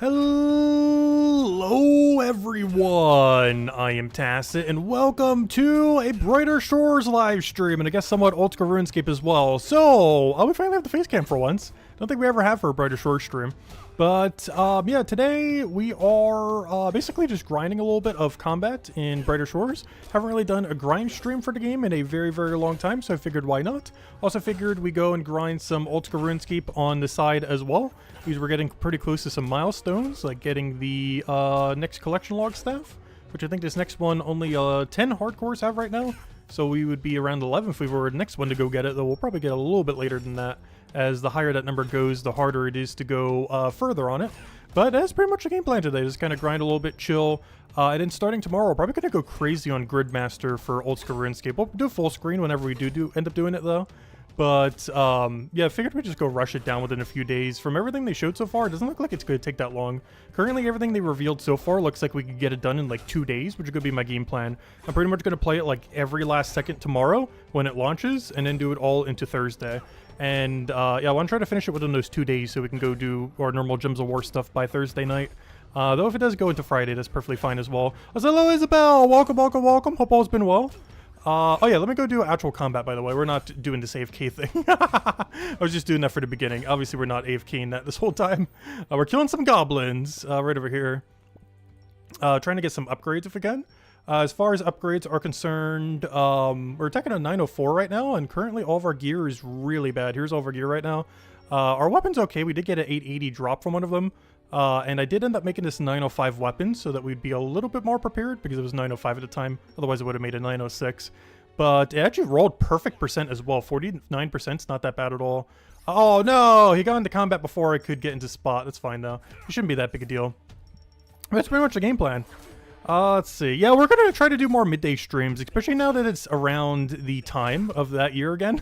Hello everyone, I am Tacit and welcome to a Brighter Shores live stream and I guess somewhat old school RuneScape as well. So, we finally have the face cam for once. Don't think we ever have for a Brighter Shores stream. But, yeah, today we are basically just grinding a little bit of combat in Brighter Shores. Haven't really done a grind stream for the game in a very, very long time, so I figured why not. Also figured we go and grind some old school RuneScape on the side as well, because we're getting pretty close to some milestones, like getting the next collection log staff, which I think this next one only 10 hardcores have right now. So we would be around 11 if we were the next one to go get it, though we'll probably get a little bit later than that. As the higher that number goes, the harder it is to go further on it. But that's pretty much the game plan today. Just kind of grind a little bit, chill. And then starting tomorrow, we're probably going to go crazy on Gridmaster for old school RuneScape. We'll do full screen whenever we do end up doing it, though. But, yeah, I figured we'd just go rush it down within a few days. From everything they showed so far, it doesn't look like it's going to take that long. Currently, everything they revealed so far looks like we could get it done in, like, 2 days, which is going to be my game plan. I'm pretty much going to play it, like, every last second tomorrow when it launches, and then do it all into Thursday. And, yeah, I want to try to finish it within those 2 days so we can go do our normal Gems of War stuff by Thursday night. Though if it does go into Friday, that's perfectly fine as well. Hello, Isabel! Welcome, welcome, welcome. Hope all's been well. Oh yeah, let me go do actual combat, by the way. We're not doing this AFK thing. I was just doing that for the beginning. Obviously, we're not AFKing that this whole time. We're killing some goblins right over here. Trying to get some upgrades if we can. As far as upgrades are concerned, we're attacking a 904 right now, and currently all of our gear is really bad. Here's all of our gear right now. Our weapon's okay. We did get an 880 drop from one of them. And I did end up making this 905 weapon so that we'd be a little bit more prepared because it was 905 at the time. Otherwise, it would have made a 906. But it actually rolled perfect percent as well. 49% is not that bad at all. Oh, no! He got into combat before I could get into spot. That's fine, though. It shouldn't be that big a deal. That's pretty much the game plan. Let's see. Yeah, we're going to try to do more midday streams, especially now that it's around the time of that year again.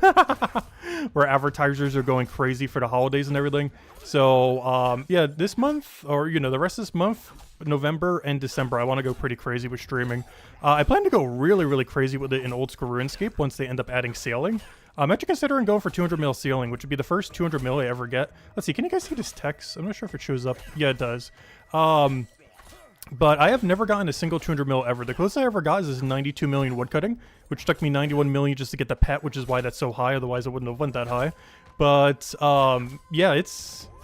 Where advertisers are going crazy for the holidays and everything. So, yeah, this month, or, you know, the rest of this month, November and December, I want to go pretty crazy with streaming. I plan to go really, really crazy with it in old school RuneScape once they end up adding sailing. I'm actually considering going for 200 mil sailing, which would be the first 200 mil I ever get. Let's see, can you guys see this text? I'm not sure if it shows up. Yeah, it does. But I have never gotten a single 200 mil ever. The closest I ever got is 92 million woodcutting, which took me 91 million just to get the pet, which is why that's so high. Otherwise, I wouldn't have went that high. But, yeah,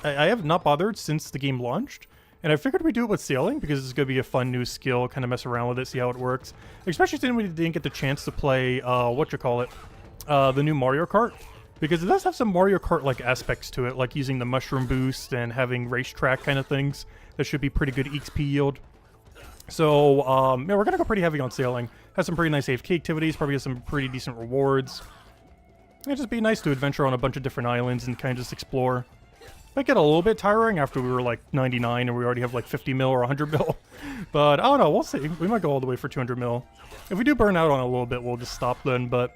I have not bothered since the game launched. And I figured we'd do it with sailing because it's going to be a fun new skill, kind of mess around with it, see how it works. Especially since we didn't get the chance to play, the new Mario Kart. Because it does have some Mario Kart-like aspects to it, like using the mushroom boost and having racetrack kind of things. That should be pretty good XP yield. So, yeah, we're going to go pretty heavy on sailing. Has some pretty nice AFK activities, probably has some pretty decent rewards. It'd just be nice to adventure on a bunch of different islands and kind of just explore. Might get a little bit tiring after we were like 99 and we already have like 50 mil or 100 mil. But, I don't know, we'll see. We might go all the way for 200 mil. If we do burn out on it a little bit, we'll just stop then, but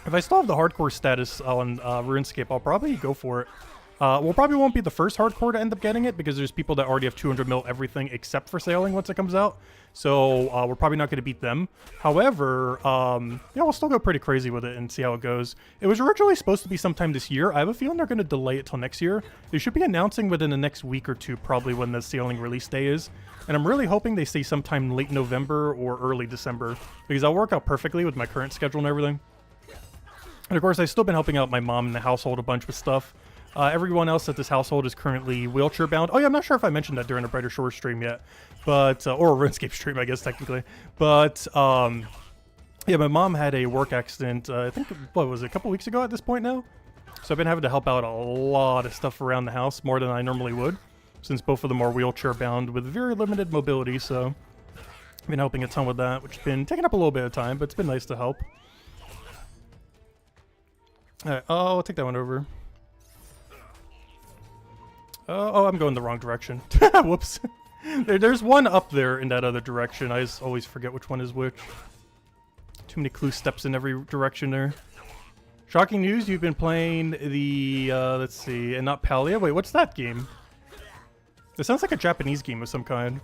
if I still have the hardcore status on RuneScape, I'll probably go for it. We'll probably won't be the first hardcore to end up getting it because there's people that already have 200 mil everything except for sailing once it comes out. So we're probably not going to beat them. However, yeah, we'll still go pretty crazy with it and see how it goes. It was originally supposed to be sometime this year. I have a feeling they're going to delay it till next year. They should be announcing within the next week or two probably when the sailing release day is. And I'm really hoping they say sometime late November or early December because that'll work out perfectly with my current schedule and everything. And of course, I've still been helping out my mom in the household a bunch with stuff. Everyone else at this household is currently wheelchair bound. Oh yeah, I'm not sure if I mentioned that during a Brighter Shores stream yet, but or a RuneScape stream, I guess technically. But yeah, my mom had a work accident. I think what was it, a couple weeks ago at this point now. So I've been having to help out a lot of stuff around the house, more than I normally would, since both of them are wheelchair bound with very limited mobility. So I've been helping a ton with that, which has been taking up a little bit of time, but it's been nice to help. All right, I'll take that one over. Oh, I'm going the wrong direction. Whoops. There's one up there in that other direction. I just always forget which one is which. Too many clue steps in every direction there. Shocking news, you've been playing the, let's see, and not Palia. Wait, what's that game? It sounds like a Japanese game of some kind.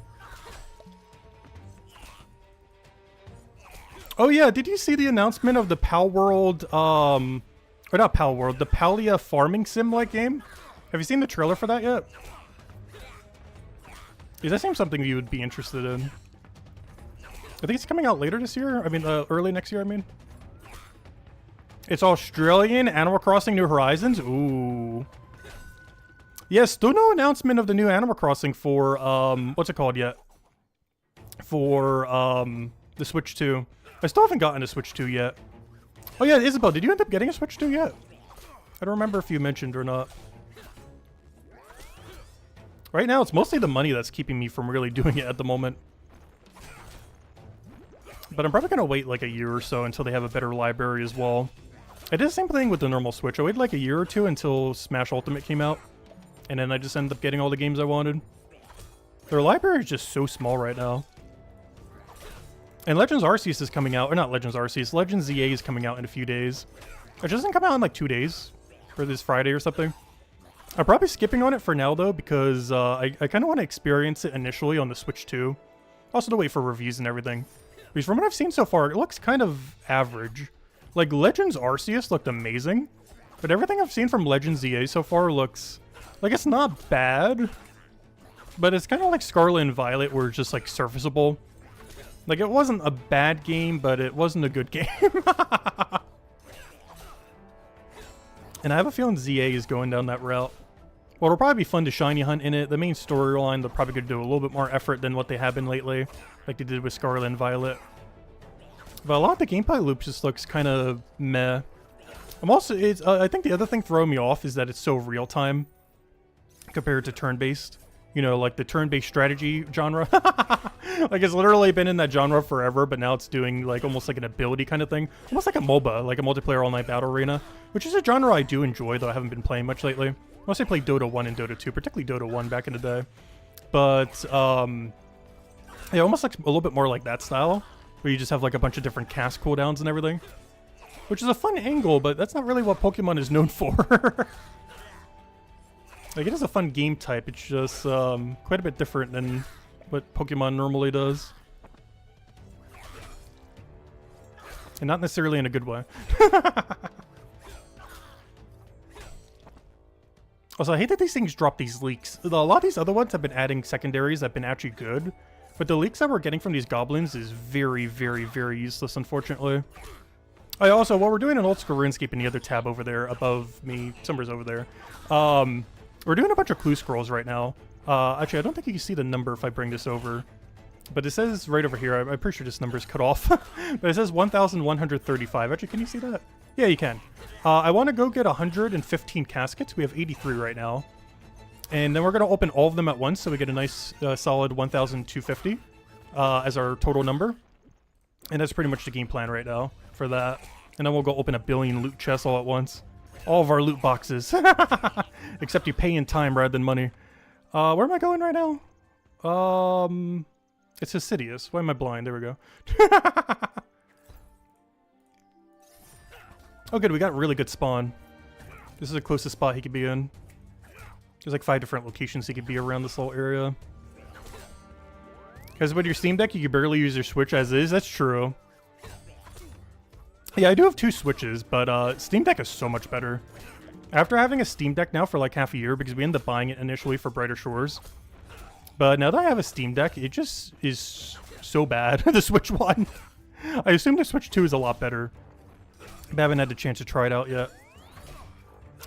Oh yeah, did you see the announcement of the Pal World, or not Pal World, the Palia farming sim-like game? Have you seen the trailer for that yet? Does that seem something you would be interested in? I think it's coming out later this year. I mean, early next year, I mean. It's Australian Animal Crossing New Horizons. Ooh. Yes, still no announcement of the new Animal Crossing for, what's it called yet? For, the Switch 2. I still haven't gotten a Switch 2 yet. Oh yeah, Isabel, did you end up getting a Switch 2 yet? I don't remember if you mentioned or not. Right now, it's mostly the money that's keeping me from really doing it at the moment. But I'm probably going to wait like a year or so until they have a better library as well. I did the same thing with the normal Switch. I waited like a year or two until Smash Ultimate came out. And then I just ended up getting all the games I wanted. Their library is just so small right now. And Legends Arceus is coming out. Or not Legends Arceus. Legends ZA is coming out in a few days. It doesn't come out in like 2 days. For this Friday or something. I'm probably skipping on it for now though. Because I kind of want to experience it initially on the Switch 2. Also to wait for reviews and everything. Because from what I've seen so far, it looks kind of average. Like, Legends Arceus looked amazing. But everything I've seen from Legends ZA so far looks... Like, it's not bad. But it's kind of like Scarlet and Violet, where it's just, like, serviceable. Like, it wasn't a bad game, but it wasn't a good game. And I have a feeling ZA is going down that route. Well, it'll probably be fun to shiny hunt in it. The main storyline, they're probably going to do a little bit more effort than what they have been lately. Like they did with Scarlet and Violet. But a lot of the gameplay loops just looks kind of meh. I'm also, I think the other thing throwing me off is that it's so real-time compared to turn-based. You know, like the turn-based strategy genre. Like it's literally been in that genre forever, but now it's doing like almost like an ability kind of thing. Almost like a MOBA, like a multiplayer all-night battle arena. Which is a genre I do enjoy, though I haven't been playing much lately. Mostly played Dota 1 and Dota 2, particularly Dota 1 back in the day. But, yeah, almost like a little bit more like that style, where you just have like a bunch of different cast cooldowns and everything. Which is a fun angle, but that's not really what Pokemon is known for. Like, it is a fun game type, it's just quite a bit different than what Pokemon normally does. And not necessarily in a good way. Also, I hate that these things drop these leaks. A lot of these other ones have been adding secondaries that have been actually good. But the leaks that we're getting from these goblins is very, very, very useless, unfortunately. Also, while we're doing an old school RuneScape in the other tab over there, above me, somewhere's over there, we're doing a bunch of clue scrolls right now. Actually, I don't think you can see the number if I bring this over. But it says right over here, I'm pretty sure this number's cut off. But it says 1,135. Actually, can you see that? Yeah, you can. I want to go get 115 caskets. We have 83 right now. And then we're going to open all of them at once, so we get a nice solid 1,250 as our total number. And that's pretty much the game plan right now for that. And then we'll go open a billion loot chests all at once. All of our loot boxes. Except you pay in time rather than money. Where am I going right now? It's Assidious. Why am I blind? There we go. Oh good, we got really good spawn. This is the closest spot he could be in. There's like 5 different locations he could be around this whole area. Because with your Steam Deck, you can barely use your Switch as is. That's true. Yeah, I do have 2 Switches, but Steam Deck is so much better. After having a Steam Deck now for like half a year, because we ended up buying it initially for Brighter Shores. But now that I have a Steam Deck, it just is so bad, the Switch one. I assume the Switch 2 is a lot better. But I haven't had the chance to try it out yet.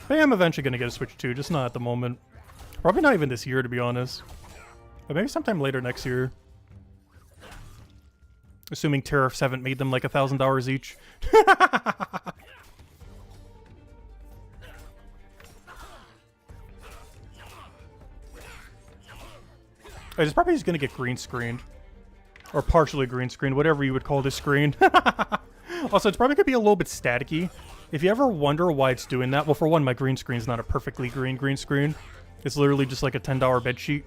But yeah, I'm eventually going to get a Switch 2, just not at the moment. Probably not even this year, to be honest. But maybe sometime later next year. Assuming tariffs haven't made them like $1,000 each. It's probably just going to get green screened. Or partially green screened, whatever you would call this screen. Also, it's probably going to be a little bit staticky. If you ever wonder why it's doing that, well, for one, my green screen is not a perfectly green screen. It's literally just like a $10 bedsheet.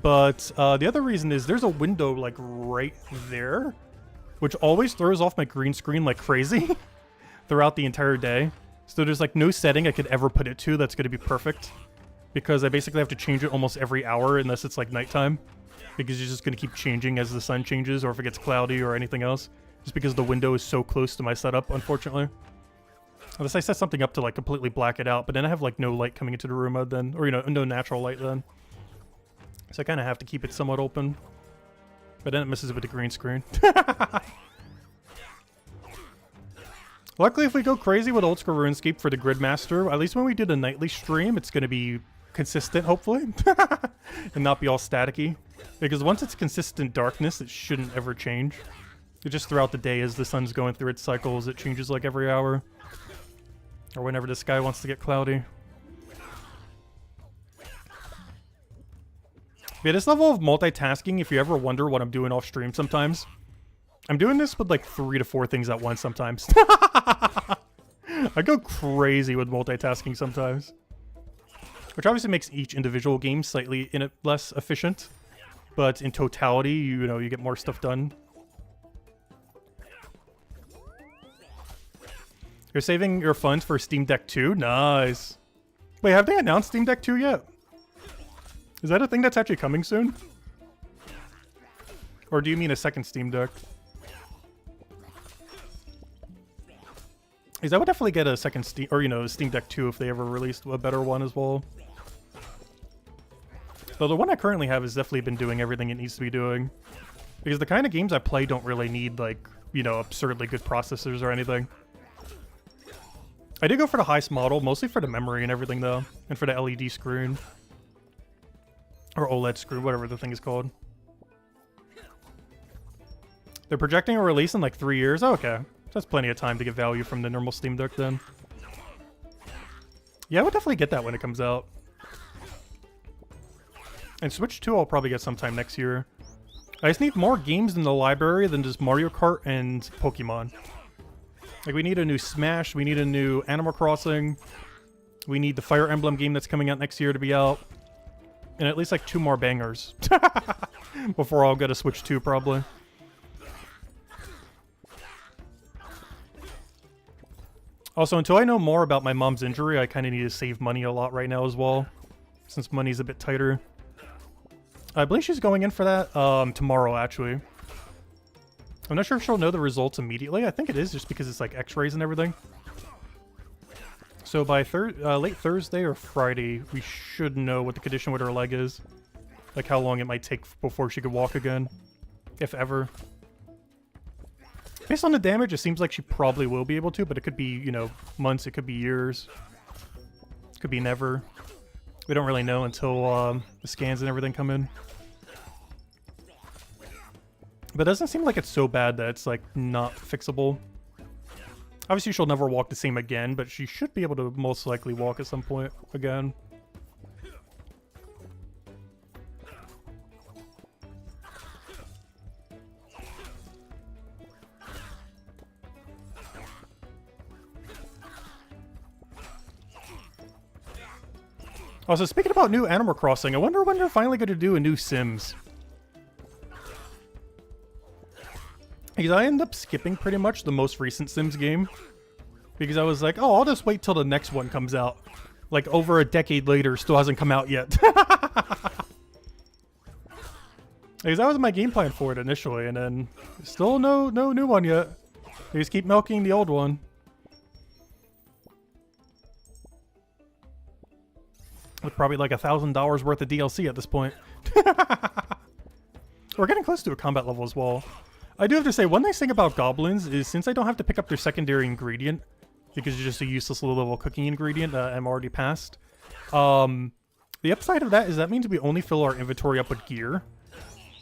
But the other reason is there's a window like right there, which always throws off my green screen like crazy throughout the entire day. So there's like no setting I could ever put it to that's going to be perfect. Because I basically have to change it almost every hour unless it's like nighttime. Because you're just going to keep changing as the sun changes or if it gets cloudy or anything else. Just because the window is so close to my setup, unfortunately. Unless I set something up to like completely black it out, but then I have like no light coming into the room then, or you know, no natural light then. So I kind of have to keep it somewhat open. But then it misses with the green screen. Luckily, if we go crazy with Old School RuneScape for the Gridmaster, at least when we do the nightly stream, it's going to be consistent, hopefully. And not be all staticky. Because once it's consistent darkness, it shouldn't ever change. It's just throughout the day as the sun's going through its cycles, it changes like every hour. Or whenever the sky wants to get cloudy. Yeah, this level of multitasking, if you ever wonder what I'm doing off stream sometimes, I'm doing this with like 3 to 4 things at once sometimes. I go crazy with multitasking sometimes. Which obviously makes each individual game slightly less efficient. But in totality, you know, you get more stuff done. You're saving your funds for Steam Deck 2? Nice. Wait, have they announced Steam Deck 2 yet? Is that a thing that's actually coming soon? Or do you mean a second Steam Deck? Because I would definitely get a second Steam, or you know, Steam Deck 2 if they ever released a better one as well. Though the one I currently have has definitely been doing everything it needs to be doing. Because the kind of games I play don't really need, like, you know, absurdly good processors or anything. I did go for the highest model, mostly for the memory and everything though, and for the LED screen. Or OLED screen, whatever the thing is called. They're projecting a release in like 3 years? Oh, okay. That's plenty of time to get value from the normal Steam Deck then. Yeah, I would definitely get that when it comes out. And Switch 2 I'll probably get sometime next year. I just need more games in the library than just Mario Kart and Pokemon. Like, we need a new Smash, we need a new Animal Crossing, we need the Fire Emblem game that's coming out next year to be out, and at least like 2 more bangers. Before I'll get a Switch 2 probably. Also, until I know more about my mom's injury, I kind of need to save money a lot right now as well, since money's a bit tighter. I believe she's going in for that tomorrow, actually. I'm not sure if she'll know the results immediately. I think it is, just because it's like x-rays and everything. So by late Thursday or Friday, we should know what the condition with her leg is. Like how long it might take before she could walk again. If ever. Based on the damage, it seems like she probably will be able to, but it could be, you know, months, it could be years. It could be never. We don't really know until the scans and everything come in. But it doesn't seem like it's so bad that it's, like, not fixable. Obviously, she'll never walk the same again, but she should be able to most likely walk at some point again. Also, speaking about new Animal Crossing, I wonder when they're finally going to do a new Sims. Because I ended up skipping pretty much the most recent Sims game. Because I was like, oh, I'll just wait till the next one comes out. Like, over a decade later, still hasn't come out yet. Because that was my game plan for it initially, and then still no new one yet. They just keep milking the old one. With probably like $1,000 worth of DLC at this point. We're getting close to a combat level as well. I do have to say, one nice thing about goblins is since I don't have to pick up their secondary ingredient, because it's just a useless little cooking ingredient that I'm already past. The upside of that is that means we only fill our inventory up with gear.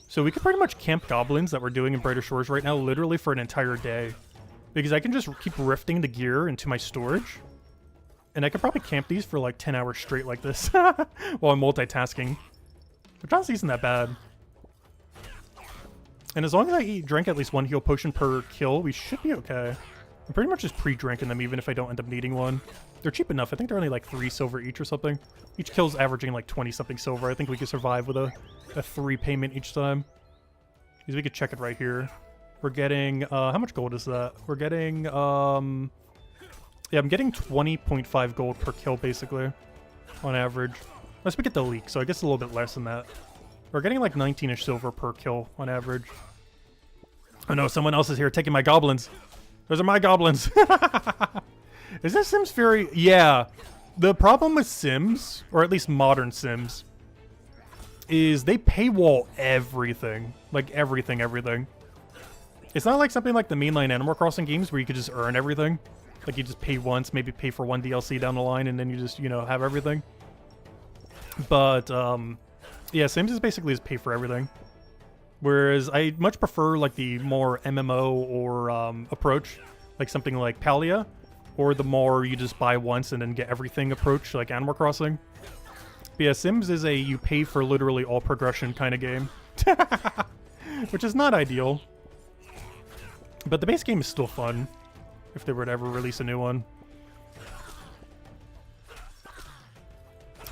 So we could pretty much camp goblins that we're doing in Brighter Shores right now literally for an entire day. Because I can just keep rifting the gear into my storage. And I could probably camp these for like 10 hours straight like this while I'm multitasking. Which honestly isn't that bad. And as long as I drink at least 1 heal potion per kill, we should be okay. I'm pretty much just pre-drinking them even if I don't end up needing one. They're cheap enough. I think they're only like 3 silver each or something. Each kill's averaging like 20-something silver. I think we could survive with a 3 payment each time. Because we could check it right here. We're getting... how much gold is that? We're getting... yeah, I'm getting 20.5 gold per kill, basically. On average. Unless we get the leak, so I guess a little bit less than that. We're getting like 19-ish silver per kill on average. Oh no, someone else is here taking my goblins. Those are my goblins. Is this Sims Fury? Yeah. The problem with Sims, or at least modern Sims, is they paywall everything. Like, everything. It's not like something like the mainline Animal Crossing games where you could just earn everything. Like, you just pay once, maybe pay for one DLC down the line, and then you just, you know, have everything. But, yeah, Sims is basically just pay for everything. Whereas I much prefer, like, the more MMO or approach, like something like Palia, or the more you just buy once and then get everything approach, like Animal Crossing. But yeah, Sims is a you pay for literally all progression kind of game. Which is not ideal. But the base game is still fun, if they were to ever release a new one.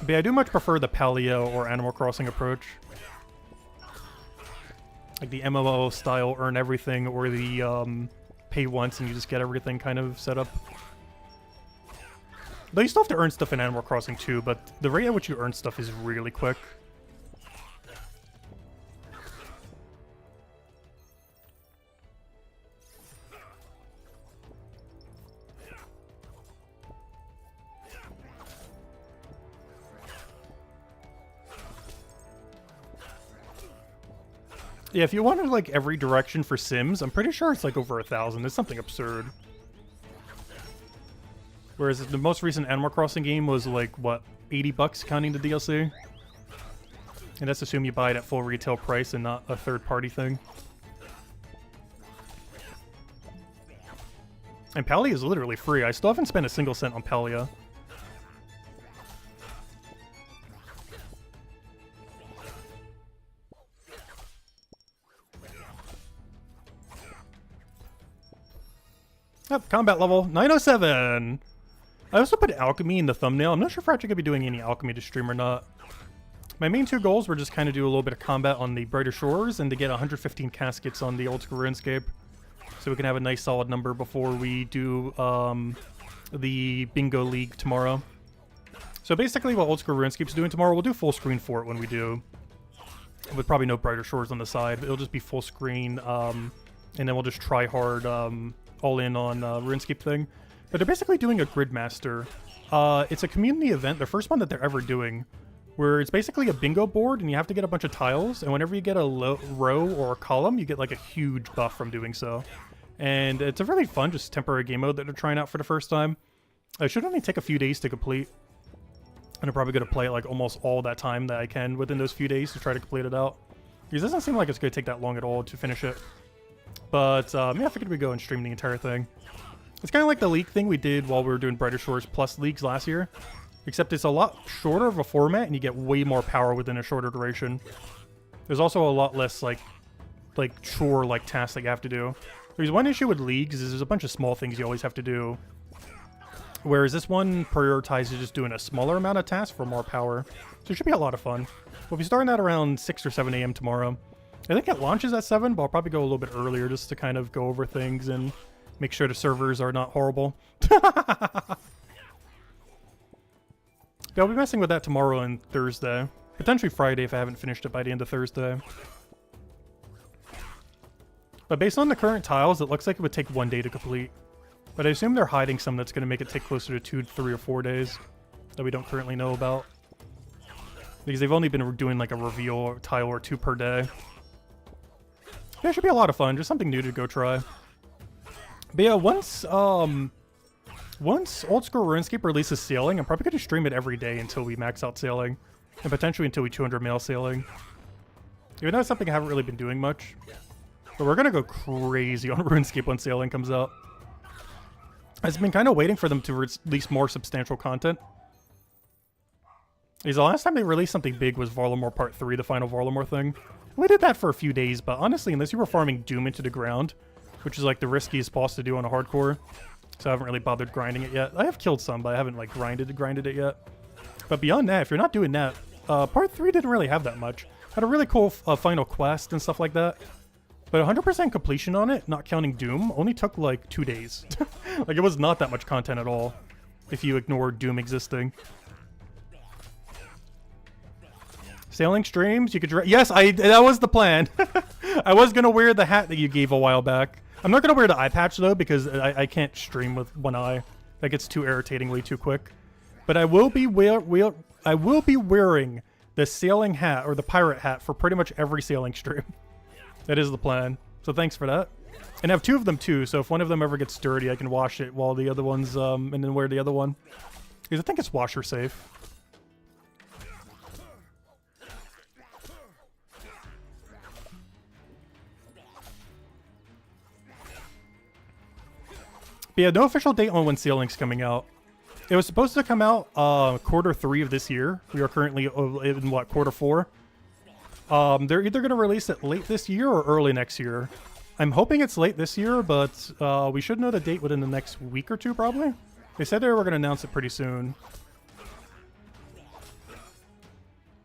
But yeah, I do much prefer the Paleo or Animal Crossing approach. Like the MMO style earn everything, or the pay once and you just get everything kind of set up. Though you still have to earn stuff in Animal Crossing too, but the rate at which you earn stuff is really quick. Yeah, if you wanted like every direction for Sims, I'm pretty sure it's like over 1,000. It's something absurd. Whereas the most recent Animal Crossing game was like, what, 80 bucks counting the DLC? And that's assume you buy it at full retail price and not a third-party thing. And Palia is literally free. I still haven't spent a single cent on Palia. Yep, combat level 907. I also put alchemy in the thumbnail. I'm not sure if we're actually going to be doing any alchemy to stream or not. My main two goals were just kind of do a little bit of combat on the Brighter Shores and to get 115 caskets on the Old School RuneScape. So we can have a nice solid number before we do the Bingo League tomorrow. So basically what Old School RuneScape's doing tomorrow, we'll do full screen for it when we do. With probably no Brighter Shores on the side. It'll just be full screen, and then we'll just try hard all in on RuneScape thing. But they're basically doing a Gridmaster. It's a community event, the first one that they're ever doing, where it's basically a bingo board and you have to get a bunch of tiles, and whenever you get a row or a column, you get like a huge buff from doing so. And it's a really fun, just temporary game mode that they're trying out for the first time. It should only take a few days to complete. And I'm probably going to play it like almost all that time that I can within those few days to try to complete it out. Because it doesn't seem like it's going to take that long at all to finish it. But yeah, I figured we'd go and stream the entire thing. It's kind of like the league thing we did while we were doing Brighter Shores Plus leagues last year. Except it's a lot shorter of a format and you get way more power within a shorter duration. There's also a lot less like chore-like tasks that you have to do. There's one issue with leagues is there's a bunch of small things you always have to do. Whereas this one prioritizes just doing a smaller amount of tasks for more power. So it should be a lot of fun. We'll be starting at around 6 or 7 a.m. tomorrow. I think it launches at 7, but I'll probably go a little bit earlier just to kind of go over things and make sure the servers are not horrible. Yeah, I'll be messing with that tomorrow and Thursday. Potentially Friday if I haven't finished it by the end of Thursday. But based on the current tiles, it looks like it would take 1 day to complete. But I assume they're hiding some that's going to make it take closer to 2, 3, or 4 days that we don't currently know about. Because they've only been doing like a reveal tile or 2 per day. Yeah, it should be a lot of fun. Just something new to go try. But yeah, once Old School RuneScape releases sailing, I'm probably going to stream it every day until we max out sailing. And potentially until we 200 mail sailing. Even though it's something I haven't really been doing much. But we're going to go crazy on RuneScape when sailing comes out. I've been kind of waiting for them to release more substantial content. Because the last time they released something big was Varlamore Part 3, the final Varlamore thing. We did that for a few days, but honestly, unless you were farming Doom into the ground, which is like the riskiest boss to do on a hardcore, so I haven't really bothered grinding it yet. I have killed some, but I haven't like grinded it yet. But beyond that, if you're not doing that, Part 3 didn't really have that much. Had a really cool final quest and stuff like that. But 100% completion on it, not counting Doom, only took like 2 days. Like it was not that much content at all, if you ignore Doom existing. Sailing streams, you could... Yes, that was the plan. I was going to wear the hat that you gave a while back. I'm not going to wear the eye patch, though, because I can't stream with one eye. That gets too irritating way too quick. But I will be wearing the sailing hat or the pirate hat for pretty much every sailing stream. That is the plan. So thanks for that. And I have 2 of them too, so if one of them ever gets dirty, I can wash it while the other one's, and then wear the other one. Because I think it's washer safe. But yeah, no official date on when sailing's coming out. It was supposed to come out Q3 of this year. We are currently in what, Q4? They're either going to release it late this year or early next year. I'm hoping it's late this year, but we should know the date within the next week or 2 probably. They said they were going to announce it pretty soon.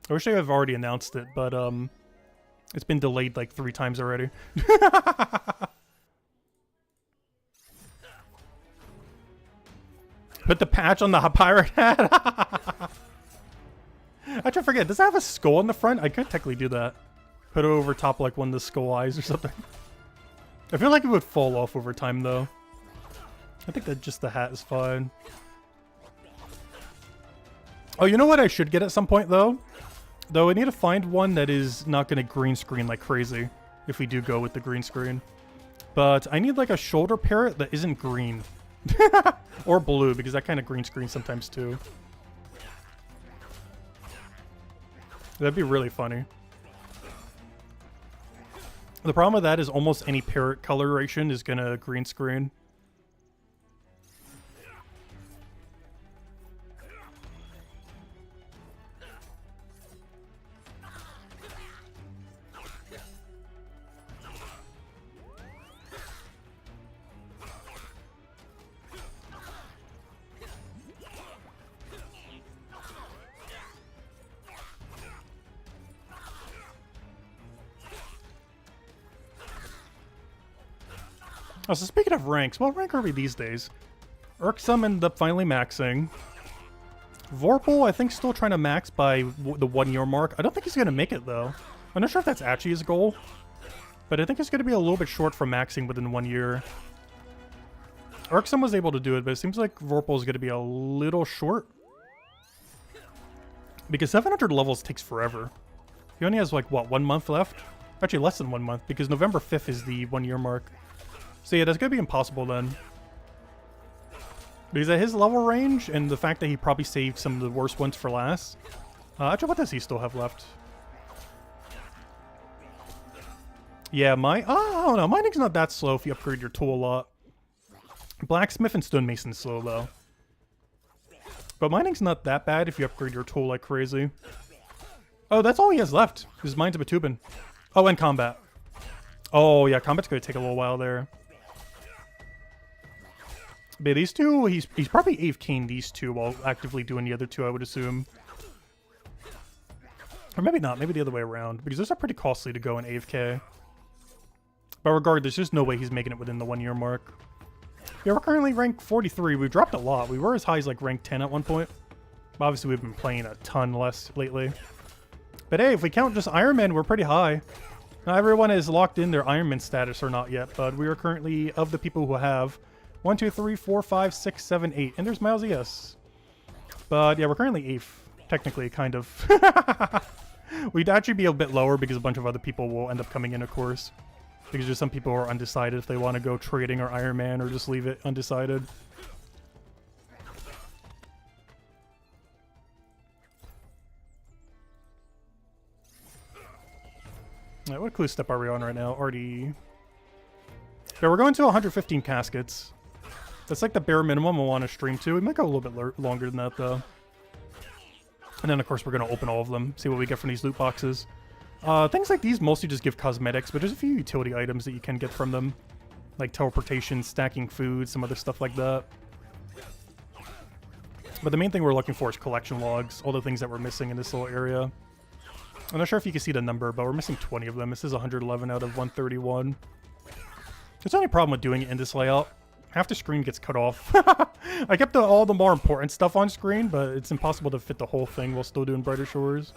I wish they have already announced it, but it's been delayed like 3 times already. Put the patch on the pirate hat. I try to forget. Does it have a skull on the front? I could technically do that. Put it over top like one of the skull eyes or something. I feel like it would fall off over time though. I think that just the hat is fine. Oh, you know what I should get at some point though? Though I need to find one that is not going to green screen like crazy if we do go with the green screen. But I need like a shoulder parrot that isn't green. Or blue, because that kind of green screen sometimes too. That'd be really funny. The problem with that is almost any parrot coloration is gonna green screen. Oh, so speaking of ranks, what rank are we these days? Irksome ended up finally maxing. Vorpal, I think, still trying to max by the 1 year mark. I don't think he's going to make it, though. I'm not sure if that's actually his goal. But I think he's going to be a little bit short from maxing within 1 year. Irksome was able to do it, but it seems like Vorpal is going to be a little short. Because 700 levels takes forever. He only has, like, what, 1 month left? Actually, less than 1 month, because November 5th is the 1 year mark. So yeah, that's going to be impossible then. Because at his level range, and the fact that he probably saved some of the worst ones for last. Actually, what does he still have left? Yeah, I don't know. Mining's not that slow if you upgrade your tool a lot. Blacksmith and stonemason's slow, though. But mining's not that bad if you upgrade your tool like crazy. Oh, that's all he has left. His mine's a Batubin. Oh, and combat. Oh, yeah, combat's going to take a little while there. But these two, he's probably AFKing these two while actively doing the other two, I would assume. Or maybe not, maybe the other way around, because those are pretty costly to go in AFK. But regardless, there's no way he's making it within the 1 year mark. Yeah, we're currently ranked 43. We've dropped a lot. We were as high as like rank 10 at one point. But obviously, we've been playing a ton less lately. But hey, if we count just Iron Man, we're pretty high. Not everyone is locked in their Iron Man status or not yet, but we are currently, of the people who have, 1, 2, 3, 4, 5, 6, 7, 8. And there's Miles ES. But yeah, we're currently 8th, technically, kind of. We'd actually be a bit lower because a bunch of other people will end up coming in, of course. Because there's some people who are undecided if they want to go trading or Iron Man or just leave it undecided. Alright, what clue step are we on right now? Already. Yeah, we're going to 115 caskets. That's like the bare minimum I want to stream to. We might go a little bit longer than that, though. And then, of course, we're going to open all of them, see what we get from these loot boxes. Things like these mostly just give cosmetics, but there's a few utility items that you can get from them. Like teleportation, stacking food, some other stuff like that. But the main thing we're looking for is collection logs, all the things that we're missing in this little area. I'm not sure if you can see the number, but we're missing 20 of them. This is 111 out of 131. There's the only problem with doing it in this layout. Half the screen gets cut off. I kept all the more important stuff on screen, but it's impossible to fit the whole thing while still doing Brighter Shores.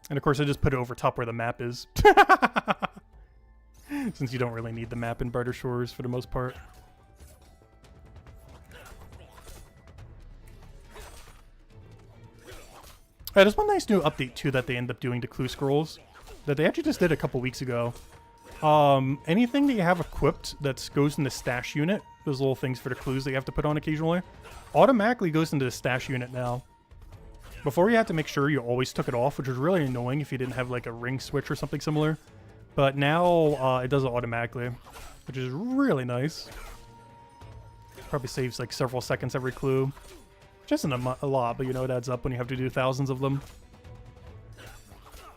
And of course, I just put it over top where the map is. Since you don't really need the map in Brighter Shores for the most part. Alright, there's one nice new update too that they end up doing to clue scrolls that they actually just did a couple weeks ago. Anything that you have equipped that goes in the stash unit, those little things for the clues that you have to put on occasionally, automatically goes into the stash unit now. Before you had to make sure you always took it off, which was really annoying if you didn't have like a ring switch or something similar. But now it does it automatically, which is really nice. Probably saves like several seconds every clue. Which isn't a lot, but you know it adds up when you have to do thousands of them.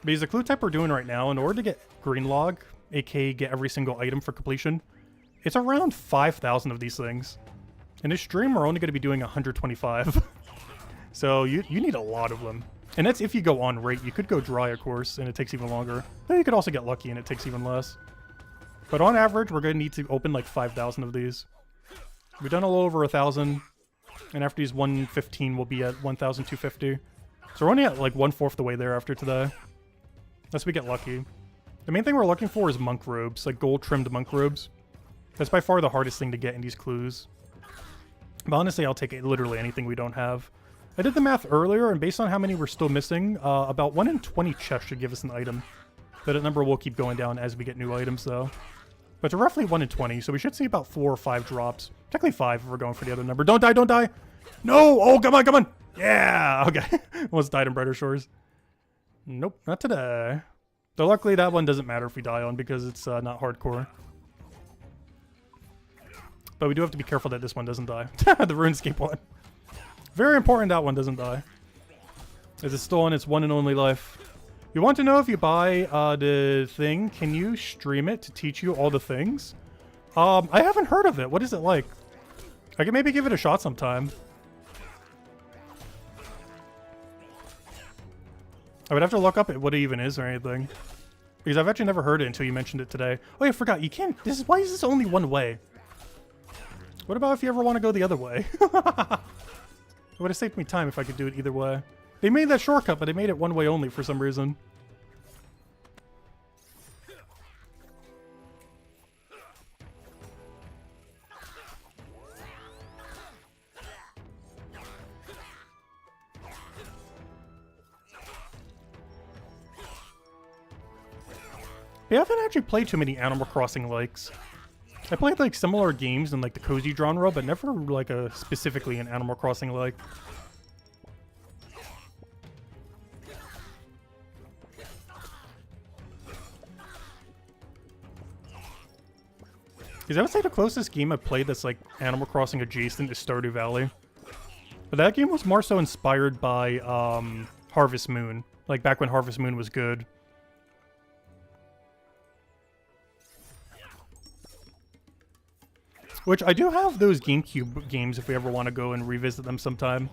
Because the clue type we're doing right now, in order to get green log, aka get every single item for completion, it's around 5,000 of these things. In this stream, we're only going to be doing 125. So you need a lot of them. And that's if you go on rate. You could go dry, of course, and it takes even longer. Then you could also get lucky and it takes even less. But on average, we're going to need to open like 5,000 of these. We've done a little over 1,000. And after these 115, we'll be at 1,250. So we're only at like 1/4 the way there after today. Unless we get lucky. The main thing we're looking for is monk robes, like gold-trimmed monk robes. That's by far the hardest thing to get in these clues. But honestly, I'll take literally anything we don't have. I did the math earlier, and based on how many we're still missing, about 1 in 20 chests should give us an item. But that number will keep going down as we get new items, though. But it's roughly 1 in 20, so we should see about 4 or 5 drops. Technically 5 if we're going for the other number. Don't die, don't die! No! Oh, come on, come on! Yeah! Okay. Almost died in Brighter Shores. Nope, not today. Though luckily that one doesn't matter if we die on because it's not hardcore. But we do have to be careful that this one doesn't die. The RuneScape one. Very important that one doesn't die. As it's still on its one and only life. You want to know if you buy the thing, can you stream it to teach you all the things? I haven't heard of it. What is it like? I can maybe give it a shot sometime. I would have to look up what it even is or anything. Because I've actually never heard it until you mentioned it today. Oh, yeah, I forgot. You can't... Why is this only one way? What about if you ever want to go the other way? It would have saved me time if I could do it either way. They made that shortcut, but they made it one way only for some reason. I haven't actually played too many Animal Crossing likes. I played like similar games in like the cozy genre, but never like specifically an Animal Crossing like. Because I would say the closest game I've played that's like Animal Crossing adjacent is Stardew Valley. But that game was more so inspired by Harvest Moon. Like back when Harvest Moon was good. Which I do have those GameCube games if we ever want to go and revisit them sometime.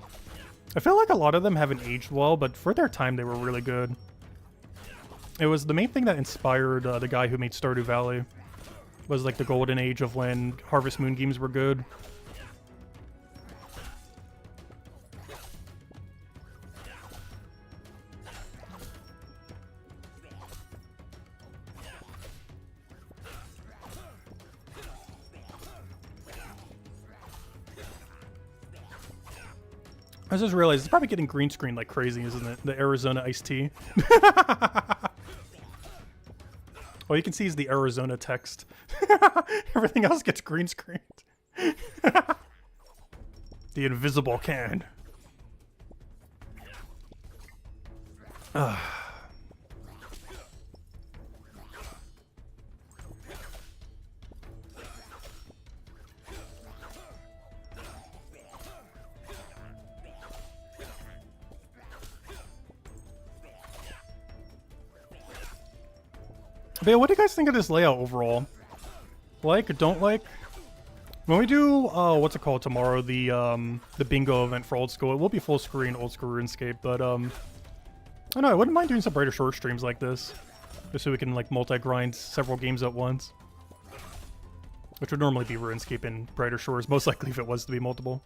I feel like a lot of them haven't aged well, but for their time they were really good. It was the main thing that inspired the guy who made Stardew Valley. Was like the golden age of when Harvest Moon games were good. I just realized it's probably getting green screen like crazy, isn't it? The Arizona iced tea. All you can see is the Arizona text. Everything else gets green screened. The invisible can. But yeah, what do you guys think of this layout overall? Like or don't like? When we do, what's it called tomorrow, the bingo event for Old School, it will be full screen Old School RuneScape, but, I don't know, I wouldn't mind doing some Brighter Shore streams like this. Just so we can, like, multi-grind several games at once. Which would normally be RuneScape and Brighter Shores, most likely if it was to be multiple.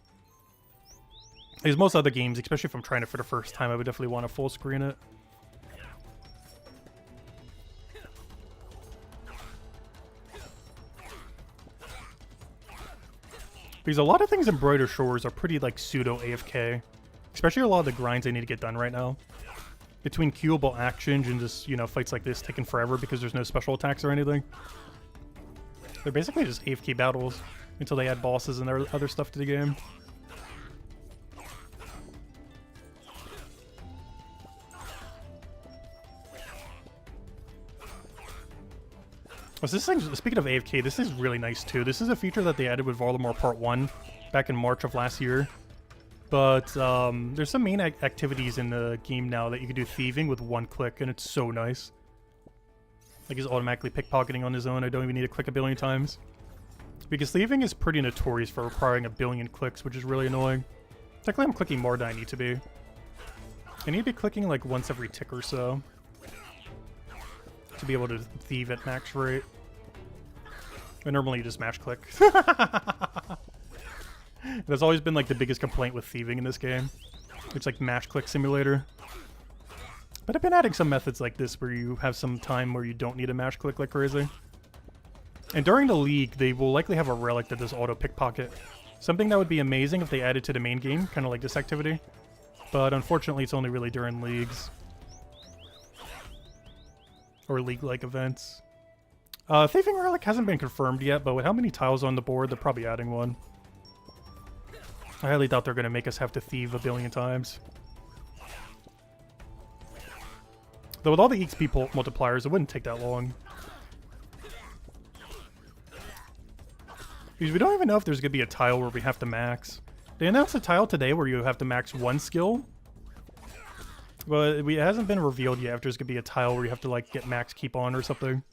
Because most other games, especially if I'm trying it for the first time, I would definitely want to full screen it. Because a lot of things in Brighter Shores are pretty, like, pseudo-AFK. Especially a lot of the grinds I need to get done right now. between queuable actions and just, you know, fights like this taking forever because there's no special attacks or anything. They're basically just AFK battles until they add bosses and other stuff to the game. Oh, so this thing, speaking of AFK, this is really nice too. This is a feature that they added with Varlamore Part 1 back in March of last year. But there's some main activities in the game now that you can do thieving with one click, and it's so nice. Like he's automatically pickpocketing on his own. I don't even need to click a billion times. Because thieving is pretty notorious for requiring a billion clicks, which is really annoying. Technically, I'm clicking more than I need to be. I need to be clicking like once every tick or so to be able to thieve at max rate. And normally you just mash click. That's always been like the biggest complaint with thieving in this game. It's like mash click simulator. But I've been adding some methods like this where you have some time where you don't need a mash click like crazy. And during the league, they will likely have a relic that does auto pickpocket. Something that would be amazing if they added to the main game, kind of like this activity. But unfortunately, it's only really during leagues. Or league-like events. Thieving relic hasn't been confirmed yet, but with how many tiles on the board, they're probably adding one. I highly doubt they're going to make us have to thieve a billion times. Though with all the XP multipliers, it wouldn't take that long. Because we don't even know if there's going to be a tile where we have to max. They announced a tile today where you have to max one skill. But it hasn't been revealed yet if there's going to be a tile where you have to like get max keep on or something.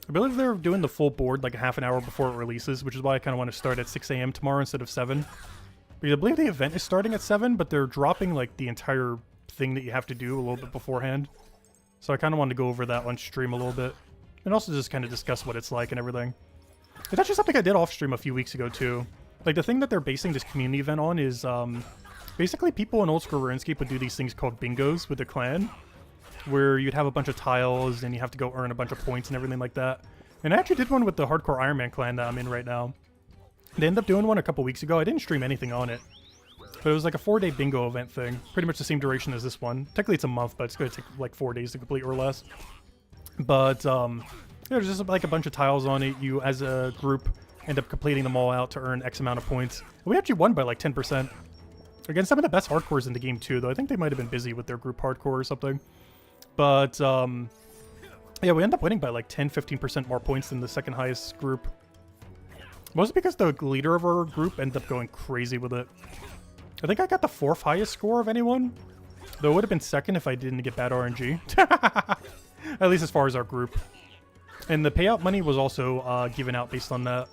I believe they're doing the full board like a half an hour before it releases, which is why I kind of want to start at 6 AM tomorrow instead of 7. Because I believe the event is starting at 7, but they're dropping like the entire thing that you have to do a little bit beforehand. So I kind of wanted to go over that on stream a little bit. And also just kind of discuss what it's like and everything. It's actually something I did off stream a few weeks ago too. Like the thing that they're basing this community event on is basically people in old school RuneScape would do these things called bingos with their clan, where you'd have a bunch of tiles and you have to go earn a bunch of points and everything like that. And I actually did one with the Hardcore Iron Man clan that I'm in right now. They ended up doing one a couple weeks ago. I didn't stream anything on it, but it was like a 4-day bingo event thing. Pretty much the same duration as this one. Technically it's a month, but it's going to take like 4 days to complete or less. But there's just like a bunch of tiles on it. You, as a group, end up completing them all out to earn X amount of points. And we actually won by like 10%. Against some of the best hardcores in the game too, though. I think they might have been busy with their group hardcore or something. But, yeah, we end up winning by like 10-15% more points than the second highest group. Mostly because the leader of our group ended up going crazy with it. I think I got the 4th highest score of anyone. Though it would have been second if I didn't get bad RNG. At least as far as our group. And the payout money was also given out based on that.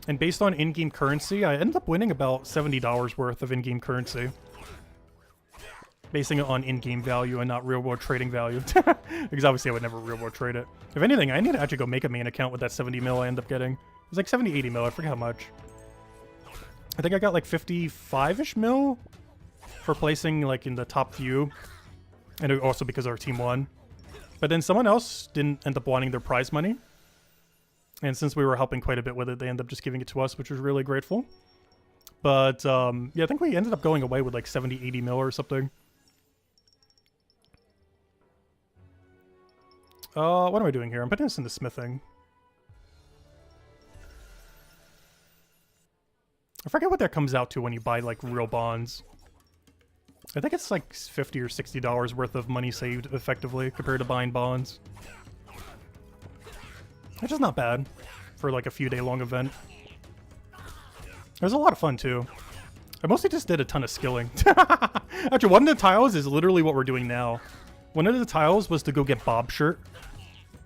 And based on in-game currency, I ended up winning about $70 worth of in-game currency. Basing it on in-game value and not real-world trading value. Because obviously I would never real-world trade it. If anything, I need to actually go make a main account with that 70 mil I end up getting. It was like 70, 80 mil, I forget how much. I think I got like 55-ish mil for placing like in the top few. And also because our team won. But then someone else didn't end up wanting their prize money. And since we were helping quite a bit with it, they ended up just giving it to us, which was really grateful. But, yeah, I think we ended up going away with like 70, 80 mil or something. What am I doing here? I'm putting this into smithing. I forget what that comes out to when you buy, like, real bonds. I think it's like $50 or $60 worth of money saved, effectively, compared to buying bonds. Which is not bad for, like, a few-day-long event. It was a lot of fun, too. I mostly just did a ton of skilling. Actually, one of the tiles is literally what we're doing now. One of the tiles was to go get Bob Shirt,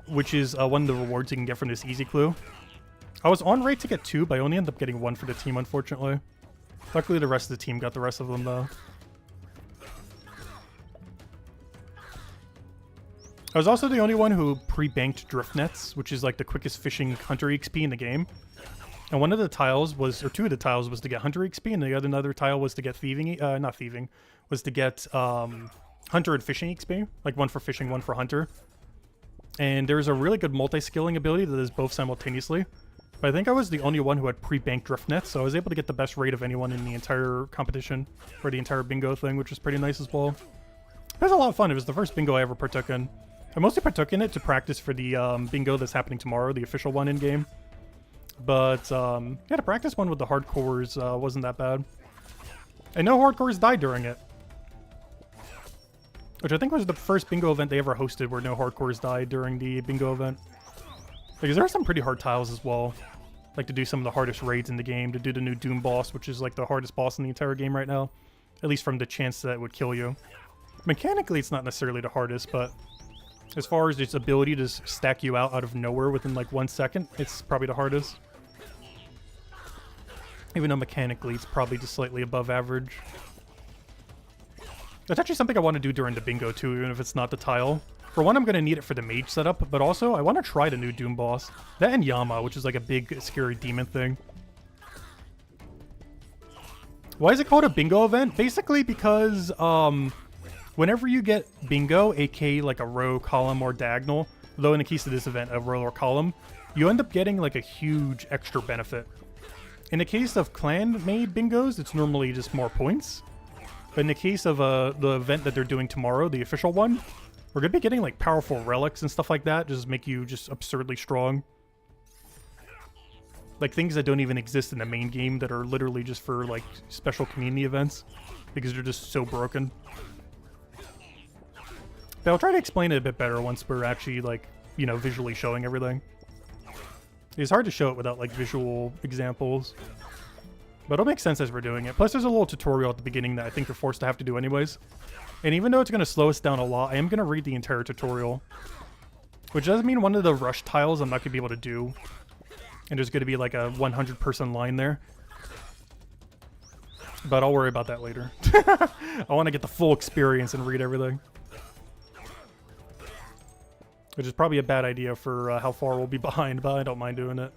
which is one of the rewards you can get from this easy clue. I was on rate to get 2, but I only ended up getting 1 for the team, unfortunately. Luckily, the rest of the team got the rest of them, though. I was also the only one who pre-banked drift nets, which is like the quickest fishing hunter XP in the game. And one of the tiles was, or 2 of the tiles was to get hunter XP, and the other another tile was to get thieving, not thieving, was to get hunter and fishing XP, like 1 for fishing, 1 for hunter. And there's a really good multi-skilling ability that is both simultaneously. But I think I was the only one who had pre-banked drift nets, so I was able to get the best rate of anyone in the entire competition for the entire bingo thing, which was pretty nice as well. It was a lot of fun. It was the first bingo I ever partook in. I mostly partook in it to practice for the bingo that's happening tomorrow, the official one in-game. But, yeah, the practice one with the hardcores wasn't that bad. And no hardcores died during it. Which I think was the first bingo event they ever hosted where no hardcores died during the bingo event. Because there are some pretty hard tiles as well. Like to do some of the hardest raids in the game, to do the new Doom boss, which is like the hardest boss in the entire game right now. At least from the chance that it would kill you. Mechanically, it's not necessarily the hardest, but as far as its ability to stack you out of nowhere within like 1 second, it's probably the hardest. Even though mechanically, it's probably just slightly above average. That's actually something I want to do during the bingo too, even if it's not the tile. For one, I'm going to need it for the mage setup, but also I want to try the new Doom boss. That and Yama, which is like a big, scary demon thing. Why is it called a bingo event? Basically because whenever you get bingo, aka like a row, column, or diagonal, though in the case of this event, a row or column, you end up getting like a huge extra benefit. In the case of clan-made bingos, it's normally just more points. But in the case of the event that they're doing tomorrow, the official one, we're going to be getting like powerful relics and stuff like that, just make you just absurdly strong. Like things that don't even exist in the main game that are literally just for like special community events, because they're just so broken. But I'll try to explain it a bit better once we're actually like, you know, visually showing everything. It's hard to show it without like visual examples. But it'll make sense as we're doing it. Plus there's a little tutorial at the beginning that I think you're forced to have to do anyways. And even though it's going to slow us down a lot, I am going to read the entire tutorial. Which doesn't mean one of the rush tiles I'm not going to be able to do. And there's going to be like a 100-person line there. But I'll worry about that later. I want to get the full experience and read everything. Which is probably a bad idea for how far we'll be behind, but I don't mind doing it.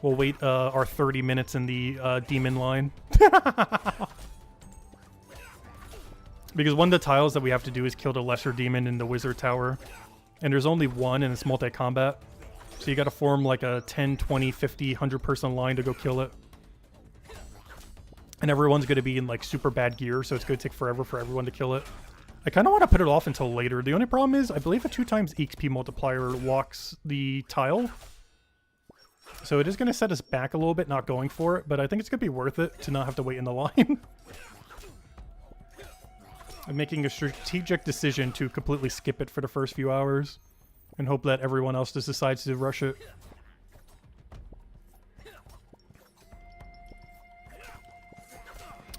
We'll wait our 30 minutes in the demon line. Because one of the tiles that we have to do is kill the lesser demon in the wizard tower. And there's only one and it's multi-combat. So you gotta form like a 10, 20, 50, 100-person line to go kill it. And everyone's gonna be in like super bad gear, so it's gonna take forever for everyone to kill it. I kind of want to put it off until later. The only problem is, I believe a 2x EXP multiplier locks the tile. So it is going to set us back a little bit not going for it, but I think it's going to be worth it to not have to wait in the line. I'm making a strategic decision to completely skip it for the first few hours and hope that everyone else just decides to rush it.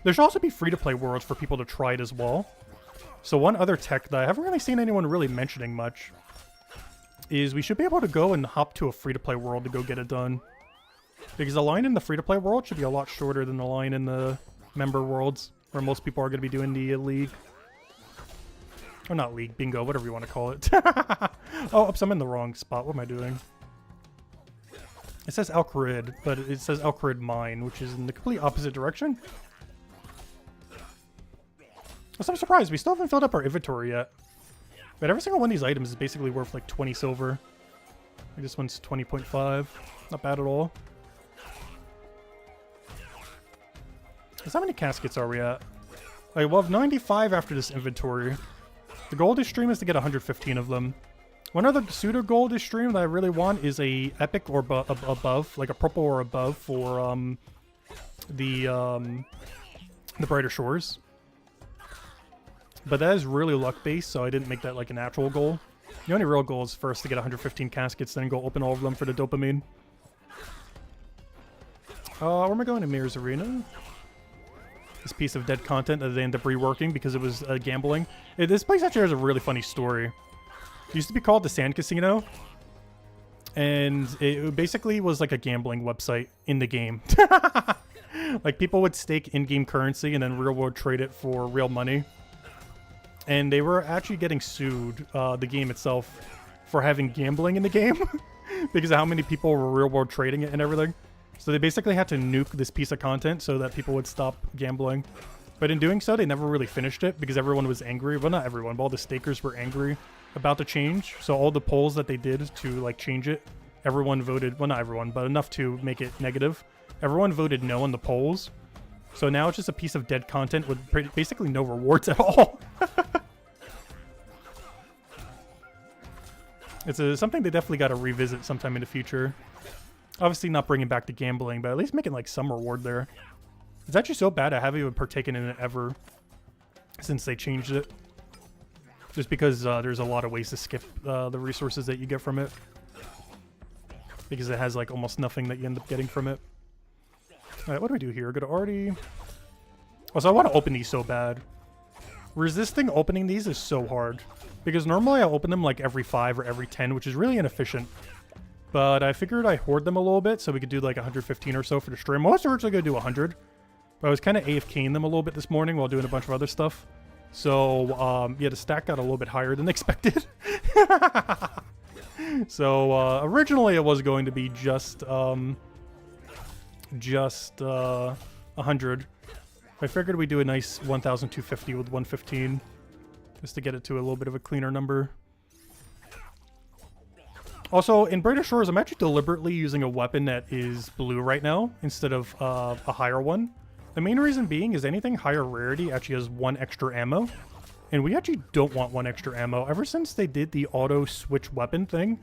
There should also be free-to-play worlds for people to try it as well. So one other tech that I haven't really seen anyone really mentioning much is we should be able to go and hop to a free-to-play world to go get it done. Because the line in the free-to-play world should be a lot shorter than the line in the member worlds, where most people are going to be doing the league. Or not league, bingo, whatever you want to call it. Oh, oops, I'm in the wrong spot. What am I doing? It says Alcarid, but it says Alcarid Mine, which is in the complete opposite direction. So I'm surprised, we still haven't filled up our inventory yet. But every single one of these items is basically worth like 20 silver. Like this one's 20.5. Not bad at all. So how many caskets are we at? Alright, we'll have 95 after this inventory. The goal this stream is to get 115 of them. One other pseudo goal this stream that I really want is a epic or above, like a purple or above for the Brighter Shores. But that is really luck-based, so I didn't make that like an actual goal. The only real goal is for us to get 115 caskets, then go open all of them for the dopamine. Where am I going? To Mirror's Arena? This piece of dead content that they end up reworking because it was gambling. This place actually has a really funny story. It used to be called the Sand Casino. And it basically was like a gambling website in the game. Like people would stake in-game currency and then real-world trade it for real money. And they were actually getting sued, the game itself, for having gambling in the game. Because of how many people were real-world trading it and everything. So they basically had to nuke this piece of content so that people would stop gambling. But in doing so, they never really finished it because everyone was angry. Well, not everyone, but all the stakers were angry about the change. So all the polls that they did to like change it everyone voted, well, not everyone, but enough to make it negative. Everyone voted no on the polls. So now it's just a piece of dead content with basically no rewards at all. It's something they definitely got to revisit sometime in the future. Obviously not bringing back the gambling, but at least making like some reward there. It's actually so bad I haven't even partaken in it ever since they changed it. Just because there's a lot of ways to skip the resources that you get from it. Because it has like almost nothing that you end up getting from it. Alright, what do we do here? Go to Artie. Also, I want to open these so bad. Resisting opening these is so hard. Because normally I open them like every 5 or every 10, which is really inefficient. But I figured I hoard them a little bit so we could do like 115 or so for the stream. I was originally going to do 100. But I was kind of AFKing them a little bit this morning while doing a bunch of other stuff. So, yeah, the stack got a little bit higher than expected. So, originally it was going to be just 100. I figured we'd do a nice 1,250 with 115. Just to get it to a little bit of a cleaner number. Also, in Brighter Shores, I'm actually deliberately using a weapon that is blue right now instead of a higher one. The main reason being is anything higher rarity actually has 1 extra ammo. And we actually don't want 1 extra ammo. Ever since they did the auto switch weapon thing,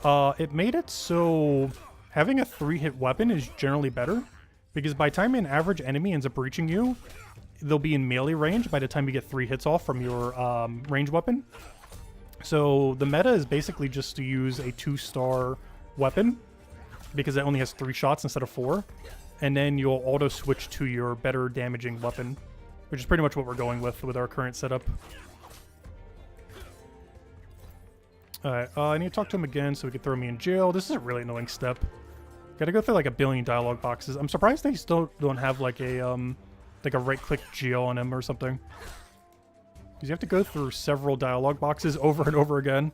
it made it so having a 3-hit weapon is generally better. Because by the time an average enemy ends up reaching you, they'll be in melee range by the time you get 3 hits off from your range weapon. So the meta is basically just to use a 2-star weapon because it only has 3 shots instead of 4. And then you'll auto switch to your better damaging weapon, which is pretty much what we're going with our current setup. Alright, I need to talk to him again so he can throw me in jail. This is a really annoying step. Gotta go through like a billion dialogue boxes. I'm surprised they still don't have like a right-click jail on him or something. Because you have to go through several dialogue boxes over and over again.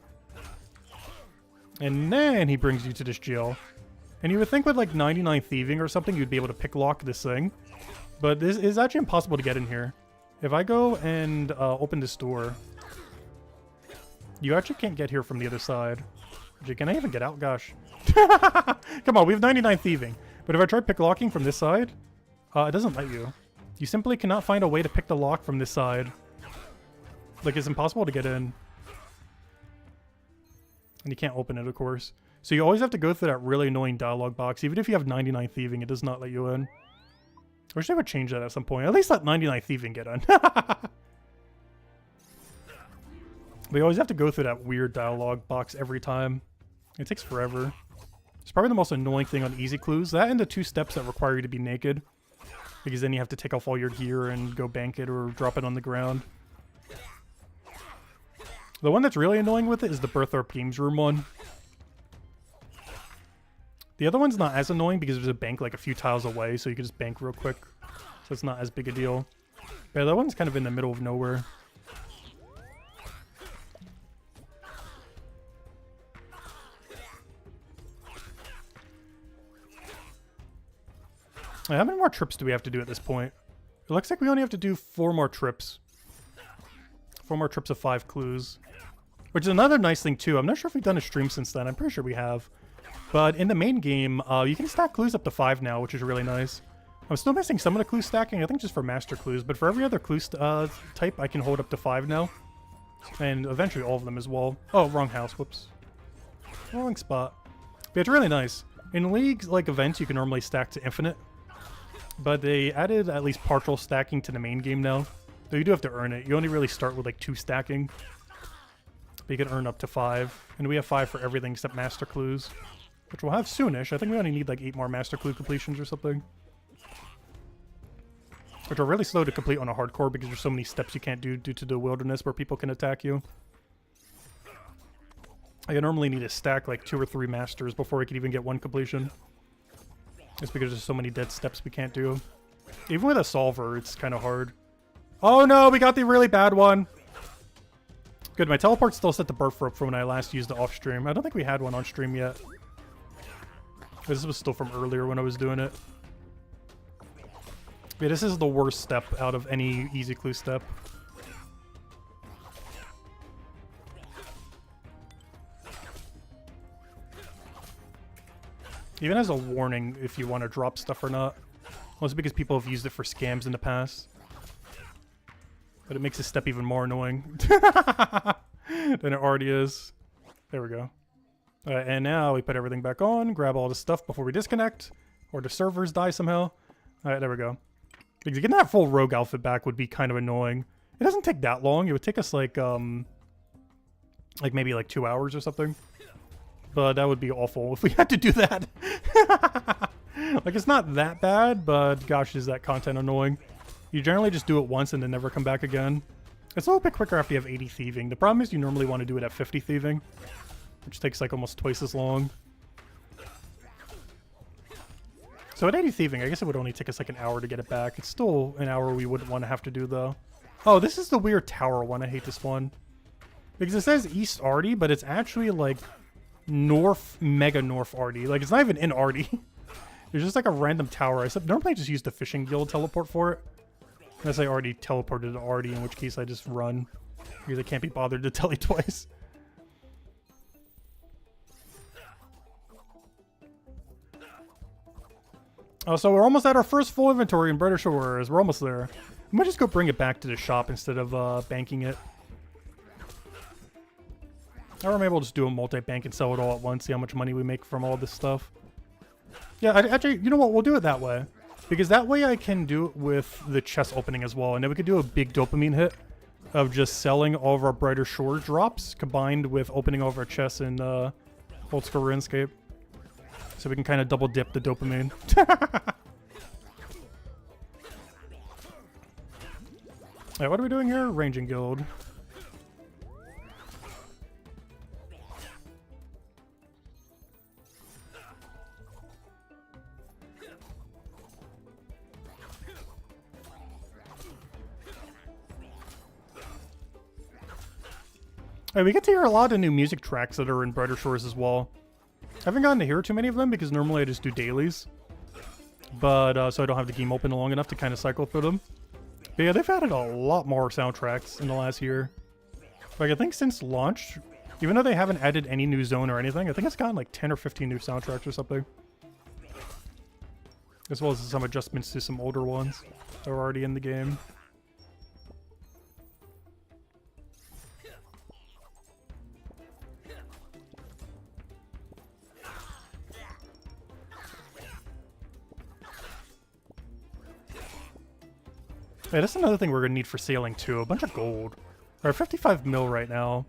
And then he brings you to this jail. And you would think with like 99 thieving or something, you'd be able to pick lock this thing. But this is actually impossible to get in here. If I go and open this door, you actually can't get here from the other side. Can I even get out? Gosh. Come on, we have 99 thieving. But if I try pick locking from this side, it doesn't let you. You simply cannot find a way to pick the lock from this side. Like, it's impossible to get in. And you can't open it, of course. So you always have to go through that really annoying dialogue box. Even if you have 99 thieving, it does not let you in. I wish they would change that at some point. At least let 99 thieving get in. We always have to go through that weird dialogue box every time. It takes forever. It's probably the most annoying thing on easy clues. That and the 2 steps that require you to be naked. Because then you have to take off all your gear and go bank it or drop it on the ground. The one that's really annoying with it is the Bertharp Games Room one. The other one's not as annoying because there's a bank like a few tiles away, so you can just bank real quick. So it's not as big a deal. But yeah, that one's kind of in the middle of nowhere. How many more trips do we have to do at this point? It looks like we only have to do 4 more trips. 4 more trips of 5 clues. Which is another nice thing too. I'm not sure if we've done a stream since then. I'm pretty sure we have. But in the main game, you can stack clues up to 5 now, which is really nice. I'm still missing some of the clue stacking, I think just for master clues. But for every other clue type, I can hold up to 5 now. And eventually all of them as well. Oh, wrong house. Whoops. Wrong spot. But it's really nice. In leagues like events, you can normally stack to infinite. But they added at least partial stacking to the main game now. Though you do have to earn it. You only really start with like 2 stacking. But you can earn up to 5. And we have 5 for everything except master clues. Which we'll have soonish. I think we only need like 8 more master clue completions or something. Which are really slow to complete on a hardcore because there's so many steps you can't do due to the wilderness where people can attack you. I normally need to stack like 2 or 3 masters before I can even get 1 completion. It's because there's so many dead steps we can't do. Even with a solver, it's kind of hard. Oh no, we got the really bad one. Good, my teleport's still set to burst rope from when I last used it off stream. I don't think we had one on stream yet. This was still from earlier when I was doing it. Yeah, this is the worst step out of any easy clue step. Even as a warning if you want to drop stuff or not. Mostly because people have used it for scams in the past. But it makes this step even more annoying than it already is. There we go. And now we put everything back on, grab all the stuff before we disconnect, or the servers die somehow. Alright, there we go. Because getting that full rogue outfit back would be kind of annoying. It doesn't take that long. It would take us like maybe like 2 hours or something. But that would be awful if we had to do that. Like, it's not that bad, but gosh, is that content annoying. You generally just do it once and then never come back again. It's a little bit quicker after you have 80 thieving. The problem is you normally want to do it at 50 thieving, which takes like almost twice as long. So at 80 thieving, I guess it would only take us like an hour to get it back. It's still an hour we wouldn't want to have to do, though. Oh, this is the weird tower one. I hate this one. Because it says East Arty, but it's actually like North, Mega North Arty. Like, it's not even in Arty. There's just like a random tower. Normally I just use the fishing guild teleport for it. Unless I already teleported to Arty, in which case I just run. Because I can't be bothered to tele twice. Oh, so we're almost at our first full inventory in Brighter Shores. We're almost there. I might just go bring it back to the shop instead of banking it. Or maybe we'll just do a multi-bank and sell it all at once, see how much money we make from all this stuff. Yeah, actually, you know what? We'll do it that way. Because that way I can do it with the chest opening as well. And then we could do a big dopamine hit of just selling all of our Brighter Shore drops combined with opening all of our chests in Old School RuneScape. So we can kind of double dip the dopamine. Alright, what are we doing here? Ranging Guild. We get to hear a lot of new music tracks that are in Brighter Shores as well. I haven't gotten to hear too many of them because normally I just do dailies. But, so I don't have the game open long enough to kind of cycle through them. But yeah, they've added a lot more soundtracks in the last year. Like, I think since launch, even though they haven't added any new zone or anything, I think it's gotten like 10 or 15 new soundtracks or something. As well as some adjustments to some older ones that are already in the game. Yeah, that's another thing we're going to need for sailing, too. A bunch of gold. We're at 55 mil right now.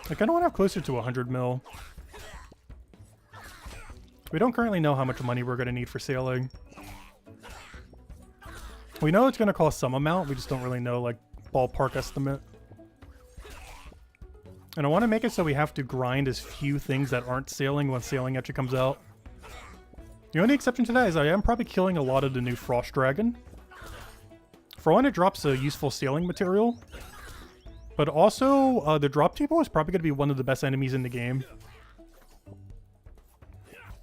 Like, I don't want to have closer to 100 mil. We don't currently know how much money we're going to need for sailing. We know it's going to cost some amount. We just don't really know, like, ballpark estimate. And I want to make it so we have to grind as few things that aren't sailing when sailing actually comes out. The only exception to that is I am probably killing a lot of the new Frost Dragon. For one, it drops a useful sailing material, but also the drop table is probably going to be one of the best enemies in the game.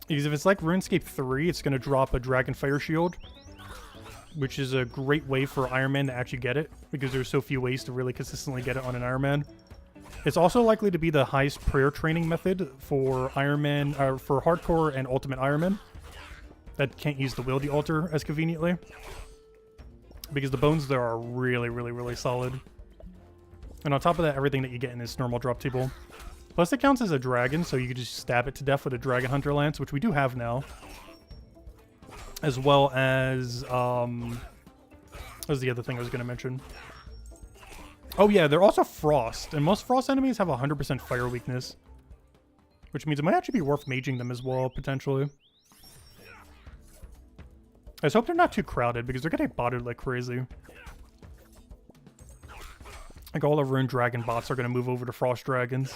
Because if it's like RuneScape 3, it's going to drop a Dragon Fire Shield, which is a great way for Iron Man to actually get it, because there's so few ways to really consistently get it on an Iron Man. It's also likely to be the highest prayer training method for Iron Man, for Hardcore and Ultimate Iron Man that can't use the Wieldy Altar as conveniently. Because the bones there are really, really, really solid. And on top of that, everything that you get in this normal drop table. Plus it counts as a dragon, so you can just stab it to death with a Dragon Hunter Lance, which we do have now. As well as, what was the other thing I was going to mention? Oh yeah, they're also frost, and most frost enemies have 100% fire weakness. Which means it might actually be worth maging them as well, potentially. I just hope they're not too crowded, because they're getting botted like crazy. Like, all the Rune Dragon bots are going to move over to Frost Dragons.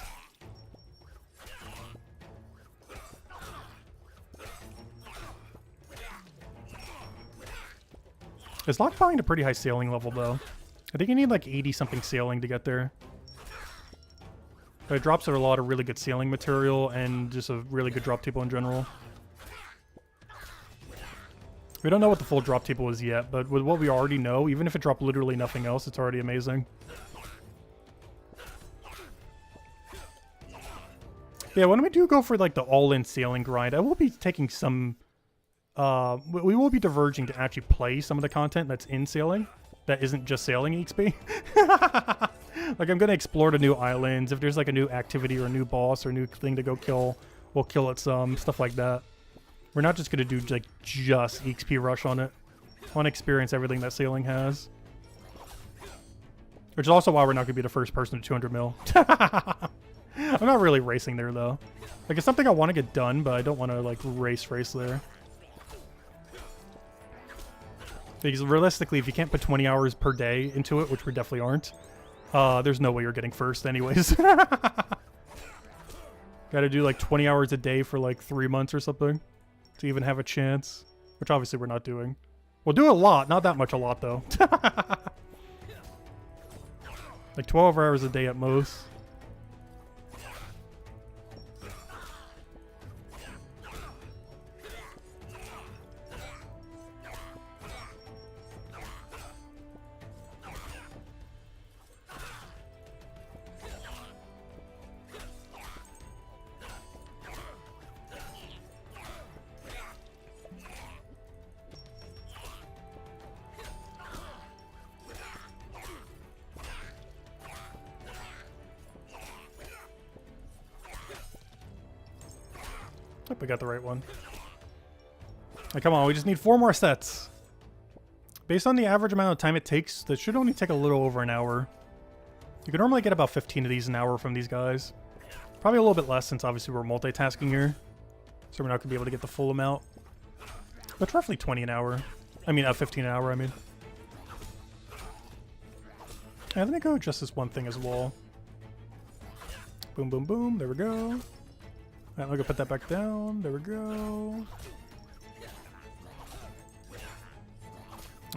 It's lockpicking a pretty high sailing level, though. I think you need like 80-something sailing to get there. But it drops a lot of really good sailing material, and just a really good drop table in general. We don't know what the full drop table is yet, but with what we already know, even if it dropped literally nothing else, it's already amazing. Yeah, when we do go for like the all-in sailing grind, I will be taking some... we will be diverging to actually play some of the content that's in sailing. That isn't just sailing EXP. Like, I'm going to explore the new islands. If there's like a new activity or a new boss or a new thing to go kill, we'll kill it some. Stuff like that. We're not just going to do like just EXP rush on it. I want to experience everything that sailing has. Which is also why we're not going to be the first person to 200 mil. I'm not really racing there, though. Like, it's something I want to get done, but I don't want to, like, race there. Because realistically, if you can't put 20 hours per day into it, which we definitely aren't, there's no way you're getting first anyways. Gotta do, like, 20 hours a day for, like, 3 months or something to even have a chance. Which, obviously, we're not doing. We'll do a lot. Not that much a lot, though. Like, 12 hours a day at most. Hope we got the right one. Hey, come on, we just need 4 more sets. Based on the average amount of time it takes, that should only take a little over an hour. You can normally get about 15 of these an hour from these guys. Probably a little bit less since obviously we're multitasking here. So we're not going to be able to get the full amount. But roughly 20 an hour. I mean, 15 an hour, I mean. Yeah, let me go just this one thing as well. Boom, boom, boom. There we go. Alright, I'm gonna put that back down. There we go.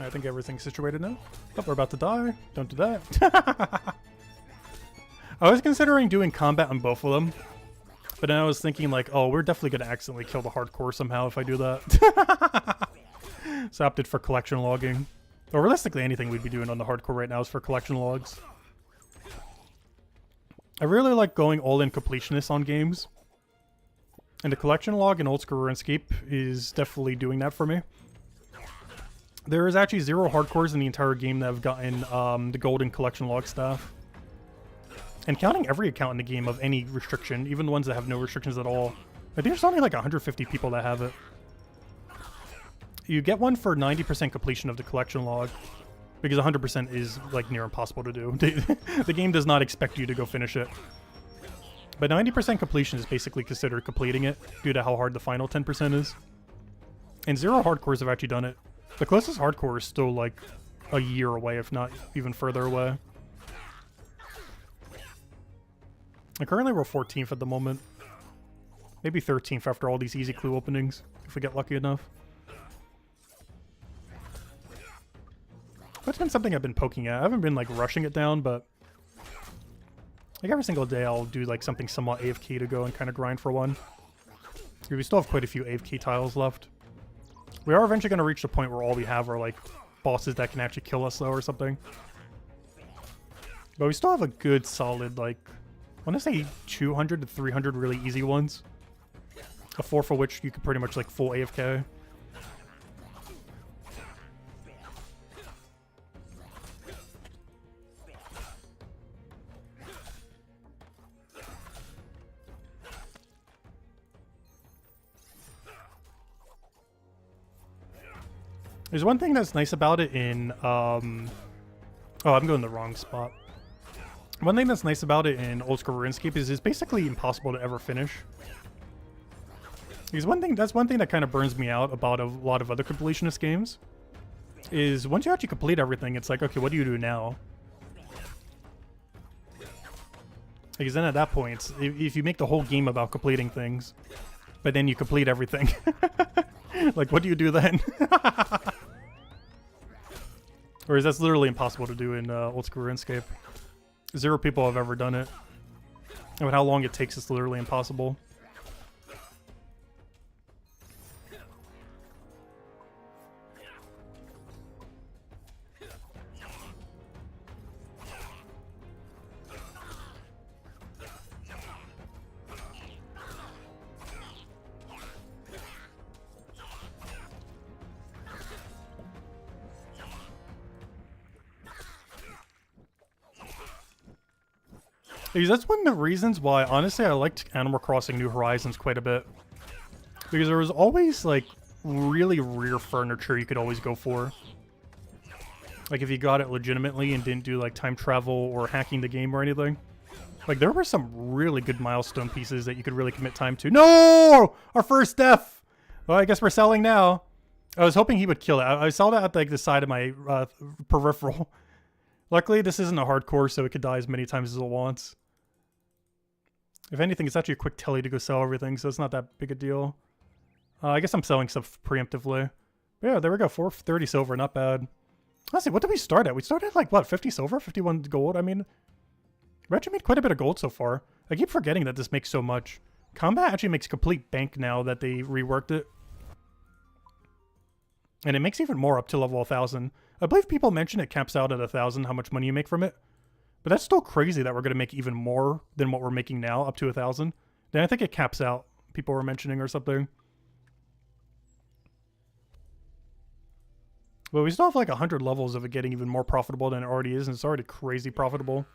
I think everything's situated now. Oh, we're about to die. Don't do that. I was considering doing combat on both of them. But then I was thinking like, oh, we're definitely gonna accidentally kill the hardcore somehow if I do that. So I opted for collection logging. Or realistically, anything we'd be doing on the hardcore right now is for collection logs. I really like going all-in completionist on games. And the collection log in Old School RuneScape is definitely doing that for me. There is actually 0 hardcores in the entire game that have gotten the golden collection log staff. And counting every account in the game of any restriction, even the ones that have no restrictions at all, I think there's only like 150 people that have it. You get one for 90% completion of the collection log, because 100% is like near impossible to do. The game does not expect you to go finish it. But 90% completion is basically considered completing it, due to how hard the final 10% is. And 0 hardcores have actually done it. The closest hardcore is still like a year away, if not even further away. And currently we're 14th at the moment. Maybe 13th after all these easy clue openings, if we get lucky enough. That's been something I've been poking at. I haven't been like rushing it down, but like every single day I'll do like something somewhat AFK to go and kind of grind for one. We still have quite a few AFK tiles left. We are eventually going to reach the point where all we have are like bosses that can actually kill us though or something. But we still have a good solid like, I want to say 200 to 300 really easy ones. A 4 for which you could pretty much like full AFK. There's one thing that's nice about it in, oh, I'm going the wrong spot. One thing that's nice about it in Old School RuneScape is it's basically impossible to ever finish. Because that's one thing that kind of burns me out about a lot of other completionist games. Is once you actually complete everything, it's like, okay, what do you do now? Because then at that point, if you make the whole game about completing things, but then you complete everything, like, what do you do then? Whereas that's literally impossible to do in Old School RuneScape. 0 people have ever done it. And with how long it takes, it's literally impossible. Because that's one of the reasons why, honestly, I liked Animal Crossing New Horizons quite a bit. Because there was always, like, really rare furniture you could always go for. Like, if you got it legitimately and didn't do, like, time travel or hacking the game or anything. Like, there were some really good milestone pieces that you could really commit time to. No! Our first death! Well, I guess we're selling now. I was hoping he would kill it. I saw that at, like, the side of my peripheral. Luckily, this isn't a hardcore, so it could die as many times as it wants. If anything, it's actually a quick telly to go sell everything, so it's not that big a deal. I guess I'm selling stuff preemptively. But yeah, there we go. 430 silver, not bad. Let's see, what did we start at? We started at, like, what, 50 silver? 51 gold? I mean, we actually made quite a bit of gold so far. I keep forgetting that this makes so much. Combat actually makes complete bank now that they reworked it. And it makes even more up to level 1000. I believe people mention it caps out at 1000, how much money you make from it. But that's still crazy that we're going to make even more than what we're making now, up to 1000. Then I think it caps out, people were mentioning or something. But we still have like 100 levels of it getting even more profitable than it already is, and it's already crazy profitable.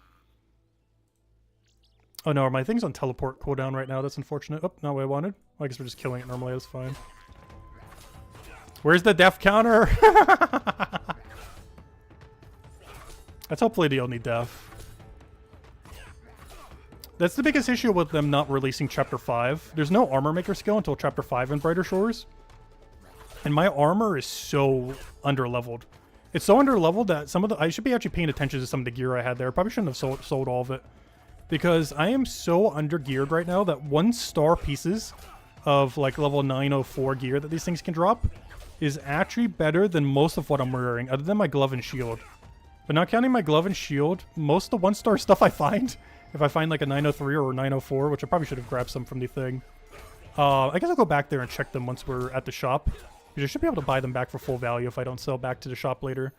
Oh no, my thing's on teleport cooldown right now, that's unfortunate. Oh, not what I wanted. Well, I guess we're just killing it normally, that's fine. Where's the death counter? That's hopefully the only death. That's the biggest issue with them not releasing Chapter 5. There's no armor maker skill until Chapter 5 in Brighter Shores. And my armor is so underleveled. It's so underleveled that some of the... I should be actually paying attention to some of the gear I had there. Probably shouldn't have sold all of it. Because I am so under-geared right now that 1-star pieces of like level 904 gear that these things can drop is actually better than most of what I'm wearing, other than my glove and shield. But not counting my glove and shield, most of the 1-star stuff I find, if I find like a 903 or a 904, which I probably should have grabbed some from the thing, I guess I'll go back there and check them once we're at the shop. Because I should be able to buy them back for full value if I don't sell back to the shop later.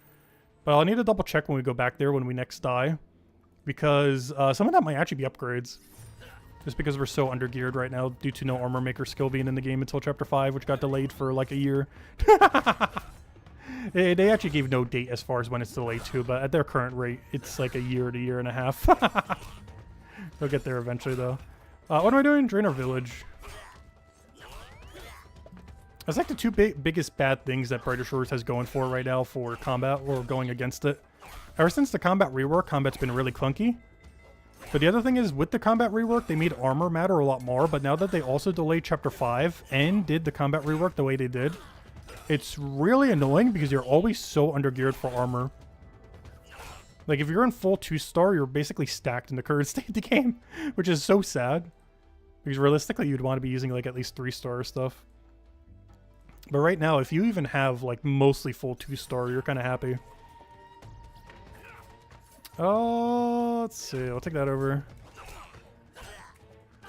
But I'll need to double check when we go back there when we next die. Because some of that might actually be upgrades. Just because we're so under-geared right now due to no armor maker skill being in the game until Chapter 5, which got delayed for like a year. They actually gave no date as far as when it's delayed too, but at their current rate, it's like a year to year and a half. They'll get there eventually though. What am I doing? Drain our village. That's like the two biggest bad things that Brighter Shores has going for right now for combat, or going against it. Ever since the combat rework, combat's been really clunky. But the other thing is, with the combat rework, they made armor matter a lot more, but now that they also delayed Chapter 5 and did the combat rework the way they did, it's really annoying because you're always so under-geared for armor. Like, if you're in full 2-star, you're basically stacked in the current state of the game, which is so sad. Because realistically, you'd want to be using, like, at least 3-star stuff. But right now, if you even have, like, mostly full 2-star, you're kind of happy. Oh, let's see. I'll take that over.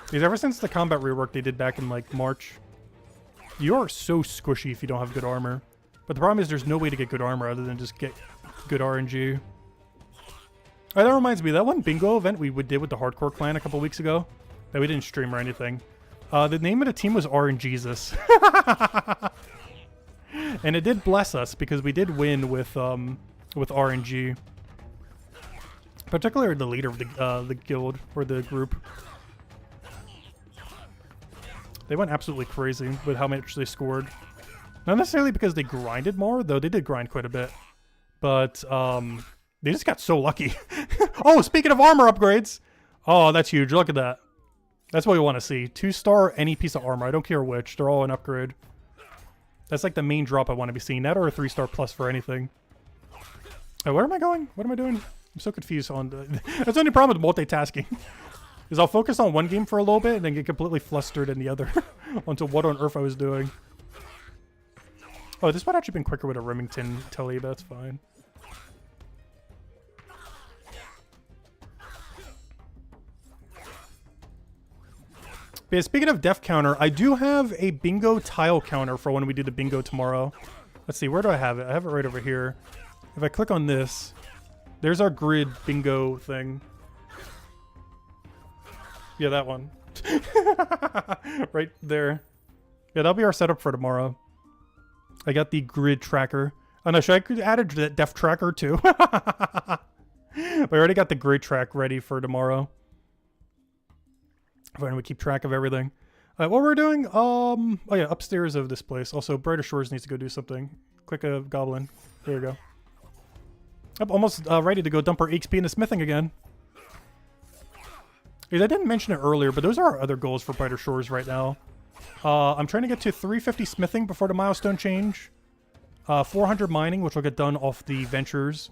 Because ever since the combat rework they did back in, like, March, you are so squishy if you don't have good armor. But the problem is there's no way to get good armor other than just get good RNG. Alright, that reminds me, that one bingo event we did with the Hardcore clan a couple weeks ago, that we didn't stream or anything. The name of the team was RNGesus. And it did bless us because we did win with RNG. Particularly the leader of the guild, or the group. They went absolutely crazy with how much they scored. Not necessarily because they grinded more, though they did grind quite a bit. But they just got so lucky. Oh, speaking of armor upgrades! Oh, that's huge. Look at that. That's what we want to see. 2-star, any piece of armor. I don't care which. They're all an upgrade. That's like the main drop I want to be seeing. That or a 3-star plus for anything. Oh, where am I going? What am I doing? I'm so confused on the... That's the only problem with multitasking. Is I'll focus on one game for a little bit and then get completely flustered in the other onto what on earth I was doing. Oh, this would actually been quicker with a Remington telly, but that's fine. But yeah, speaking of death counter, I do have a bingo tile counter for when we do the bingo tomorrow. Let's see, where do I have it? I have it right over here. If I click on this, there's our grid bingo thing. Yeah, that one. Right there. Yeah, that'll be our setup for tomorrow. I got the grid tracker. Oh no, should I add a death tracker too? I already got the grid track ready for tomorrow. If we keep track of everything. What we're doing, oh yeah, upstairs of this place. Also, Brighter Shores needs to go do something. Click a goblin. There we go. I'm almost ready to go dump our XP into smithing again. Because I didn't mention it earlier, but those are our other goals for Brighter Shores right now. I'm trying to get to 350 smithing before the milestone change. 400 mining, which will get done off the ventures.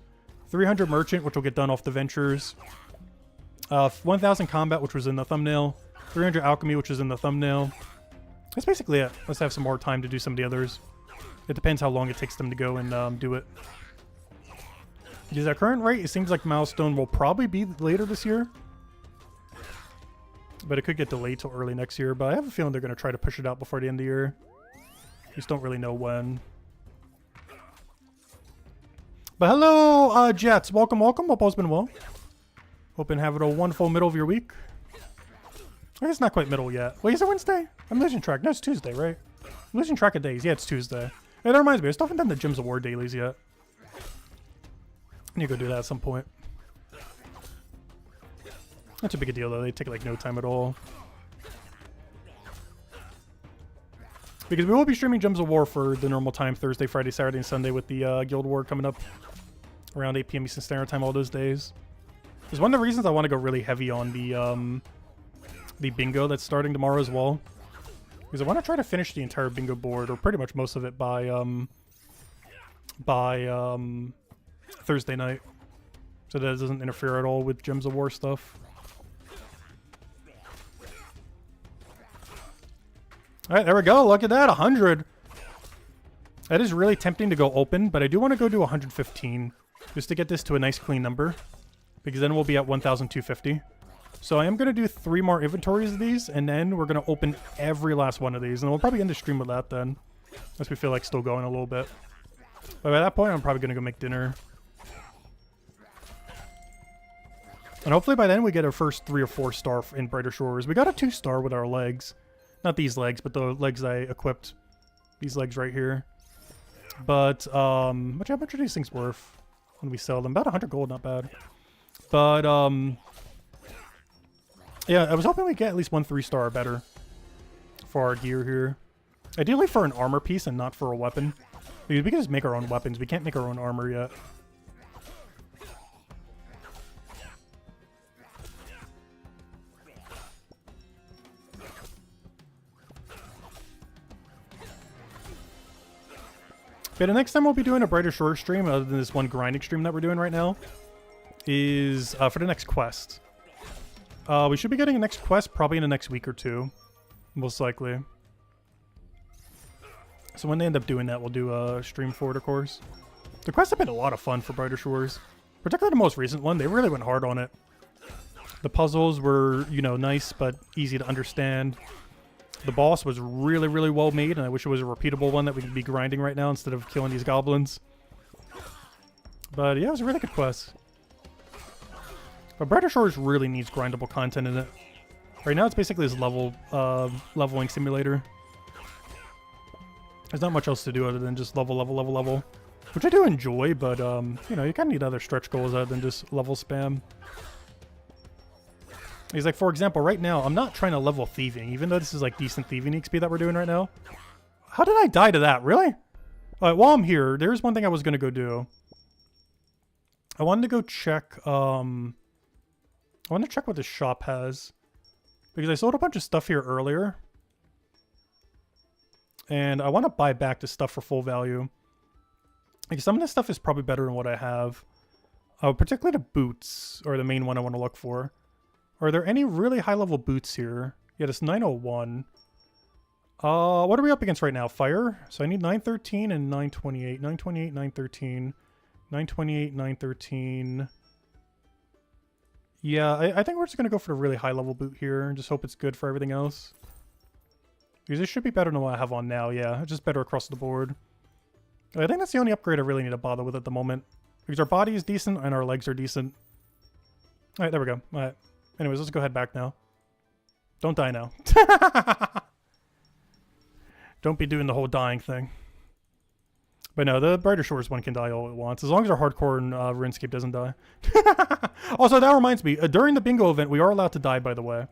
300 merchant, which will get done off the ventures. 1000 combat, which was in the thumbnail. 300 alchemy, which is in the thumbnail. That's basically it. Let's have some more time to do some of the others. It depends how long it takes them to go and do it. Because at current rate, it seems like milestone will probably be later this year. But it could get delayed till early next year. But I have a feeling they're going to try to push it out before the end of the year. Just don't really know when. But hello, Jets. Welcome, welcome. Hope all's been well. Hoping having a wonderful middle of your week. I guess it's not quite middle yet. Wait, is it Wednesday? I'm losing track. No, it's Tuesday, right? I'm losing track of days. Yeah, it's Tuesday. Hey, that reminds me. I still haven't done the Gyms Award dailies yet. I need to go do that at some point. Not too big a deal, though. They take, like, no time at all. Because we will be streaming Gems of War for the normal time, Thursday, Friday, Saturday, and Sunday with the Guild War coming up around 8 p.m. Eastern Standard Time all those days. It's one of the reasons I want to go really heavy on the bingo that's starting tomorrow as well. Because I want to try to finish the entire bingo board, or pretty much most of it, by Thursday night. So that it doesn't interfere at all with Gems of War stuff. Alright, there we go. Look at that. 100. That is really tempting to go open, but I do want to go do 115. Just to get this to a nice clean number. Because then we'll be at 1,250. So I am going to do 3 more inventories of these, and then we're going to open every last one of these. And we'll probably end the stream with that then. Unless we feel like still going a little bit. But by that point, I'm probably going to go make dinner. And hopefully by then we get our first 3 or 4 star in Brighter Shores. We got a 2 star with our legs. Not these legs, but the legs I equipped. These legs right here. But, how much are these things worth when we sell them? About 100 gold, not bad. But, yeah, I was hoping we'd get at least 1 3-star or better for our gear here. Ideally for an armor piece and not for a weapon. Because we can just make our own weapons. We can't make our own armor yet. Okay, the next time we'll be doing a Brighter Shore stream, other than this one grinding stream that we're doing right now, is for the next quest. We should be getting a next quest probably in the next week or 2, most likely. So when they end up doing that, we'll do a stream for it, of course. The quests have been a lot of fun for Brighter Shores. Particularly the most recent one, they really went hard on it. The puzzles were, you know, nice but easy to understand. The boss was really, really well made, and I wish it was a repeatable one that we could be grinding right now instead of killing these goblins. But yeah, it was a really good quest. But Brighter Shores really needs grindable content in it. Right now it's basically this leveling simulator. There's not much else to do other than just level. Which I do enjoy, but you know, you kind of need other stretch goals other than just level spam. He's like, for example, right now, I'm not trying to level thieving, even though this is like decent thieving XP that we're doing right now. How did I die to that? Really? Alright, while I'm here, there's one thing I was going to go do. I wanted to go check, I want to check what this shop has. Because I sold a bunch of stuff here earlier. And I want to buy back the stuff for full value. Like, some of this stuff is probably better than what I have. Particularly the boots are the main one I want to look for. Are there any really high-level boots here? Yeah, this 901. What are we up against right now? Fire? So I need 913 and 928. 928, 913. 928, 913. Yeah, I think we're just going to go for the really high-level boot here and just hope it's good for everything else. Because it should be better than what I have on now, yeah. It's just better across the board. I think that's the only upgrade I really need to bother with at the moment. Because our body is decent and our legs are decent. Alright, there we go. Alright. Anyways, let's go head back now. Don't die now. Don't be doing the whole dying thing. But no, the Brighter Shores one can die all at once. As long as our hardcore and RuneScape doesn't die. Also, that reminds me. During the bingo event, we are allowed to die, by the way.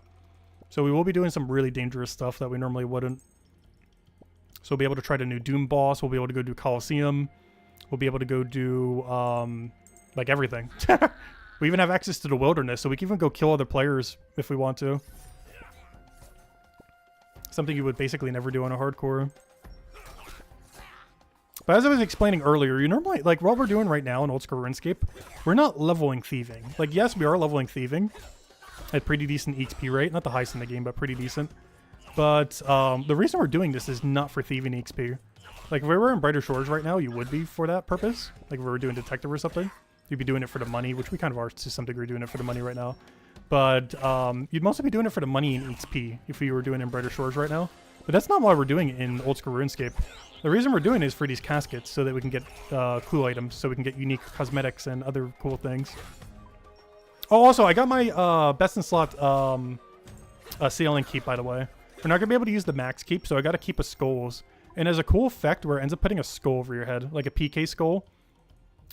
So we will be doing some really dangerous stuff that we normally wouldn't. So we'll be able to try the new Doom boss. We'll be able to go do Coliseum. We'll be able to go do, like, everything. We even have access to the wilderness, so we can even go kill other players if we want to. Something you would basically never do on a hardcore. But as I was explaining earlier, you normally, like, what we're doing right now in Old School RuneScape, we're not leveling thieving. Like, yes, we are leveling thieving at pretty decent XP rate. Not the highest in the game, but pretty decent. But the reason we're doing this is not for thieving XP. Like, if we were in Brighter Shores right now, you would be for that purpose. Like, if we were doing Detective or something, you'd be doing it for the money, which we kind of are to some degree doing it for the money right now. But you'd mostly be doing it for the money and XP if we were doing it in Brighter Shores right now. But that's not why we're doing it in Old School RuneScape. The reason we're doing it is for these caskets, so that we can get clue items, so we can get unique cosmetics and other cool things. Oh, also, I got my best in slot sailing keep, by the way. We're not going to be able to use the max keep, so I got to keep a skulls. And as a cool effect where it ends up putting a skull over your head, like a PK skull,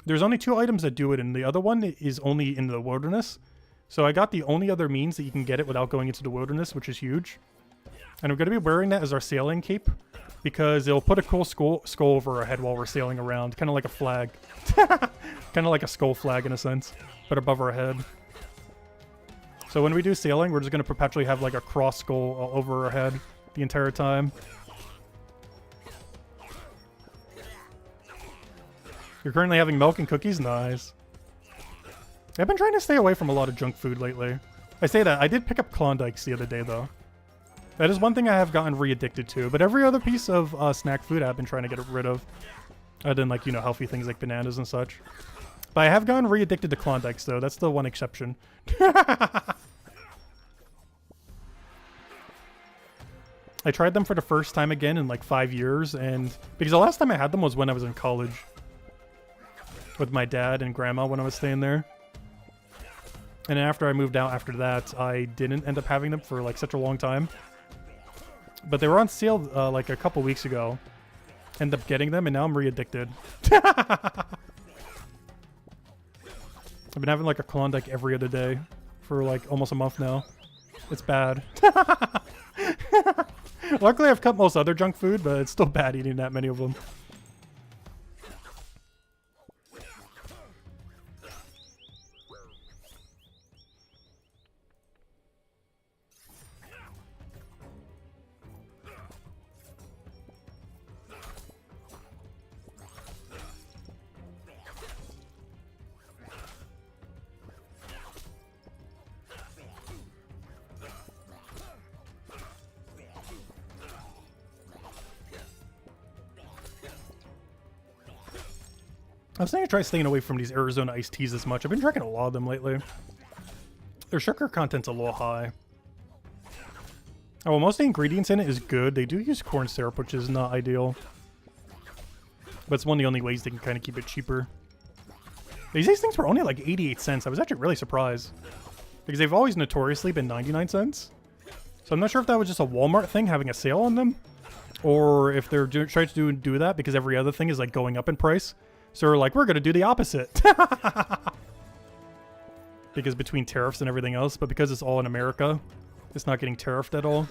there's only 2 items that do it, and the other one is only in the wilderness. So I got the only other means that you can get it without going into the wilderness, which is huge. And I'm going to be wearing that as our sailing cape, because it'll put a cool skull over our head while we're sailing around, kind of like a flag. Kind of like a skull flag in a sense, but above our head. So when we do sailing, we're just going to perpetually have like a cross skull over our head the entire time. You're currently having milk and cookies? Nice. I've been trying to stay away from a lot of junk food lately. I say that. I did pick up Klondikes the other day, though. That is one thing I have gotten re-addicted to, but every other piece of snack food I've been trying to get rid of. Other than, like, you know, healthy things like bananas and such. But I have gotten re-addicted to Klondikes, though. That's the one exception. I tried them for the first time again in, like, 5 years, and... because the last time I had them was when I was in college. With my dad and grandma when I was staying there. And then after I moved out after that, I didn't end up having them for, like, such a long time. But they were on sale, like, a couple weeks ago. Ended up getting them, and now I'm re-addicted. I've been having like a Klondike every other day for like almost a month now. It's bad. Luckily I've cut most other junk food, but it's still bad eating that many of them. I was thinking to try staying away from these Arizona iced teas as much. I've been drinking a lot of them lately. Their sugar content's a little high. Oh, well, most of the ingredients in it is good. They do use corn syrup, which is not ideal. But it's one of the only ways they can kind of keep it cheaper. These things were only like 88 cents. I was actually really surprised. Because they've always notoriously been 99 cents. So I'm not sure if that was just a Walmart thing having a sale on them. Or if they're trying to do that because every other thing is like going up in price. So we're like, we're going to do the opposite. Because between tariffs and everything else, but because it's all in America, it's not getting tariffed at all.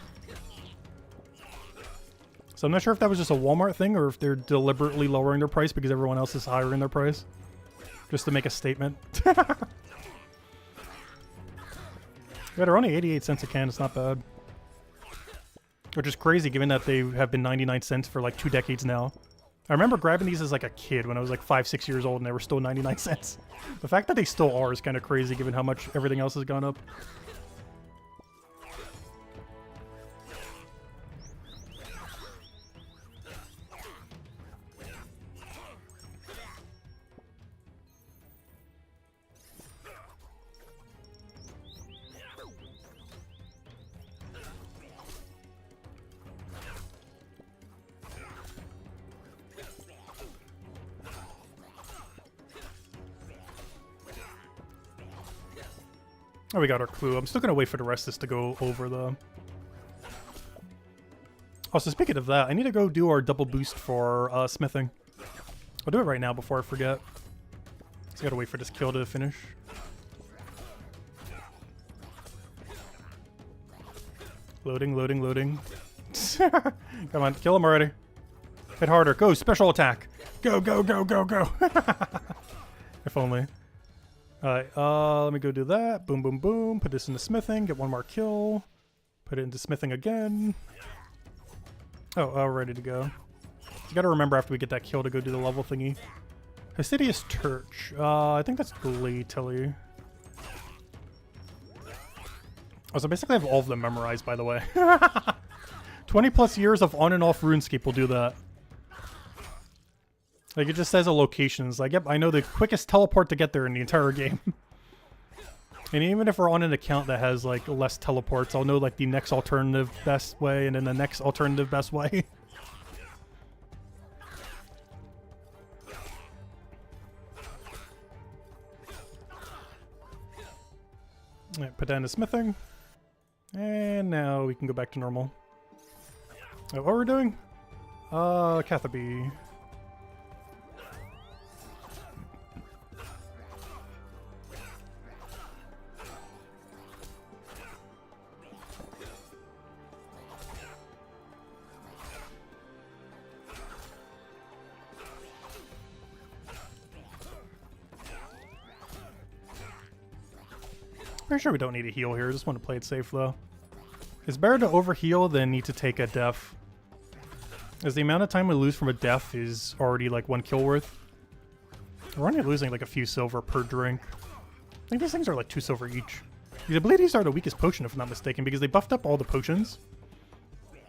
So I'm not sure if that was just a Walmart thing or if they're deliberately lowering their price because everyone else is higher in their price. Just to make a statement. Yeah, they're only 88 cents a can. It's not bad. Which is crazy given that they have been 99 cents for like 2 decades now. I remember grabbing these as like a kid when I was like 5-6 years old and they were still 99 cents. The fact that they still are is kind of crazy given how much everything else has gone up. Oh, we got our clue. I'm still going to wait for the rest of this to go over, though. Also, speaking of that, I need to go do our double boost for smithing. I'll do it right now before I forget. Just got to wait for this kill to finish. Loading, loading, loading. Come on, kill him already. Hit harder. Go, special attack. Go, go, go, go, go. If only. Alright, let me go do that. Boom, boom, boom. Put this into smithing. Get one more kill. Put it into smithing again. Oh, ready to go. You gotta remember after we get that kill to go do the level thingy. Fastidious Church. I think that's Glee Tilly. Oh, so basically I have all of them memorized, by the way. 20 plus years of on and off RuneScape will do that. Like, it just says a location. It's like, yep, I know the quickest teleport to get there in the entire game. And even if we're on an account that has, like, less teleports, I'll know, like, the next alternative best way and then the next alternative best way. Alright, put that into smithing. And now we can go back to normal. What we're doing? Cathaby. Pretty sure we don't need a heal here. Just want to play it safe though. It's better to overheal than need to take a death, as the amount of time we lose from a death is already like 1 kill worth. We're only losing like a few silver per drink. I think these things are like 2 silver each. Because I believe these are the weakest potion, if I'm not mistaken, because they buffed up all the potions.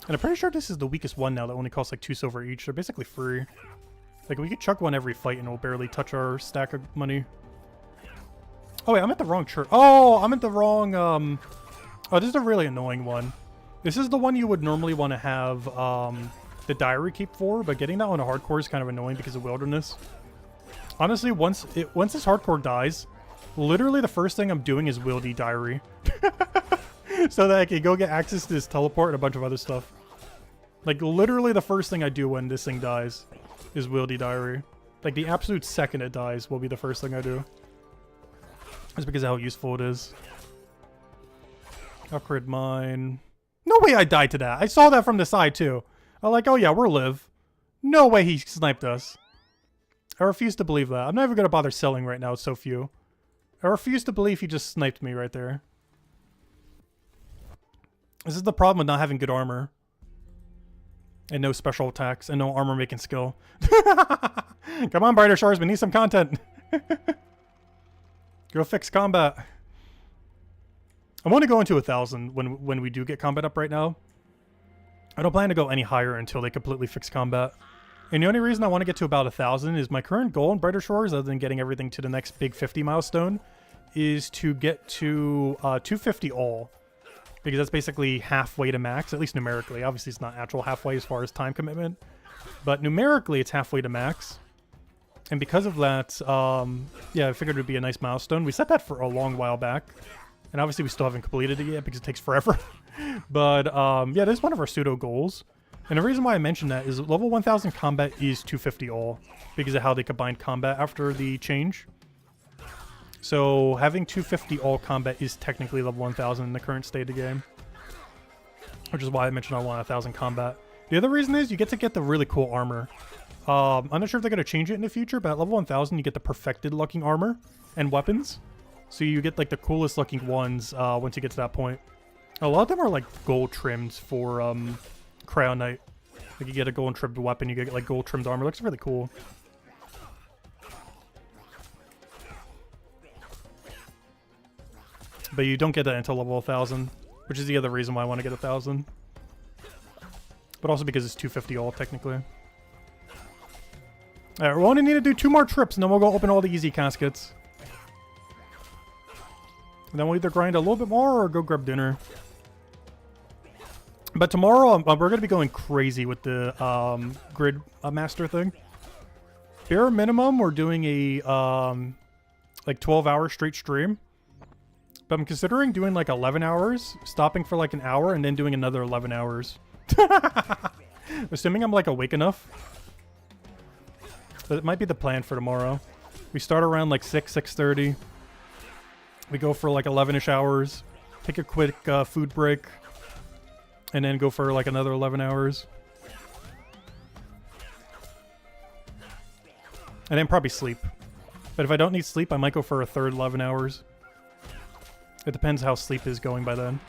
And I'm pretty sure this is the weakest one now that only costs like 2 silver each. They're basically free. Like, we could chuck one every fight and it'll barely touch our stack of money. Oh wait, I'm at the wrong church. Oh, I'm at the wrong, oh, this is a really annoying one. This is the one you would normally want to have, the diary keep for, but getting that one to hardcore is kind of annoying because of wilderness. Honestly, once this hardcore dies, literally the first thing I'm doing is wildy diary. So that I can go get access to this teleport and a bunch of other stuff. Like, literally the first thing I do when this thing dies is wildy diary. Like, the absolute second it dies will be the first thing I do. Just because of how useful it is. Upgrade mine. No way I died to that. I saw that from the side too. I'm like, oh yeah, we're live. No way he sniped us. I refuse to believe that. I'm not even going to bother selling right now. It's so few. I refuse to believe he just sniped me right there. This is the problem with not having good armor. And no special attacks. And no armor making skill. Come on, Brighter Shores. We need some content. Go fix combat. I want to go into 1,000 when we do get combat up right now. I don't plan to go any higher until they completely fix combat. And the only reason I want to get to about 1,000 is my current goal in Brighter Shores, other than getting everything to the next big 50 milestone, is to get to 250 all. Because that's basically halfway to max, at least numerically. Obviously it's not actual halfway as far as time commitment. But numerically it's halfway to max. And because of that, yeah, I figured it would be a nice milestone. We set that for a long while back. And obviously we still haven't completed it yet because it takes forever. But, yeah, this is one of our pseudo goals. And the reason why I mentioned that is level 1000 combat is 250 all. Because of how they combined combat after the change. So having 250 all combat is technically level 1000 in the current state of the game. Which is why I mentioned I want 1000 combat. The other reason is you get to get the really cool armor. I'm not sure if they're going to change it in the future, but at level 1000 you get the perfected looking armor and weapons. So you get like the coolest looking ones once you get to that point. A lot of them are like gold trimmed for Cryo Knight. Like you get a gold trimmed weapon, you get like gold trimmed armor. It looks really cool. But you don't get that until level 1000, which is the other reason why I want to get 1000. But also because it's 250 all technically. Alright, we only need to do 2 more trips and then we'll go open all the easy caskets. And then we'll either grind a little bit more or go grab dinner. But tomorrow, we're going to be going crazy with the Gridmaster thing. Bare minimum, we're doing a like 12-hour straight stream. But I'm considering doing like 11 hours, stopping for like an hour, and then doing another 11 hours. Assuming I'm like awake enough. But it might be the plan for tomorrow. We start around like 6:30. We go for like 11-ish hours. Take a quick food break. and then go for like another 11 hours. And then probably sleep. But if I don't need sleep, I might go for a third 11 hours. It depends how sleep is going by then.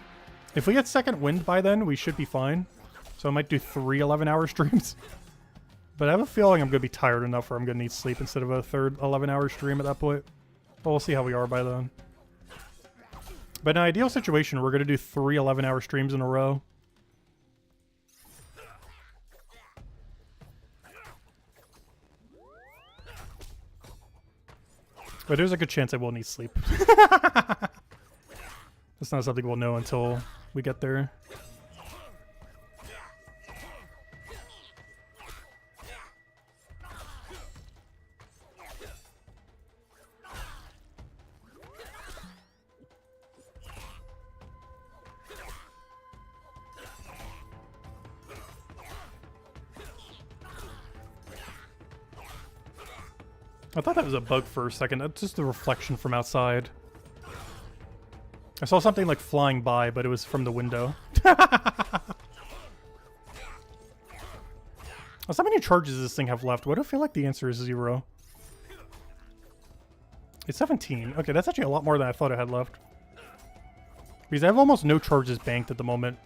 If we get second wind by then, we should be fine. So I might do 3 11-hour streams. But I have a feeling I'm going to be tired enough where I'm going to need sleep instead of a third 11-hour stream at that point. But we'll see how we are by then. But in an ideal situation, we're going to do 3 11-hour streams in a row. But there's a good chance I will need sleep. That's not something we'll know until we get there. I thought that was a bug for a second. That's just the reflection from outside. I saw something like flying by, but it was from the window. So how many charges does this thing have left? What do I feel like the answer is 0? It's 17. Okay, that's actually a lot more than I thought it had left. Because I have almost no charges banked at the moment.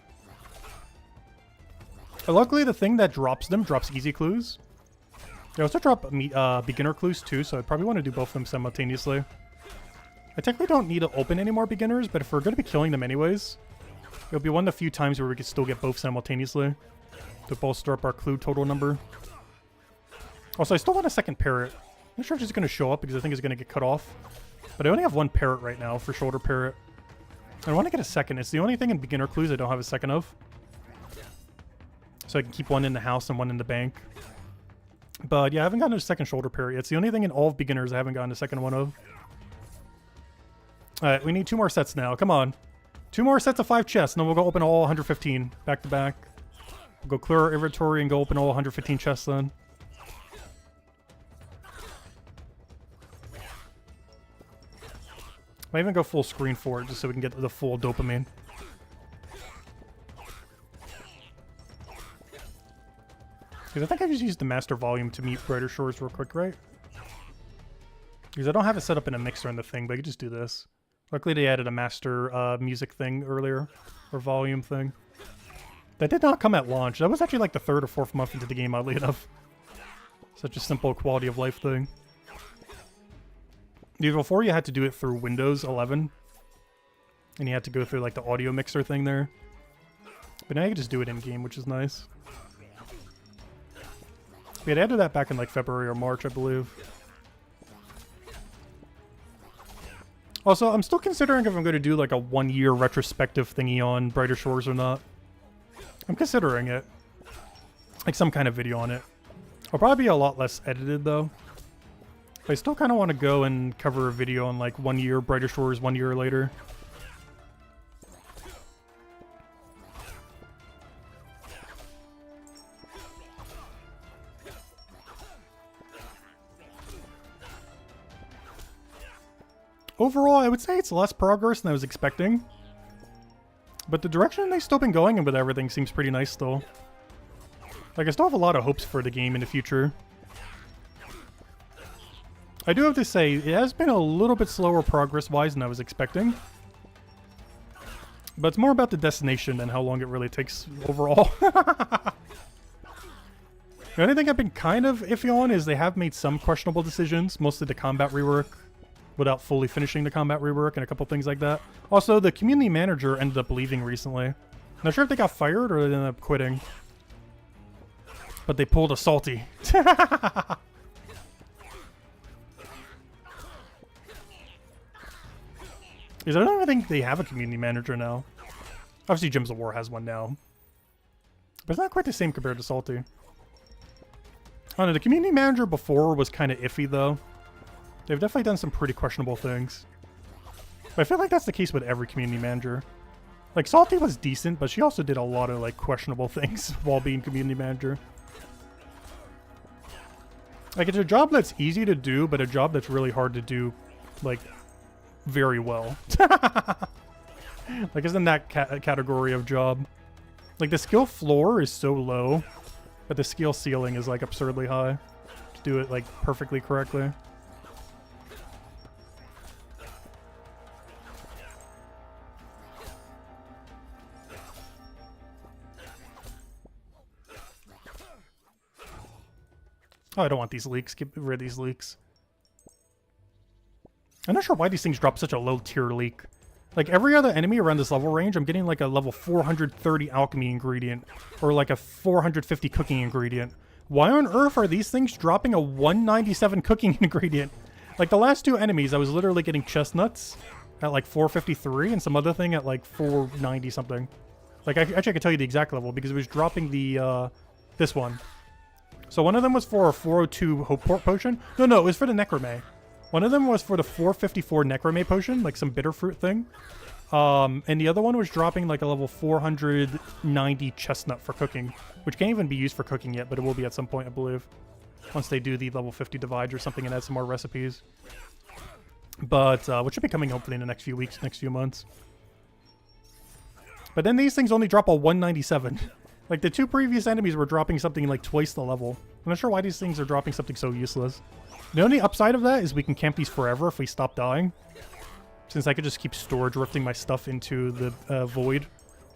Luckily, the thing that drops them drops easy clues. They also drop beginner clues too, so I'd probably want to do both of them simultaneously. I technically don't need to open any more beginners, but if we're going to be killing them anyways, it'll be one of the few times where we can still get both simultaneously to bolster up our clue total number. Also, I still want a second parrot. I'm not sure if it's going to show up because I think it's going to get cut off. But I only have one parrot right now for shoulder parrot. I want to get a second. It's the only thing in beginner clues I don't have a second of. So I can keep one in the house and one in the bank. But yeah, I haven't gotten a second shoulder parrot. It's the only thing in all of beginners I haven't gotten a second one of. Alright, we need 2 more sets now. Come on. 2 more sets of 5 chests, and then we'll go open all 115 back to back. We'll go clear our inventory and go open all 115 chests then. Might even go full screen for it just so we can get the full dopamine. Because I think I just used the master volume to meet Brighter Shores real quick, right? Because I don't have it set up in a mixer in the thing, but I could just do this. Luckily they added a master music thing earlier, or volume thing. That did not come at launch. That was actually like the 3rd or 4th month into the game, oddly enough. Such a simple quality of life thing. Dude, before you had to do it through Windows 11. And you had to go through like the audio mixer thing there. But now you can just do it in-game, which is nice. We had added that back in like February or March, I believe. Also, I'm still considering if I'm going to do like a 1-year retrospective thingy on Brighter Shores or not. I'm considering it. Like some kind of video on it. I'll probably be a lot less edited though. But I still kind of want to go and cover a video on like 1 year Brighter Shores 1 year later. Overall, I would say it's less progress than I was expecting. But the direction they've still been going with everything seems pretty nice still. Like, I still have a lot of hopes for the game in the future. I do have to say, it has been a little bit slower progress-wise than I was expecting. But it's more about the destination than how long it really takes overall. The only thing I've been kind of iffy on is they have made some questionable decisions, mostly the combat rework, without fully finishing the combat rework and a couple things like that. Also, the community manager ended up leaving recently. Not sure if they got fired or they ended up quitting. But they pulled a salty. Because I don't even think they have a community manager now. Obviously, Gems of War has one now. But it's not quite the same compared to Salty. I don't know, the community manager before was kind of iffy, though. They've definitely done some pretty questionable things. But I feel like that's the case with every community manager. Like, Salty was decent, but she also did a lot of, like, questionable things while being community manager. Like, it's a job that's easy to do, but a job that's really hard to do, like, very well. Like, it's in that category of job. Like, the skill floor is so low, but the skill ceiling is, like, absurdly high to do it, like, perfectly correctly. Oh, I don't want these leaks. Get rid of these leaks. I'm not sure why these things drop such a low tier leak. Like, every other enemy around this level range, I'm getting like a level 430 alchemy ingredient, or like a 450 cooking ingredient. Why on earth are these things dropping a 197 cooking ingredient? Like, the last two enemies, I was literally getting chestnuts at like 453 and some other thing at like 490 something. Like, actually, I can tell you the exact level because it was dropping the, this one. So one of them was for a 402 Hope Port potion. No, it was for the Necrome. One of them was for the 454 Necrome potion, like some bitter fruit thing. And the other one was dropping like a level 490 chestnut for cooking, which can't even be used for cooking yet, but it will be at some point, I believe. Once they do the level 50 divides or something and add some more recipes. But, which should be coming hopefully in the next few weeks, next few months. But then these things only drop a 197. Like, the two previous enemies were dropping something like twice the level. I'm not sure why these things are dropping something so useless. The only upside of that is we can camp these forever if we stop dying. Since I could just keep storage rifting my stuff into the void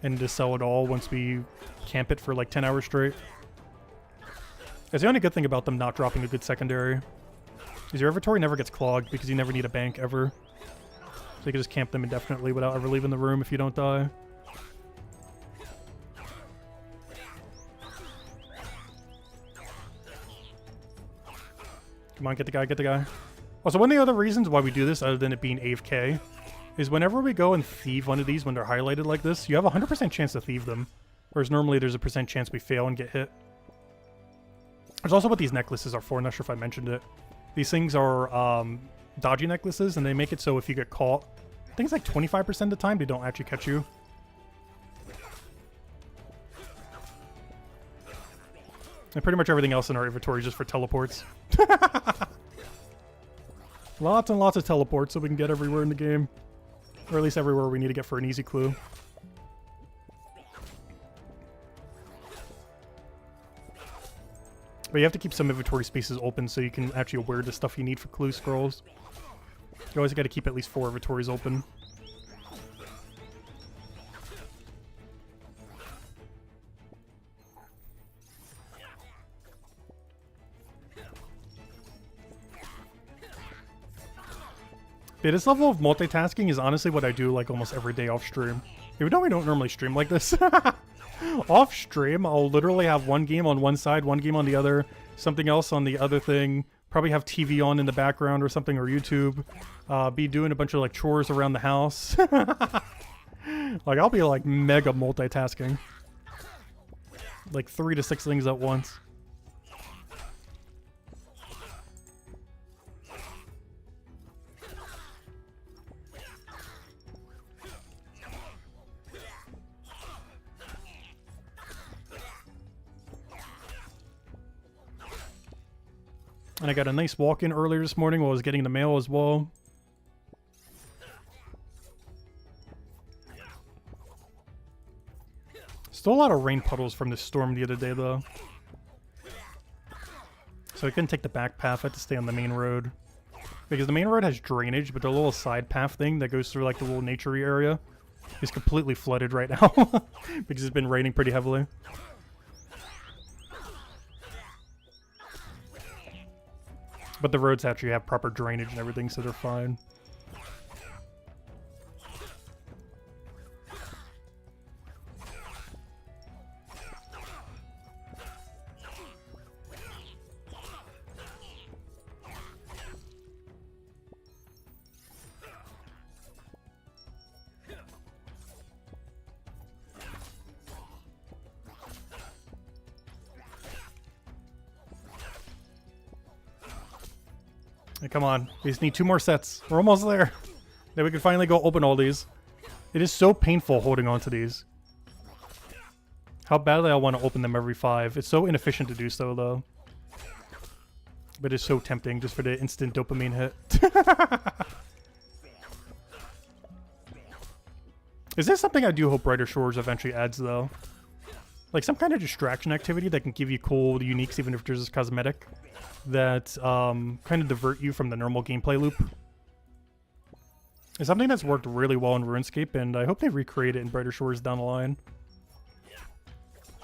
and just sell it all once we camp it for like 10 hours straight. That's the only good thing about them not dropping a good secondary. Is your inventory never gets clogged because you never need a bank ever. So you can just camp them indefinitely without ever leaving the room if you don't die. Come on, get the guy, get the guy. Also, one of the other reasons why we do this, other than it being AFK, is whenever we go and thieve one of these when they're highlighted like this, you have a 100% chance to thieve them. Whereas normally there's a % chance we fail and get hit. There's also what these necklaces are for, I'm not sure if I mentioned it. These things are dodgy necklaces, and they make it so if you get caught, I think it's like 25% of the time they don't actually catch you. And pretty much everything else in our inventory is just for teleports. Lots and lots of teleports so we can get everywhere in the game. Or at least everywhere we need to get for an easy clue. But you have to keep some inventory spaces open so you can actually wear the stuff you need for clue scrolls. You always got to keep at least 4 inventories open. Yeah, this level of multitasking is honestly what I do like almost every day off stream. Even though we don't normally stream like this. Off stream, I'll literally have one game on one side, one game on the other, something else on the other thing, probably have TV on in the background or something, or YouTube, be doing a bunch of like chores around the house. Like, I'll be like mega multitasking. Like 3 to 6 things at once. And I got a nice walk-in earlier this morning while I was getting the mail as well. Still a lot of rain puddles from this storm the other day, though. So I couldn't take the back path. I had to stay on the main road. Because the main road has drainage, but the little side path thing that goes through like the little nature-y area is completely flooded right now. Because it's been raining pretty heavily. But the roads actually have proper drainage and everything, so they're fine. Hey, come on. We just need 2 more sets. We're almost there. Then we can finally go open all these. It is so painful holding on to these. How badly I want to open them every 5. It's so inefficient to do so, though. But it's so tempting just for the instant dopamine hit. Is this something I do hope Brighter Shores eventually adds, though? like some kind of distraction activity that can give you cool uniques, even if it's just cosmetic, that kind of divert you from the normal gameplay loop. It's something that's worked really well in RuneScape, and I hope they recreate it in Brighter Shores down the line.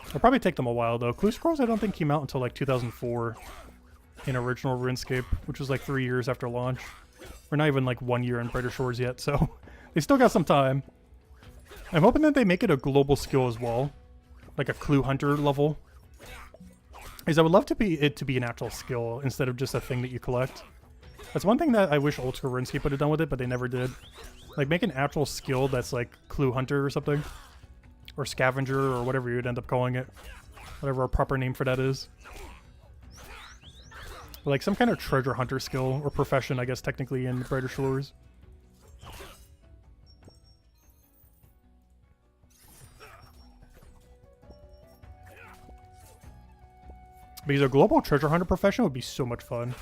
It'll probably take them a while, though. Clue Scrolls I don't think came out until like 2004 in original RuneScape, which was like 3 years after launch. We're not even like 1 year in Brighter Shores yet, so they still got some time. I'm hoping that they make it a global skill as well, like a Clue Hunter level. Because I would love it to be an actual skill instead of just a thing that you collect. That's one thing that I wish Old School RuneScape would have done with it, but they never did. Like, make an actual skill that's like Clue Hunter or something. Or Scavenger, or whatever you'd end up calling it. Whatever a proper name for that is. Like some kind of treasure hunter skill, or profession, I guess, technically, in Brighter Shores. Because a global treasure hunter profession would be so much fun.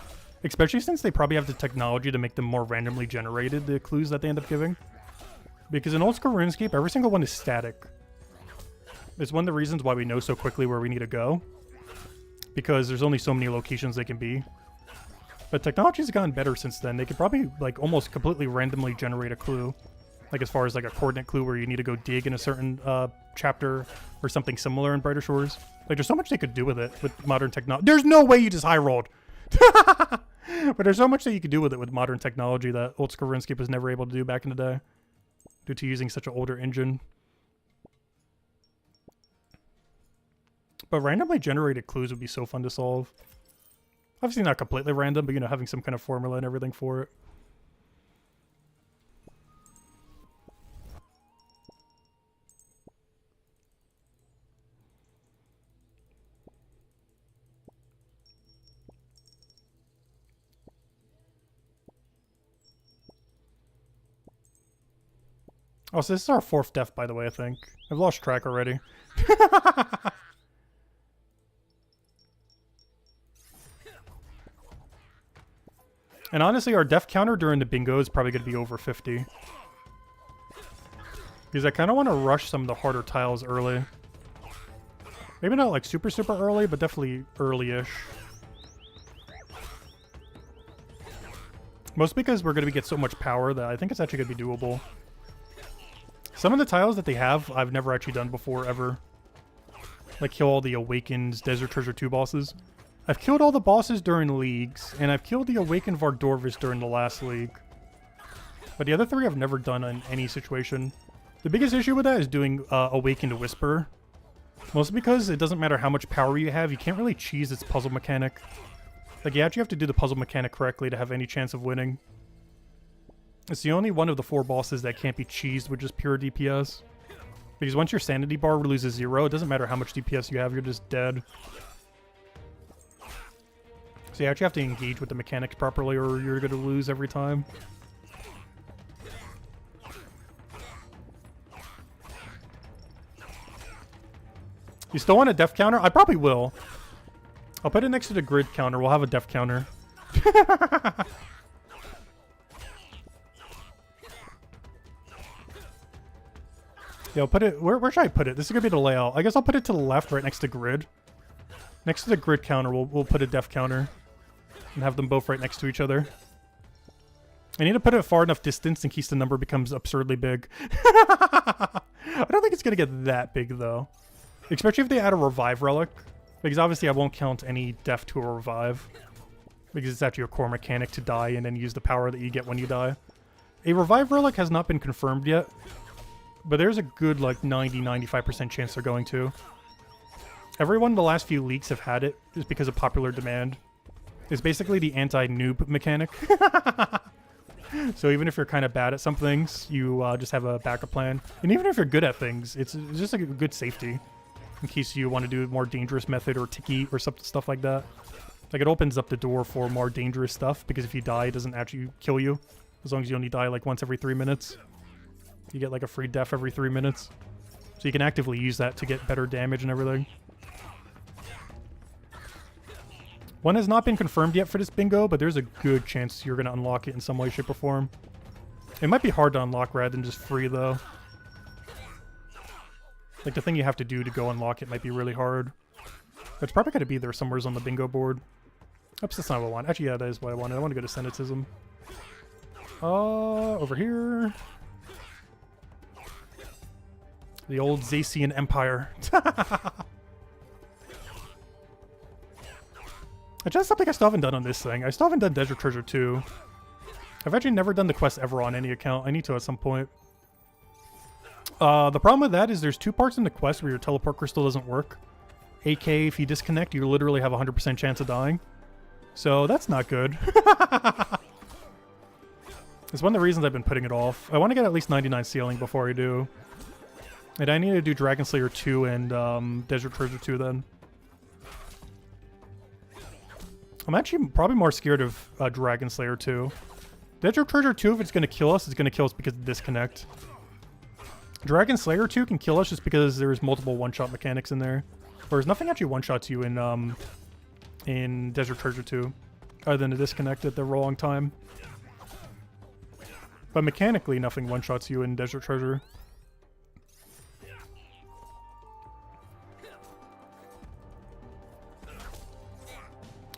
Especially since they probably have the technology to make them more randomly generated, the clues that they end up giving. Because in Old School RuneScape, every single one is static. It's one of the reasons why we know so quickly where we need to go. Because there's only so many locations they can be. But technology's gotten better since then. They could probably, like, almost completely randomly generate a clue. Like, as far as, like, a coordinate clue where you need to go dig in a certain chapter or something similar in Brighter Shores. Like, there's so much they could do with it with modern technology. There's no way you just high-rolled! But there's so much that you could do with it with modern technology that Old School RuneScape was never able to do back in the day. Due to using such an older engine. But randomly generated clues would be so fun to solve. Obviously not completely random, but, you know, having some kind of formula and everything for it. Oh, so this is our 4th death, by the way, I think. I've lost track already. And honestly, our death counter during the bingo is probably going to be over 50. Because I kind of want to rush some of the harder tiles early. Maybe not like super early, but definitely early-ish. Mostly because we're going to get so much power that I think it's actually going to be doable. Some of the tiles that they have, I've never actually done before, ever. Like kill all the Awakened Desert Treasure 2 bosses. I've killed all the bosses during leagues, and I've killed the Awakened Vardorvis during the last league. But the other 3 I've never done in any situation. The biggest issue with that is doing Awakened Whisper. Mostly because it doesn't matter how much power you have, you can't really cheese its puzzle mechanic. Like, you actually have to do the puzzle mechanic correctly to have any chance of winning. It's the only one of the 4 bosses that can't be cheesed with just pure DPS. Because once your sanity bar loses 0, it doesn't matter how much DPS you have, you're just dead. So you actually have to engage with the mechanics properly or you're going to lose every time. You still want a death counter? I probably will. I'll put it next to the grid counter. We'll have a death counter. Yeah, I'll put it... Where should I put it? This is going to be the layout. I guess I'll put it to the left, right next to grid. Next to the grid counter, we'll put a death counter. And have them both right next to each other. I need to put it far enough distance in case the number becomes absurdly big. I don't think it's going to get that big, though. Especially if they add a revive relic. Because obviously I won't count any death to a revive. Because it's actually a core mechanic to die and then use the power that you get when you die. A revive relic has not been confirmed yet. But there's a good, like, 90-95% chance they're going to. Everyone in the last few leaks have had it just because of popular demand. It's basically the anti-noob mechanic. So even if you're kind of bad at some things, you just have a backup plan. And even if you're good at things, it's just like a good safety. In case you want to do a more dangerous method or tiki or stuff like that. Like, it opens up the door for more dangerous stuff, because if you die, it doesn't actually kill you. As long as you only die like once every 3 minutes. You get like a free death every 3 minutes. So you can actively use that to get better damage and everything. One has not been confirmed yet for this bingo, but there's a good chance you're going to unlock it in some way, shape, or form. It might be hard to unlock rather than just free, though. Like, the thing you have to do to go unlock it might be really hard. It's probably going to be there somewhere on the bingo board. Oops, that's not what I want. Actually, yeah, that is what I wanted. I want to go to Senatism. Over here. The old Zacian Empire. Just something I still haven't done on this thing. I still haven't done Desert Treasure 2. I've actually never done the quest ever on any account. I need to at some point. The problem with that is there's 2 parts in the quest where your teleport crystal doesn't work. AK, if you disconnect, you literally have a 100% chance of dying. So that's not good. It's one of the reasons I've been putting it off. I want to get at least 99 sealing before I do. And I need to do Dragon Slayer 2 and Desert Treasure 2 then. I'm actually probably more scared of Dragon Slayer 2. Desert Treasure 2, if it's going to kill us, it's going to kill us because of disconnect. Dragon Slayer 2 can kill us just because there's multiple one-shot mechanics in there. Whereas nothing actually one-shots you in Desert Treasure 2, other than a disconnect at the wrong time. But mechanically, nothing one-shots you in Desert Treasure.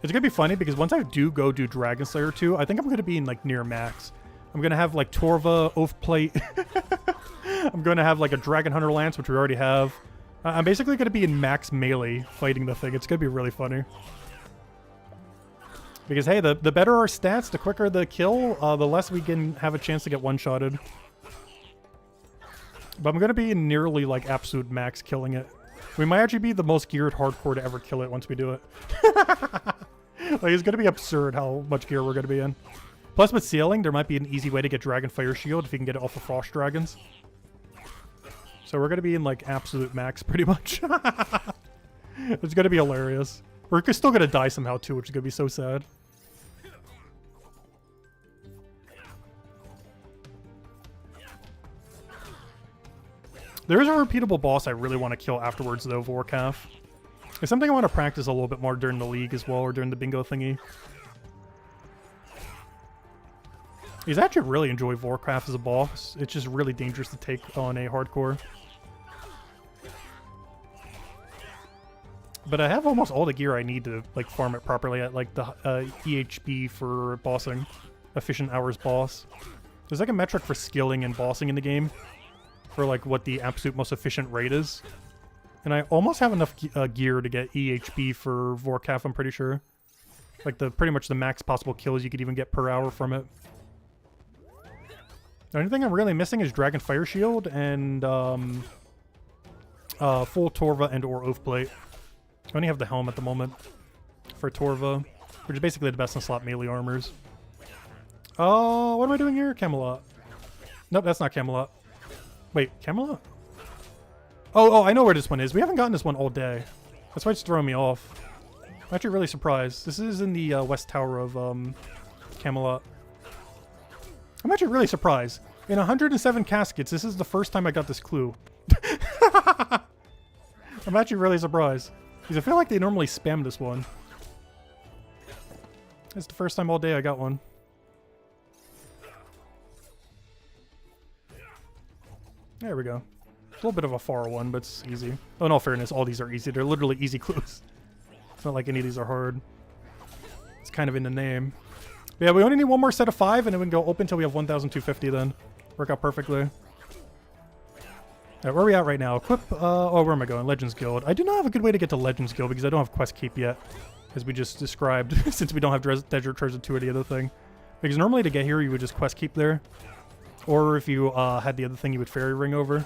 It's gonna be funny because once I do go do Dragon Slayer 2, I think I'm gonna be in like near max. I'm gonna have like Torva, Oath Plate. I'm gonna have like a Dragon Hunter Lance, which we already have. I'm basically gonna be in max melee fighting the thing. It's gonna be really funny. Because hey, the better our stats, the quicker the kill, the less we can have a chance to get one-shotted. But I'm gonna be in nearly like absolute max killing it. We might actually be the most geared hardcore to ever kill it once we do it. Like, it's gonna be absurd how much gear we're gonna be in. Plus with sealing, there might be an easy way to get Dragon Fire Shield if you can get it off of Frost Dragons. So we're gonna be in like absolute max pretty much. It's gonna be hilarious. We're still gonna die somehow too, which is gonna be so sad. There is a repeatable boss I really want to kill afterwards though, Vorkath. It's something I want to practice a little bit more during the league as well, or during the bingo thingy. Because I actually really enjoy Vorkath as a boss. It's just really dangerous to take on a hardcore. But I have almost all the gear I need to like farm it properly at like the EHB for bossing. Efficient hours boss. There's like a metric for skilling and bossing in the game. For like what the absolute most efficient rate is. And I almost have enough gear to get EHB for Vorkath, I'm pretty sure. Like pretty much the max possible kills you could even get per hour from it. The only thing I'm really missing is Dragon Fire Shield and full Torva and or Oath Plate. I only have the helm at the moment for Torva, which is basically the best in slot melee armors. Oh, what am I doing here? Camelot. Nope, that's not Camelot. Wait, Camelot? Oh, I know where this one is. We haven't gotten this one all day. That's why it's throwing me off. I'm actually really surprised. This is in the West Tower of Camelot. I'm actually really surprised. In 107 caskets, this is the first time I got this clue. I'm actually really surprised. Because I feel like they normally spam this one. It's the first time all day I got one. There we go. It's a little bit of a far one, but it's easy. Oh, in all fairness, all these are easy. They're literally easy clues. It's not like any of these are hard. It's kind of in the name. But yeah, we only need one more set of 5, and then we can go open until we have 1,250 then. Work out perfectly. Alright, where are we at right now? Equip, oh, where am I going? Legends Guild. I do not have a good way to get to Legends Guild because I don't have Quest Keep yet, as we just described, since we don't have Desert Treasure 2 or the other thing. Because normally to get here, you would just Quest Keep there. Or if you had the other thing, you would Fairy Ring over.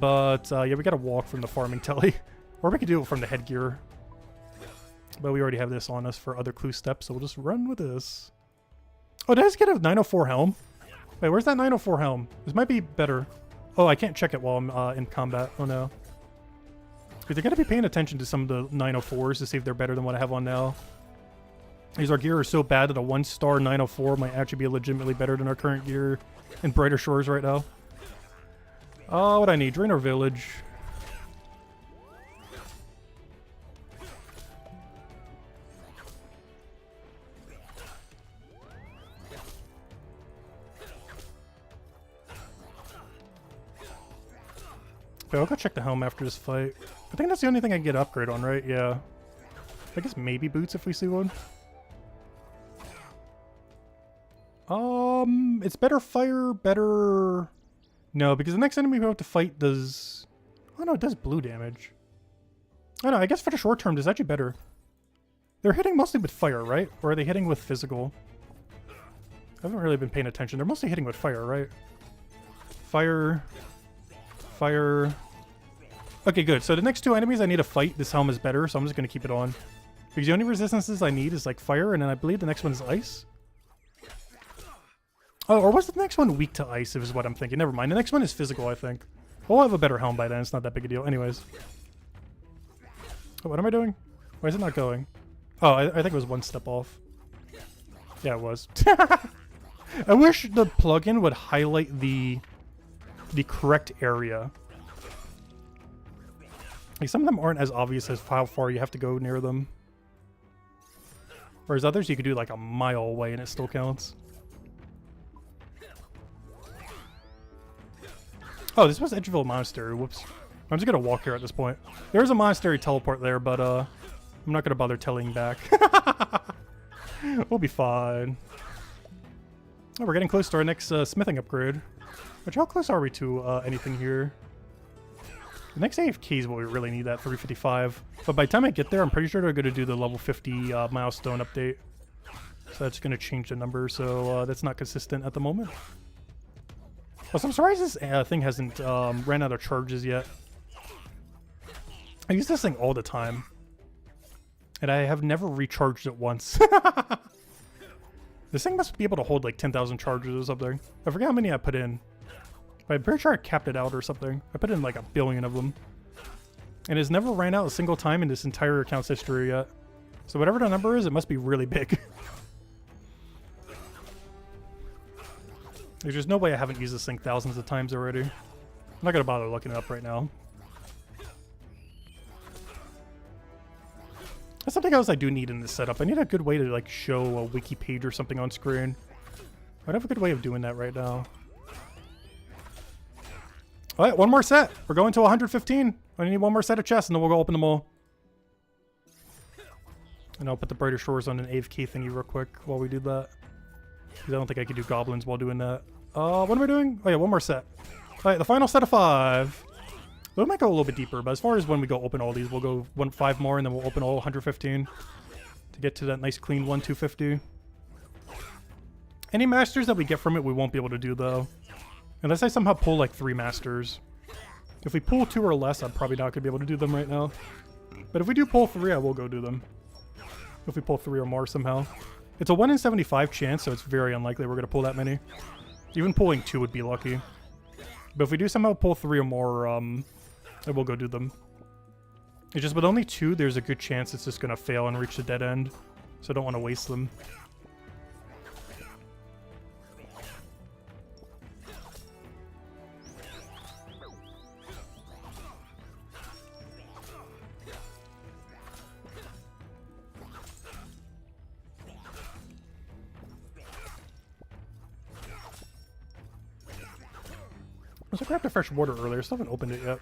But, yeah, we gotta walk from the farming telly. Or we could do it from the headgear. But we already have this on us for other clue steps, so we'll just run with this. Oh, did I just get a 904 helm? Wait, where's that 904 helm? This might be better. Oh, I can't check it while I'm in combat. Oh, no. Because they're going to be paying attention to some of the 904s to see if they're better than what I have on now. Because our gear is so bad that a 1-star 904 might actually be legitimately better than our current gear in Brighter Shores right now. Oh, what I need? Draenor Village. Okay, I'll go check the helm after this fight. I think that's the only thing I can get upgrade on, right? Yeah. I guess maybe boots if we see one. It's better fire, better... No, because the next enemy we have to fight does... Oh no, it does blue damage. I don't know, I guess for the short term, it's actually better. They're hitting mostly with fire, right? Or are they hitting with physical? I haven't really been paying attention. They're mostly hitting with fire, right? Fire. Fire. Okay, good. So the next two enemies I need to fight, this helm is better, so I'm just going to keep it on. Because the only resistances I need is like fire, and then I believe the next one is ice. Oh, or was the next one weak to ice, is what I'm thinking. Never mind. The next one is physical, I think. We'll have a better helm by then. It's not that big a deal. Anyways. Oh, what am I doing? Why is it not going? Oh, I think it was one step off. Yeah, it was. I wish the plugin would highlight the correct area. Like, some of them aren't as obvious as how far you have to go near them. Whereas others you could do like a mile away and it still counts. Oh, this was Edgeville Monastery. Whoops. I'm just gonna walk here at this point. There's a monastery teleport there, but I'm not gonna bother telling back. We'll be fine. Oh, we're getting close to our next smithing upgrade. Which, how close are we to anything here? The next AFK is what we really need, that 355. But by the time I get there, I'm pretty sure they're going to do the level 50 milestone update. So that's going to change the number, so that's not consistent at the moment. Well, I'm surprised this thing hasn't ran out of charges yet. I use this thing all the time. And I have never recharged it once. This thing must be able to hold like 10,000 charges or something. I forget how many I put in. But I'm pretty sure I capped it out or something. I put in like 1 billion of them. And it's never ran out a single time in this entire account's history yet. So whatever the number is, it must be really big. There's just no way I haven't used this thing thousands of times already. I'm not gonna bother looking it up right now. That's something else I do need in this setup. I need a good way to like show a wiki page or something on screen. I don't have a good way of doing that right now. Alright, one more set. We're going to 115. I need one more set of chests and then we'll go open them all. And I'll put the Brighter Shores on an AFK thingy real quick while we do that. Because I don't think I can do goblins while doing that. What am I doing? Oh yeah, one more set. Alright, the final set of 5. We might go a little bit deeper, but as far as when we go open all these, we'll go 5 more and then we'll open all 115 to get to that nice clean 250. Any masters that we get from it, we won't be able to do though. Unless I somehow pull like 3 masters. If we pull 2 or less, I'm probably not going to be able to do them right now. But if we do pull 3, I will go do them. If we pull 3 or more somehow. It's a 1 in 75 chance, so it's very unlikely we're going to pull that many. Even pulling 2 would be lucky. But if we do somehow pull 3 or more, I will go do them. It's just with only 2, there's a good chance it's just going to fail and reach the dead end. So I don't want to waste them. I grabbed the fresh water earlier. Still haven't opened it yet.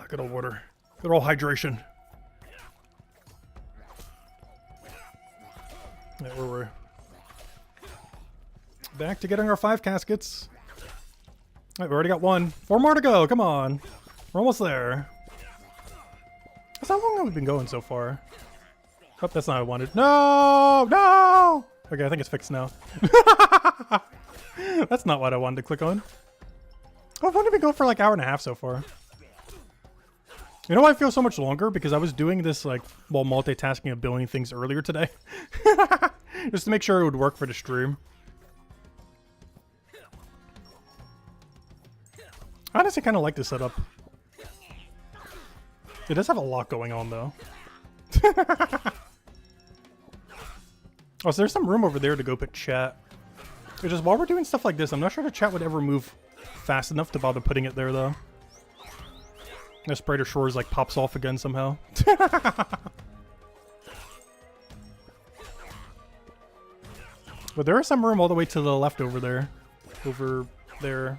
Good old water. Good old hydration. Yeah, where were we? Back to getting our 5 caskets. Alright, we already got 1. 4 more to go. Come on. We're almost there. That's how long have we been going so far? Oh, that's not what I wanted. No! No! Okay, I think it's fixed now. That's not what I wanted to click on. Oh, why did we go for like 1.5 hours so far? You know why I feel so much longer? Because I was doing this like while multitasking 1 billion things earlier today. Just to make sure it would work for the stream. I honestly kind of like this setup. It does have a lot going on, though. Oh, so there's some room over there to go put chat. It's just while we're doing stuff like this, I'm not sure the chat would ever move fast enough to bother putting it there, though. This Brighter Shores like pops off again somehow. But there is some room all the way to the left over there. Over there.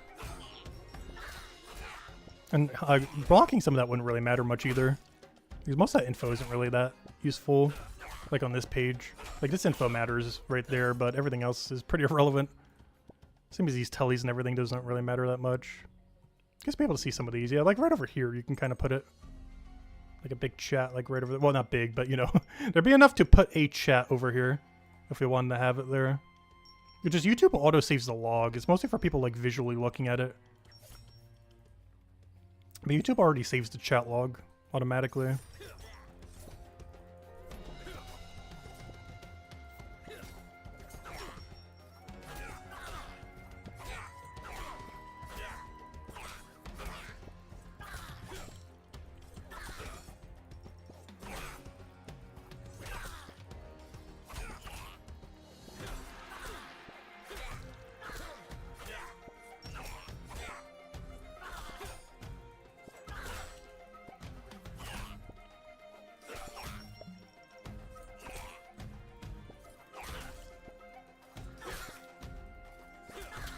And blocking some of that wouldn't really matter much either. Because most of that info isn't really that useful. Like on this page. Like this info matters right there, but everything else is pretty irrelevant. Same as these tellies and everything doesn't really matter that much. I guess be able to see some of these. Yeah, like right over here you can kind of put it. Like a big chat, like right over there. Well, not big, but you know. There'd be enough to put a chat over here. If we wanted to have it there. Which is YouTube auto saves the log. It's mostly for people like visually looking at it. But YouTube already saves the chat log automatically.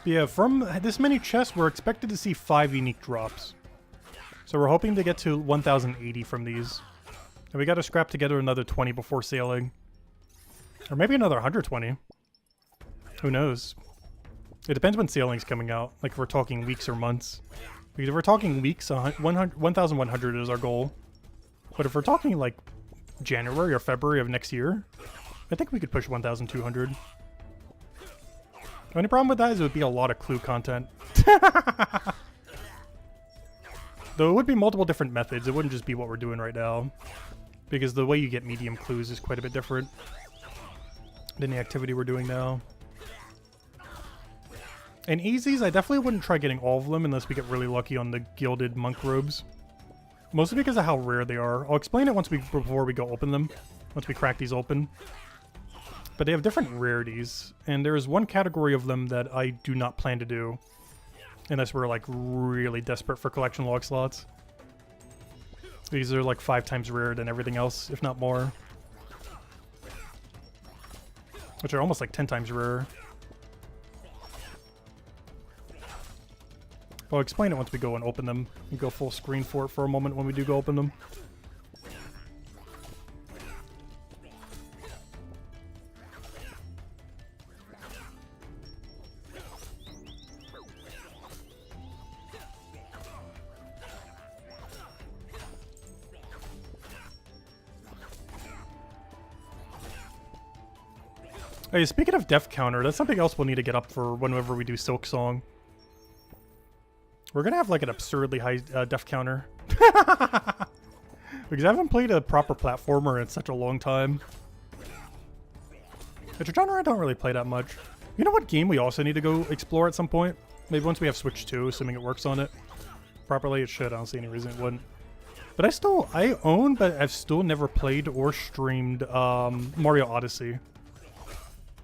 Yeah, from this many chests, we're expected to see 5 unique drops. So we're hoping to get to 1,080 from these. And we gotta scrap together another 20 before sailing. Or maybe another 120. Who knows? It depends when sailing's coming out. Like if we're talking weeks or months. Because if we're talking weeks, 1,100 is our goal. But if we're talking like January or February of next year, I think we could push 1,200. The only problem with that is it would be a lot of clue content. Though it would be multiple different methods. It wouldn't just be what we're doing right now. Because the way you get medium clues is quite a bit different than the activity we're doing now. And easies, I definitely wouldn't try getting all of them unless we get really lucky on the gilded monk robes. Mostly because of how rare they are. I'll explain it before we go open them. Once we crack these open. But they have different rarities, and there is one category of them that I do not plan to do. Unless we're like really desperate for collection log slots. These are like 5 times rarer than everything else, if not more. Which are almost like 10 times rarer. I'll explain it once we go and open them. We go full screen for it for a moment when we do go open them. Hey, speaking of def counter, that's something else we'll need to get up for whenever we do Silk Song. We're gonna have like an absurdly high def counter. Because I haven't played a proper platformer in such a long time. It's a genre I don't really play that much. You know what game we also need to go explore at some point? Maybe once we have Switch 2, assuming it works on it properly. It should. I don't see any reason it wouldn't. But I own, but I've still never played or streamed Mario Odyssey.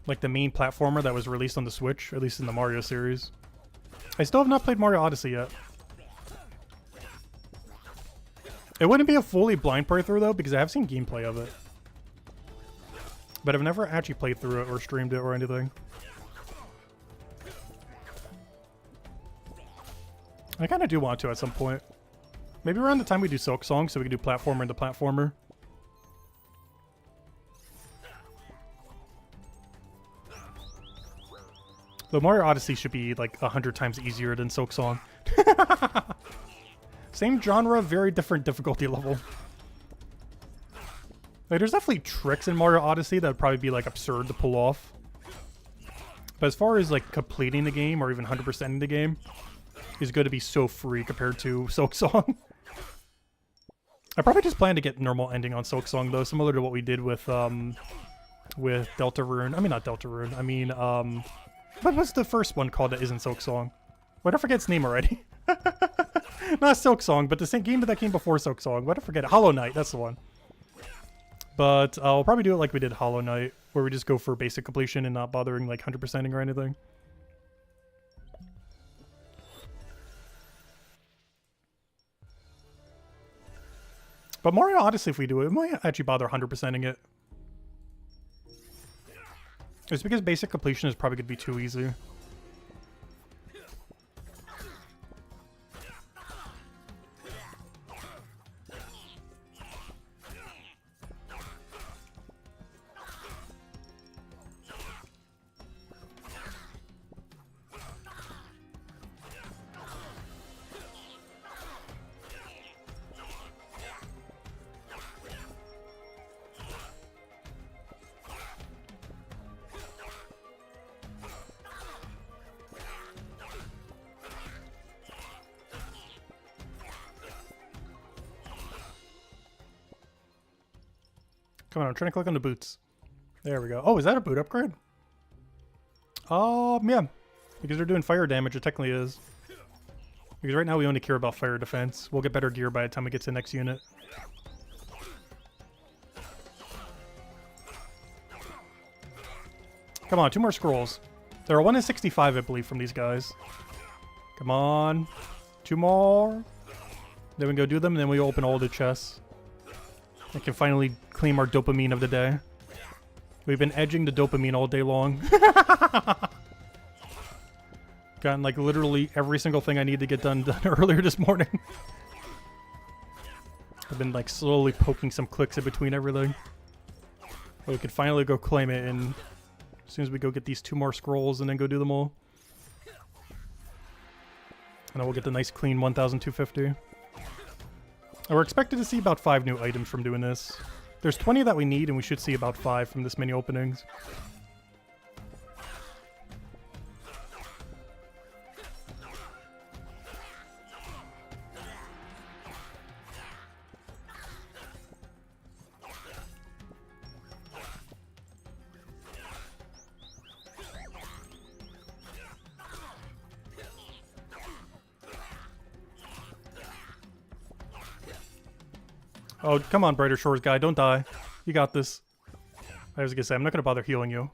Like the main platformer that was released on the Switch, at least in the Mario series. I still have not played Mario Odyssey yet. It wouldn't be a fully blind playthrough though, because I have seen gameplay of it. But I've never actually played through it or streamed it or anything. I kind of do want to at some point. Maybe around the time we do Silk Song, so we can do platformer into platformer. Though Mario Odyssey should be like 100 times easier than Silk Song. Same genre, very different difficulty level. Like, there's definitely tricks in Mario Odyssey that would probably be like absurd to pull off. But as far as like completing the game or even 100%ing the game, is going to be so free compared to Silk Song. I probably just plan to get normal ending on Silk Song though, similar to what we did with Deltarune. I mean, not Deltarune. I mean, what was the first one called that isn't Silk Song? Why did I forget its name already? Not Silk Song, but the same game that came before Silk Song. Why did I forget it? Hollow Knight, that's the one. But I'll probably do it like we did Hollow Knight, where we just go for basic completion and not bothering like 100%ing or anything. But Mario Odyssey, if we do it, we might actually bother 100%ing it. It's because basic completion is probably going to be too easy. Come on, I'm trying to click on the boots. There we go. Oh, is that a boot upgrade? Yeah. Because they're doing fire damage, it technically is. Because right now we only care about fire defense. We'll get better gear by the time we get to the next unit. Come on, 2 more scrolls. There are 1 in 65, I believe, from these guys. Come on. 2 more. Then we go do them, and then we open all the chests. I can finally claim our dopamine of the day. We've been edging the dopamine all day long. Gotten like literally every single thing I need to get done earlier this morning. I've been like slowly poking some clicks in between everything. But we can finally go claim it, and as soon as we go get these 2 more scrolls and then go do them all. And then we'll get the nice clean 1,250. And we're expected to see about 5 new items from doing this. There's 20 that we need, and we should see about 5 from this many openings. Oh, come on, Brighter Shores guy, don't die. You got this. I was gonna say, I'm not gonna bother healing you.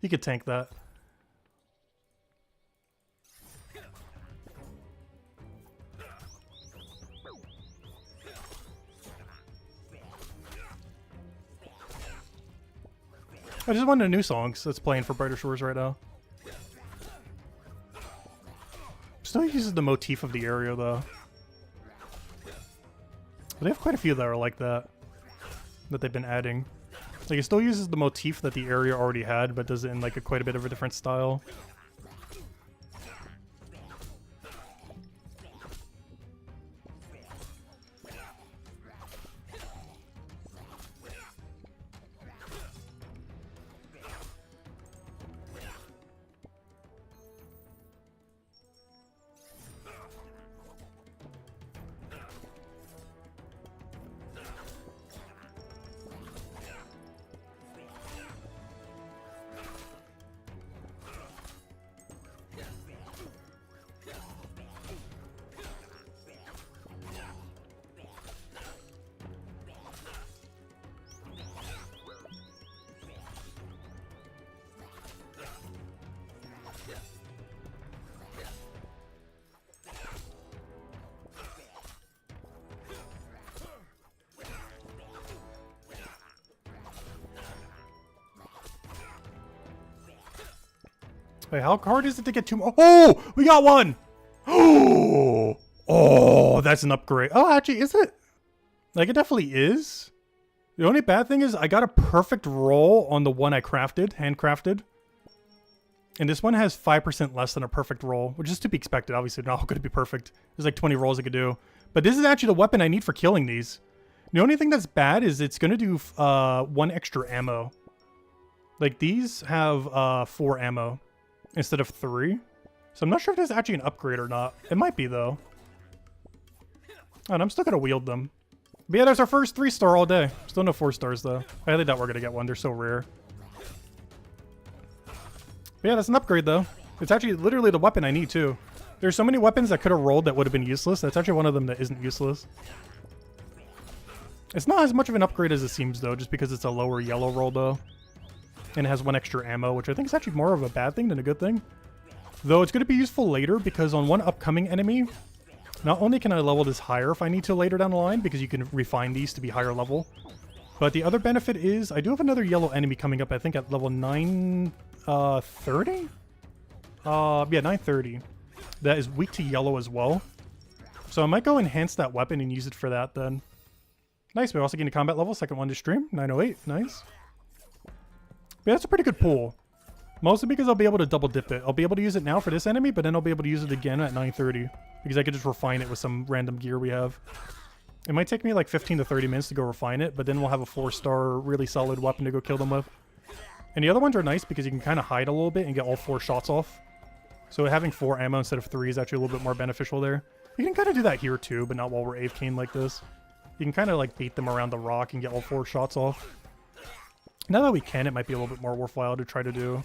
You could tank that. I just wanted a new songs that's playing for Brighter Shores right now. Still uses the motif of the area though. But they have quite a few that are like that they've been adding. Like, it still uses the motif that the area already had, but does it in like quite a bit of a different style. Wait, how hard is it to get 2 more? Oh, we got 1! Oh, that's an upgrade. Oh, actually, is it? Like, it definitely is. The only bad thing is I got a perfect roll on the one I crafted, handcrafted. And this one has 5% less than a perfect roll, which is to be expected. Obviously, not all going to be perfect. There's like 20 rolls I could do. But this is actually the weapon I need for killing these. The only thing that's bad is it's going to do 1 extra ammo. Like, these have 4 ammo instead of 3. So I'm not sure if there's actually an upgrade or not. It might be, though. And I'm still going to wield them. But yeah, there's our first 3-star all day. Still no 4 stars, though. I highly doubt we're going to get one. They're so rare. But yeah, that's an upgrade, though. It's actually literally the weapon I need, too. There's so many weapons that could have rolled that would have been useless. That's actually one of them that isn't useless. It's not as much of an upgrade as it seems, though, just because it's a lower yellow roll, though. And it has 1 extra ammo, which I think is actually more of a bad thing than a good thing. Though it's going to be useful later, because on one upcoming enemy, Not only can I level this higher if I need to later down the line, because you can refine these to be higher level, but the other benefit is I do have another yellow enemy coming up, I think at level 930? Yeah, 930. That is weak to yellow as well. So I might go enhance that weapon and use it for that then. Nice, we also gained a combat level, second one to stream, 908, nice. But that's a pretty good pool. Mostly because I'll be able to double dip it. I'll be able to use it now for this enemy, but then I'll be able to use it again at 930. Because I could just refine it with some random gear we have. It might take me like 15 to 30 minutes to go refine it, but then we'll have a 4-star really solid weapon to go kill them with. And the other ones are nice because you can kind of hide a little bit and get all 4 shots off. So having 4 ammo instead of 3 is actually a little bit more beneficial there. You can kind of do that here too, but not while we're AFKing like this. You can kind of like beat them around the rock and get all 4 shots off. Now that we can, it might be a little bit more worthwhile to try to do.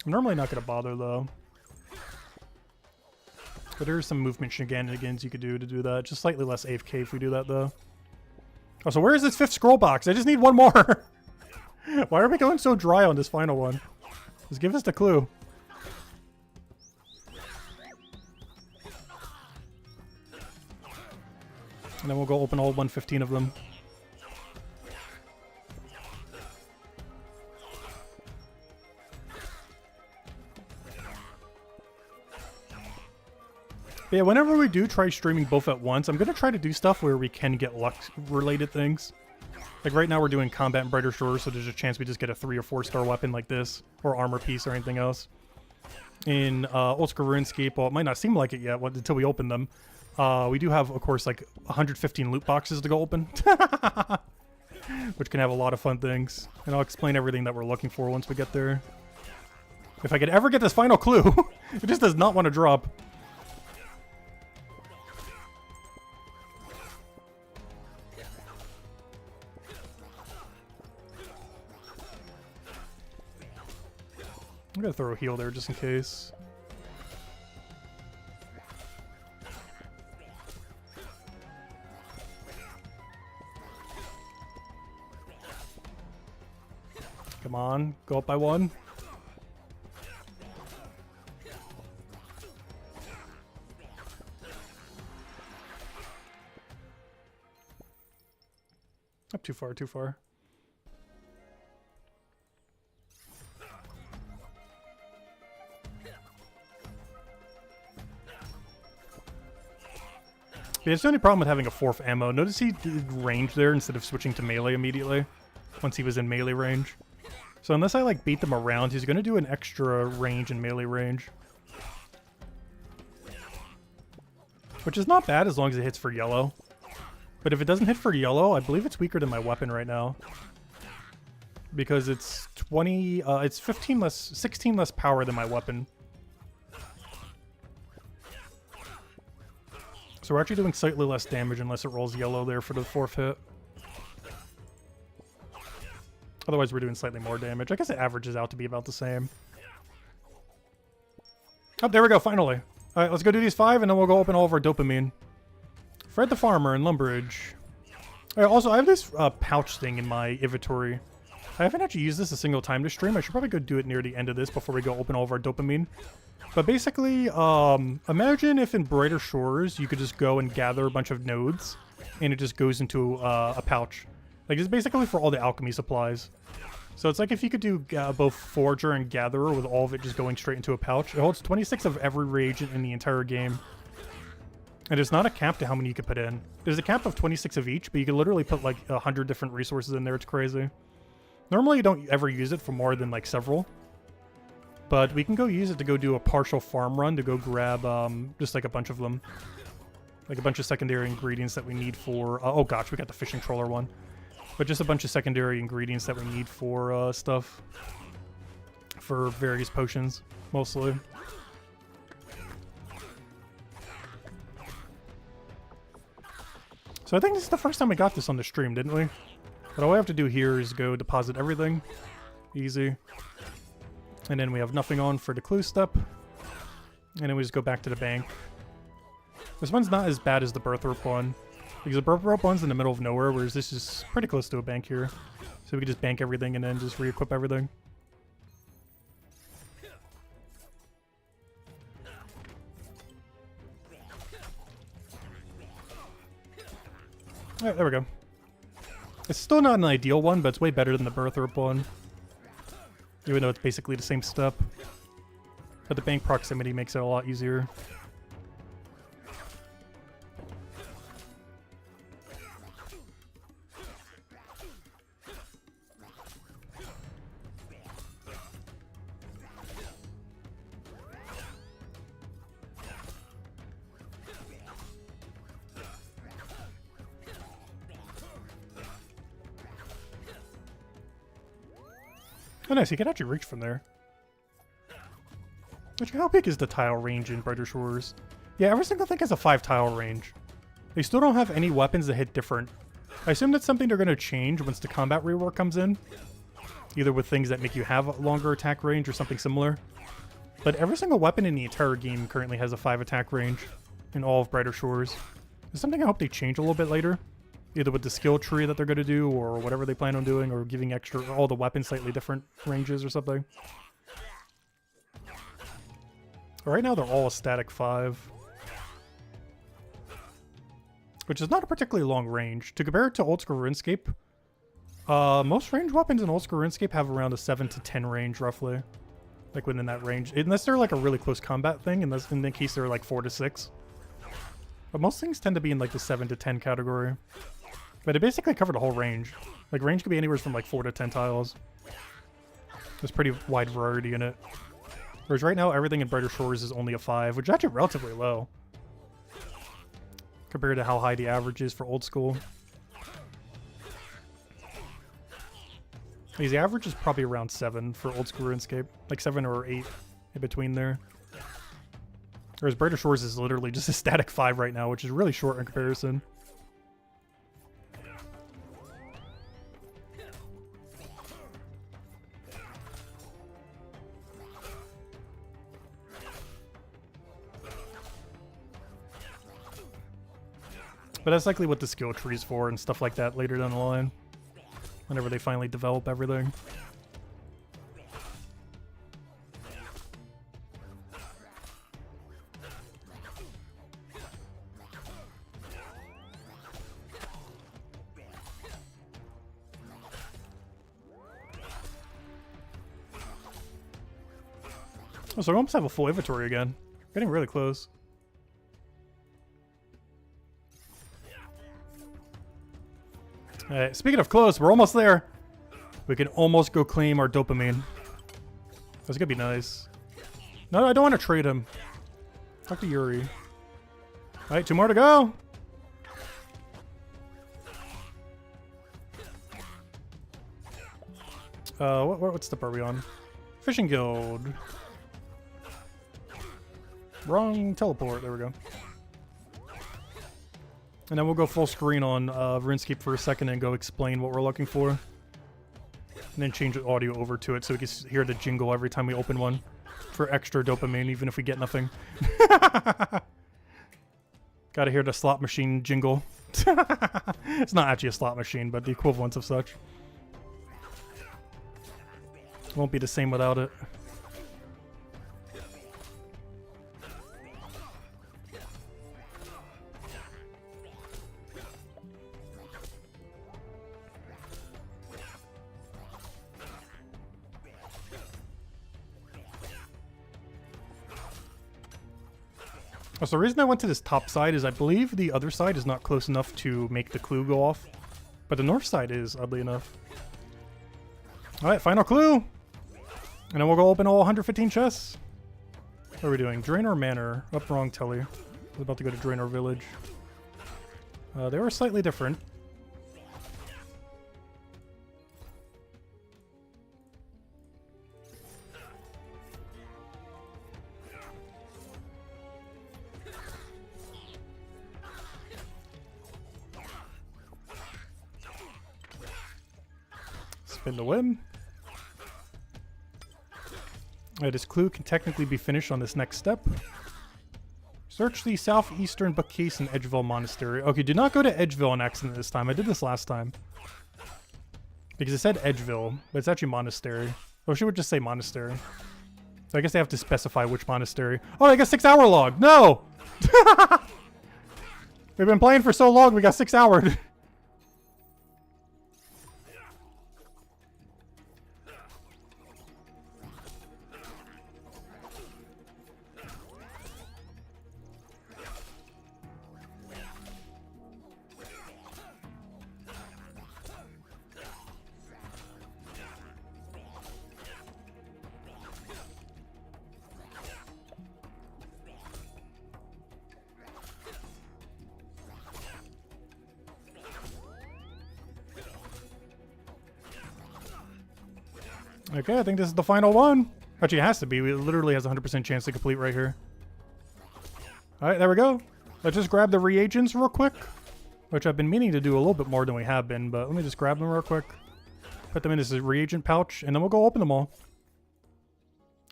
I'm normally not going to bother though. But there's some movement shenanigans you could do to do that. Just slightly less AFK if we do that though. Oh, so where is this 5th scroll box? I just need one more. Why are we going so dry on this final one? Just give us the clue. And then we'll go open all 115 of them. But yeah, whenever we do try streaming both at once, I'm going to try to do stuff where we can get luck-related things. Like right now we're doing combat and brighter shores, so there's a chance we just get a 3 or 4-star weapon like this, or armor piece or anything else. In Old School RuneScape, well, it might not seem like it yet until we open them. We do have, of course, like 115 loot boxes to go open. Which can have a lot of fun things. And I'll explain everything that we're looking for once we get there. If I could ever get this final clue, it just does not want to drop. I'm gonna throw a heal there just in case. Come on, go up by 1. Up too far, too far. Yeah, it's the only problem with having a 4th ammo. Notice he did range there instead of switching to melee immediately once he was in melee range. So unless I like beat them around, he's going to do an extra range in melee range. Which is not bad as long as it hits for yellow. But if it doesn't hit for yellow, I believe it's weaker than my weapon right now. Because it's 20, it's 15 less, 16 less power than my weapon. So we're actually doing slightly less damage unless it rolls yellow there for the 4th hit. Otherwise we're doing slightly more damage. I guess it averages out to be about the same. Oh, there we go, finally. Alright, let's go do these 5 and then we'll go open all of our dopamine. Fred the Farmer in Lumbridge. Alright, also I have this pouch thing in my inventory. I haven't actually used this a single time to stream. I should probably go do it near the end of this before we go open all of our dopamine. But basically, imagine if in Brighter Shores you could just go and gather a bunch of nodes and it just goes into a pouch. Like, it's basically for all the alchemy supplies. So it's like if you could do both Forger and Gatherer with all of it just going straight into a pouch. It holds 26 of every reagent in the entire game. And there's not a cap to how many you could put in. There's a cap of 26 of each, but you could literally put like 100 different resources in there. It's crazy. Normally you don't ever use it for more than like several. But we can go use it to go do a partial farm run to go grab just like a bunch of them. Like a bunch of secondary ingredients that we need for... oh gosh, we got the fishing trawler one. But just a bunch of secondary ingredients that we need for stuff. For various potions, mostly. So I think this is the first time we got this on the stream, didn't we? But all we have to do here is go deposit everything. Easy. And then we have nothing on for the clue step. And then we just go back to the bank. This one's not as bad as the birth rope one. Because the birth rope one's in the middle of nowhere, whereas this is pretty close to a bank here. So we can just bank everything and then just re-equip everything. Alright, there we go. It's still not an ideal one, but it's way better than the Birthrop one. Even though it's basically the same step. But the bank proximity makes it a lot easier. Oh nice, you can actually reach from there. Actually, how big is the tile range in Brighter Shores? Yeah, every single thing has a 5 tile range. They still don't have any weapons that hit different. I assume that's something they're going to change once the combat rework comes in. Either with things that make you have a longer attack range or something similar. But every single weapon in the entire game currently has a 5 attack range in all of Brighter Shores. It's something I hope they change a little bit later. Either with the skill tree that they're going to do, or whatever they plan on doing, or giving all the weapons slightly different ranges or something. Right now they're all a static 5. Which is not a particularly long range. To compare it to old school RuneScape, most range weapons in old school RuneScape have around a 7 to 10 range, roughly. Like within that range. Unless they're like a really close combat thing, in the case they're like 4 to 6. But most things tend to be in like the 7 to 10 category. But it basically covered the whole range. Like, range could be anywhere from like 4 to 10 tiles. There's pretty wide variety in it. Whereas right now, everything in Brighter Shores is only a 5, which is actually relatively low. Compared to how high the average is for old school. Because the average is probably around 7 for old school RuneScape. Like 7 or 8 in between there. Whereas Brighter Shores is literally just a static 5 right now, which is really short in comparison. But that's likely what the skill tree is for and stuff like that later down the line. Whenever they finally develop everything. Oh, so I almost have a full inventory again. Getting really close. Alright, speaking of close, we're almost there. We can almost go claim our dopamine. That's gonna be nice. No, I don't want to trade him. Talk to Yuri. Alright, 2 more to go. What step are we on? Fishing Guild. Wrong teleport. There we go. And then we'll go full screen on RuneScape for a second and go explain what we're looking for. And then change the audio over to it so we can hear the jingle every time we open one. For extra dopamine, even if we get nothing. Gotta hear the slot machine jingle. It's not actually a slot machine, but the equivalent of such. Won't be the same without it. So the reason I went to this top side is I believe the other side is not close enough to make the clue go off. But the north side is, oddly enough. Alright, final clue! And then we'll go open all 115 chests. What are we doing? Draenor Manor. Up, wrong telly. I was about to go to Draenor Village. They were slightly different. Spin the whim. Alright, this clue can technically be finished on this next step. Search the southeastern bookcase in Edgeville Monastery. Okay, do not go to Edgeville on accident this time. I did this last time. Because it said Edgeville, but it's actually Monastery. Or she would just say Monastery. So I guess they have to specify which monastery. Oh, I got 6-hour log! No! We've been playing for so long, we got 6 hours. Okay, I think this is the final one. Actually, it has to be. It literally has a 100% chance to complete right here. All right, there we go. Let's just grab the reagents real quick, which I've been meaning to do a little bit more than we have been, but let me just grab them real quick. Put them in this reagent pouch, and then we'll go open them all.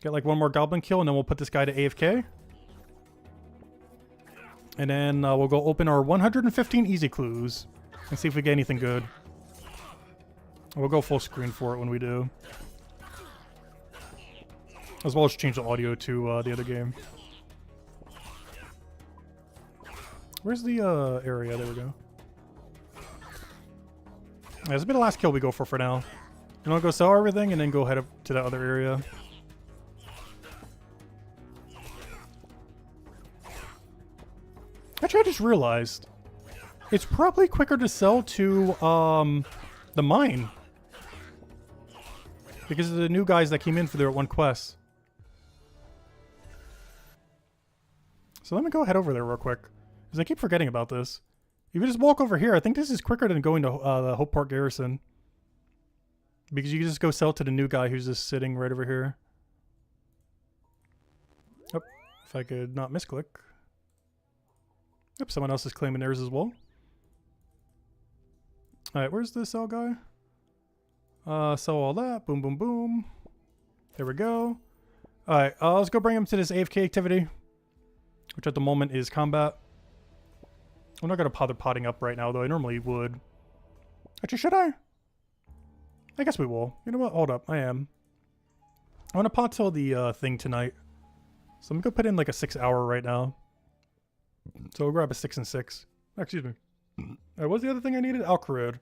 Get like one more goblin kill, and then we'll put this guy to AFK. And then we'll go open our 115 easy clues and see if we get anything good. We'll go full screen for it when we do. As well as change the audio to the other game. Where's the area? There we go. Yeah, this will be the last kill we go for now. And I'll go sell everything and then go head up to that other area. Actually, I just realized it's probably quicker to sell to the mine. Because of the new guys that came in for their one quest. So let me go head over there real quick. Because I keep forgetting about this. If you just walk over here, I think this is quicker than going to the Hope Park Garrison. Because you can just go sell to the new guy who's just sitting right over here. Oh, if I could not misclick. Yep, someone else is claiming theirs as well. Alright, where's the sell guy? Sell all that. Boom, boom, boom. There we go. Alright, let's go bring him to this AFK activity. Which at the moment is combat. I'm not going to bother potting up right now, though. I normally would. Actually, should I? I guess we will. You know what? Hold up. I am. I want to pot till the thing tonight. So I'm going to put in like a 6-hour right now. So we'll grab a 6 and 6. Oh, excuse me. Alright, what's the other thing I needed? Alcarid.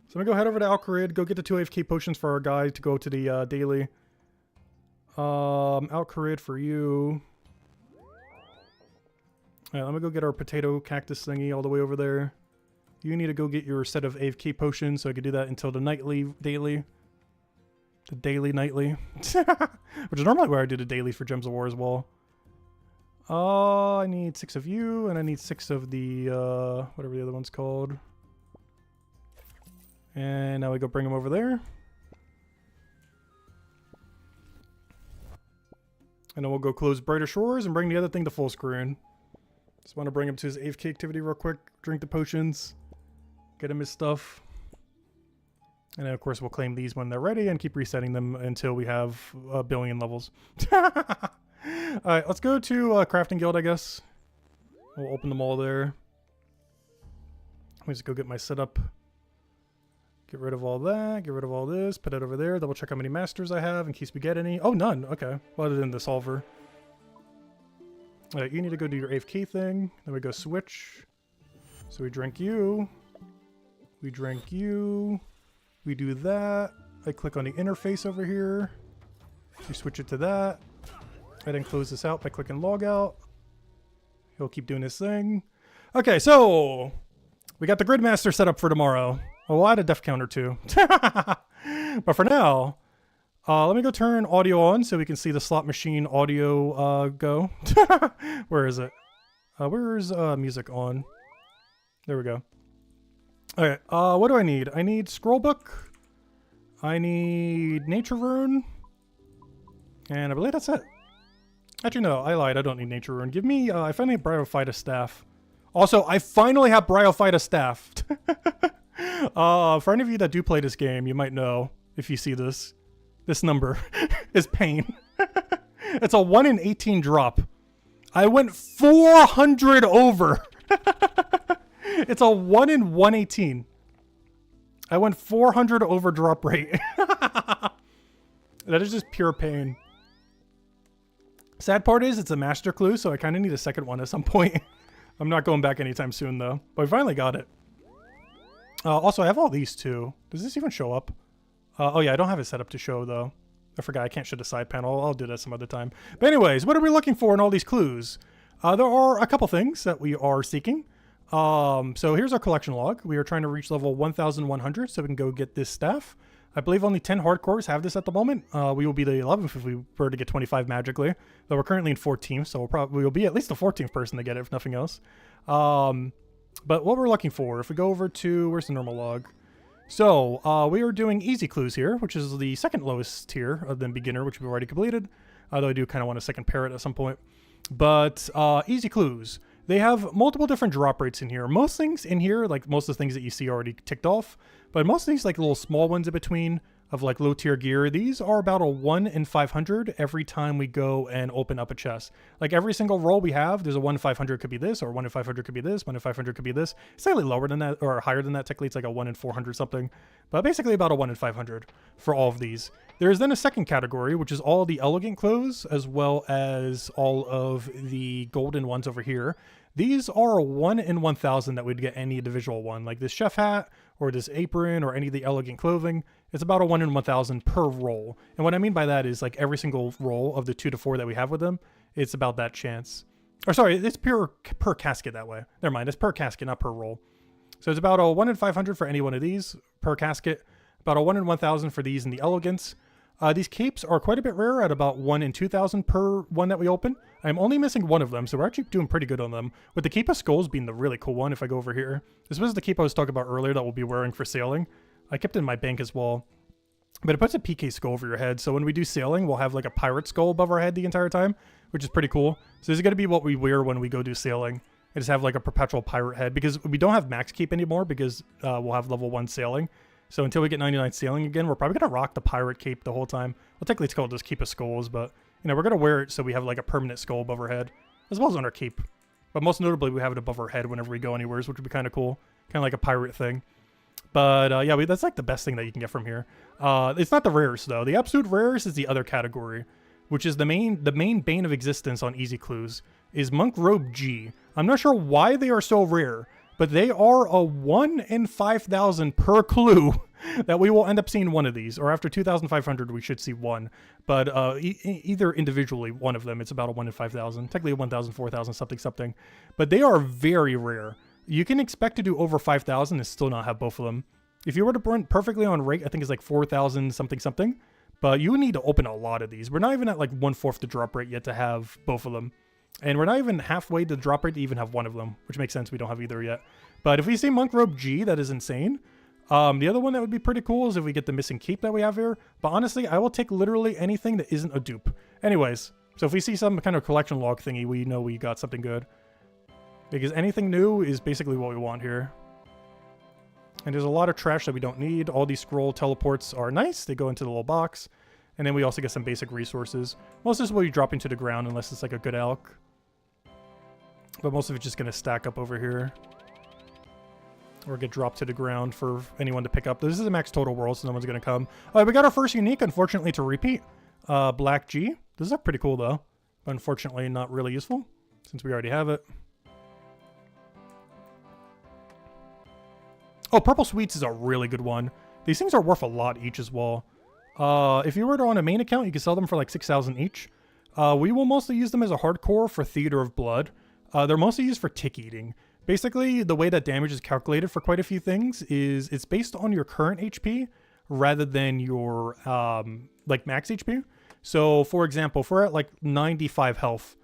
So I'm going to go head over to Alcarid, go get the 2 AFK potions for our guy to go to the daily. Alcarid for you. Alright, let me go get our potato cactus thingy all the way over there. You need to go get your set of AFK potions so I can do that until the daily. The daily, nightly. Which is normally where I do the daily for Gems of War as well. I need 6 of you, and I need 6 of the, whatever the other one's called. And now we go bring them over there. And then we'll go close Brighter Shores and bring the other thing to full screen. Just want to bring him to his AFK activity real quick. Drink the potions. Get him his stuff. And then, of course, we'll claim these when they're ready and keep resetting them until we have a billion levels. Alright, let's go to Crafting Guild, I guess. We'll open them all there. Let me just go get my setup. Get rid of all that. Get rid of all this. Put it over there. Double check how many masters I have in case we get any. Oh, none. Okay. Well, other than the solver. Alright, you need to go do your AFK thing. Then we go switch. So we drink you. We drink you. We do that. I click on the interface over here. We switch it to that. I then close this out by clicking log out. He'll keep doing his thing. Okay, so we got the Gridmaster set up for tomorrow. Well, we'll add a def counter too. But for now, let me go turn audio on so we can see the slot machine audio go. Where is it? Where's music on? There we go. Okay, what do I need? I need Scrollbook. I need Nature Rune. And I believe that's it. Actually, no, I lied. I don't need Nature Rune. Give me, I finally have Bryophyta Staff. Also, I finally have Bryophyta Staff. For any of you that do play this game, you might know, if you see this number is pain. It's a 1 in 18 drop. I went 400 over. It's a 1 in 118. I went 400 over drop rate. That is just pure pain. Sad part is it's a master clue, so I kind of need a second one at some point. I'm not going back anytime soon, though. But we finally got it. Also, I have all these, too. Does this even show up? Oh, yeah, I don't have it set up to show, though. I forgot I can't show the side panel. I'll do that some other time. But anyways, what are we looking for in all these clues? There are a couple things that we are seeking. So here's our collection log. We are trying to reach level 1,100 so we can go get this staff. I believe only 10 hardcores have this at the moment. We will be the 11th if we were to get 25 magically. Though we're currently in 14th, so we'll be at least the 14th person to get it, if nothing else. But what we're looking for, if we go over to, where's the normal log? So we are doing easy clues here, which is the second lowest tier of the beginner, which we've already completed. Though I do kind of want a second parrot at some point. But easy clues. They have multiple different drop rates in here. Most things in here, like most of the things that you see already ticked off, but most of these like little small ones in between of like low tier gear, these are about a 1 in 500 every time we go and open up a chest. Like every single roll we have, there's a 1 in 500 could be this, or 1 in 500 could be this, 1 in 500 could be this. It's slightly lower than that, or higher than that. Technically, it's like a 1 in 400 something, but basically about a 1 in 500 for all of these. There is then a second category, which is all the elegant clothes, as well as all of the golden ones over here. These are a 1 in 1,000 that we'd get any individual one, like this chef hat or this apron or any of the elegant clothing. It's about a 1 in 1,000 per roll. And what I mean by that is like every single roll of the 2 to 4 that we have with them, it's about that chance. Or sorry, it's per casket that way. Never mind, it's per casket, not per roll. So it's about a 1 in 500 for any one of these per casket, about a 1 in 1,000 for these in the elegance. These capes are quite a bit rare at about 1 in 2,000 per one that we open. I'm only missing one of them, so we're actually doing pretty good on them. With the Cape of Skulls being the really cool one, if I go over here. This was the cape I was talking about earlier that we'll be wearing for sailing. I kept it in my bank as well. But it puts a PK skull over your head, so when we do sailing, we'll have like a pirate skull above our head the entire time, which is pretty cool. So this is going to be what we wear when we go do sailing. I just have like a perpetual pirate head, because we don't have max cape anymore, because we'll have level 1 sailing. So until we get 99 sailing again, we're probably going to rock the pirate cape the whole time. Well, technically it's called just Cape of Skulls, but, you know, we're going to wear it so we have like a permanent skull above our head, as well as on our cape. But most notably, we have it above our head whenever we go anywhere, which would be kind of cool. Kind of like a pirate thing. But, yeah, that's like the best thing that you can get from here. It's not the rarest, though. The absolute rarest is the other category, which is the main bane of existence on Easy Clues, is Monk Robe G. I'm not sure why they are so rare, but they are a 1 in 5,000 per clue that we will end up seeing one of these. Or after 2,500, we should see one. But either individually, one of them, it's about a 1 in 5,000. Technically 1,000, 4,000, something. But they are very rare. You can expect to do over 5,000 and still not have both of them. If you were to burn perfectly on rate, I think it's like 4,000 something. But you need to open a lot of these. We're not even at like 1/4 the drop rate yet to have both of them. And we're not even halfway to the drop rate to even have one of them, which makes sense. We don't have either yet. But if we see Monk Robe G, that is insane. The other one that would be pretty cool is if we get the missing keep that we have here. But honestly, I will take literally anything that isn't a dupe. Anyways, so if we see some kind of collection log thingy, we know we got something good. Because anything new is basically what we want here. And there's a lot of trash that we don't need. All these scroll teleports are nice. They go into the little box. And then we also get some basic resources. Most of this will be dropping to the ground unless it's like a good elk. But most of it's just going to stack up over here. Or get dropped to the ground for anyone to pick up. This is a max total world, so no one's going to come. We got our first unique, unfortunately, to repeat. Black G. This is pretty cool, though. But unfortunately, not really useful, since we already have it. Oh, Purple Sweets is a really good one. These things are worth a lot each as well. If you were to on a main account, you can sell them for like 6,000 each. We will mostly use them as a hardcore for Theater of Blood. They're mostly used for tick eating. Basically, the way that damage is calculated for quite a few things is it's based on your current HP rather than your like max HP. So, for example, if we're at like 95 health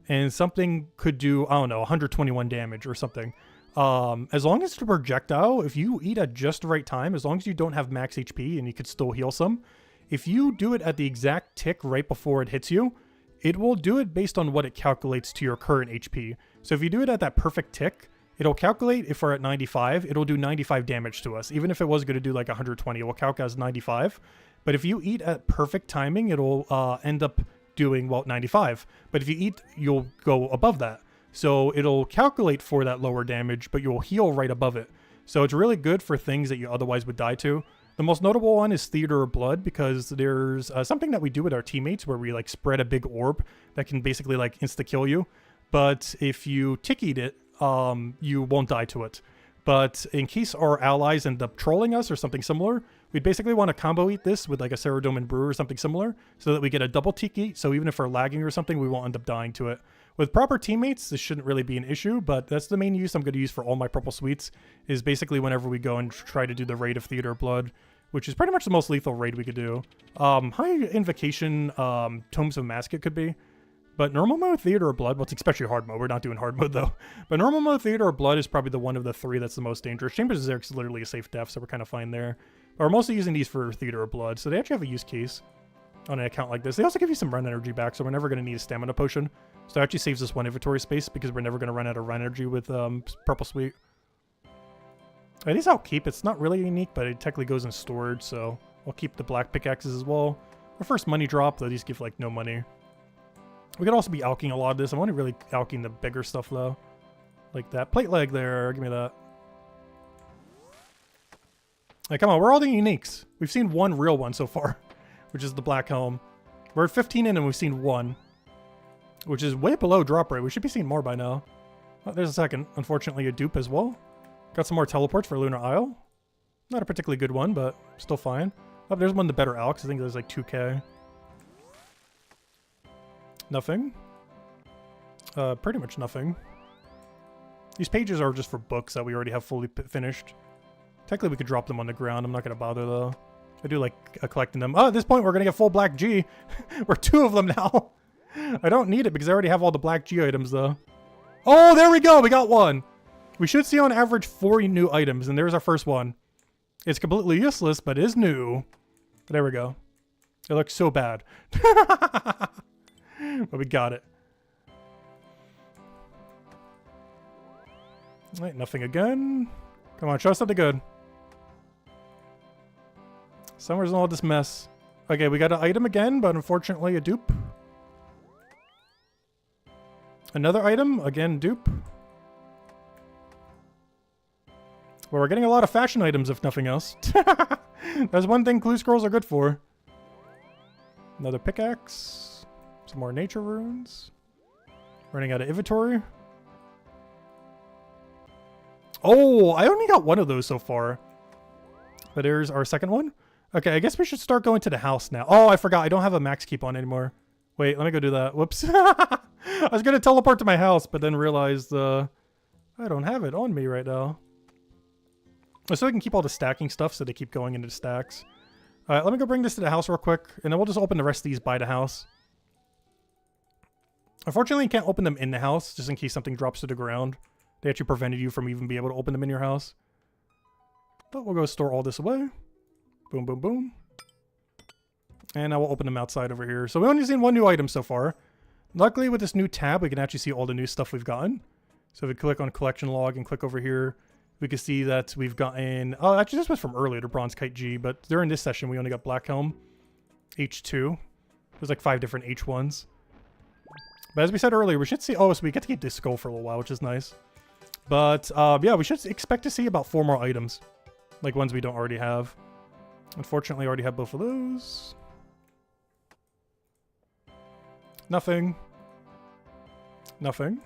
and something could do, I don't know, 121 damage or something. As long as it's a projectile, if you eat at just the right time, as long as you don't have max HP and you could still heal some, if you do it at the exact tick right before it hits you, it will do it based on what it calculates to your current HP. So if you do it at that perfect tick, it'll calculate if we're at 95, it'll do 95 damage to us. Even if it was going to do like 120, it will calculate as 95. But if you eat at perfect timing, it'll end up doing, well, 95. But if you eat, you'll go above that. So it'll calculate for that lower damage, but you'll heal right above it. So it's really good for things that you otherwise would die to. The most notable one is Theater of Blood, because there's something that we do with our teammates where we like spread a big orb that can basically like insta-kill you. But if you tick eat it, you won't die to it. But in case our allies end up trolling us or something similar, we'd basically want to combo eat this with like a Ceredoman Brew or something similar so that we get a double tick eat. So even if we're lagging or something, we won't end up dying to it. With proper teammates, this shouldn't really be an issue, but that's the main use I'm going to use for all my Purple Sweets, is basically whenever we go and try to do the raid of Theater of Blood, which is pretty much the most lethal raid we could do. High Invocation, Tomes of Mask it could be, But normal mode, theater, or blood, well, it's especially hard mode. We're not doing hard mode, though. But normal mode, theater, or blood is probably the one of the three that's the most dangerous. Chambers of Xerx is literally a safe death, so we're kind of fine there. But we're mostly using these for theater or blood, so they actually have a use case on an account like this. They also give you some run energy back, so we're never going to need a stamina potion. So it actually saves us one inventory space because we're never going to run out of run energy with Purple Sweet. These I'll keep. It's not really unique, but it technically goes in storage, so I'll keep the black pickaxes as well. Our first money drop, though, these give like no money. We could also be alking a lot of this. I'm only really alking the bigger stuff, though. Like that plate leg there. Give me that. Like, come on. Where are all the uniques? We've seen one real one so far, which is the black helm. We're at 15 in and we've seen one, which is way below drop rate. We should be seeing more by now. Oh, there's a second. Unfortunately, a dupe as well. Got some more teleports for Lunar Isle. Not a particularly good one, but still fine. Oh, there's one of the better alks. I think there's like 2k. Nothing. Pretty much nothing. These pages are just for books that we already have fully finished. Technically, we could drop them on the ground. I'm not going to bother, though. I do like collecting them. Oh, at this point, we're going to get full black G. We're 2 of them now. I don't need it because I already have all the black G items, though. Oh, there we go. We got one. We should see on average 40 new items, and there's our first one. It's completely useless, but is new. There we go. It looks so bad. But we got it. Wait, nothing again. Come on, show us something good. Somewhere's in all this mess. Okay, we got an item again, but unfortunately a dupe. Another item, again dupe. Well, we're getting a lot of fashion items, if nothing else. That's one thing clue scrolls are good for. Another pickaxe. Some more nature runes. Running out of inventory. Oh, I only got one of those so far. But there's our second one. Okay, I guess we should start going to the house now. Oh, I forgot. I don't have a max keep on anymore. Wait, let me go do that. Whoops. I was going to teleport to my house, but then realized I don't have it on me right now. So I can keep all the stacking stuff so they keep going into the stacks. Alright, let me go bring this to the house real quick, and then we'll just open the rest of these by the house. Unfortunately, you can't open them in the house, just in case something drops to the ground. They actually prevented you from even being able to open them in your house. But we'll go store all this away. Boom, boom, boom. And now we'll open them outside over here. So we only seen one new item so far. Luckily, with this new tab, we can actually see all the new stuff we've gotten. So if we click on collection log and click over here, we can see that we've gotten... Oh, actually, this was from earlier, the Bronze Kite G, but during this session, we only got Black Helm, H2. There's like 5 different H1s. But as we said earlier, we should see... Oh, so we get to keep this skull for a little while, which is nice. But, yeah, we should expect to see about 4 more items. Like ones we don't already have. Unfortunately, I already have both of those. Nothing. Nothing.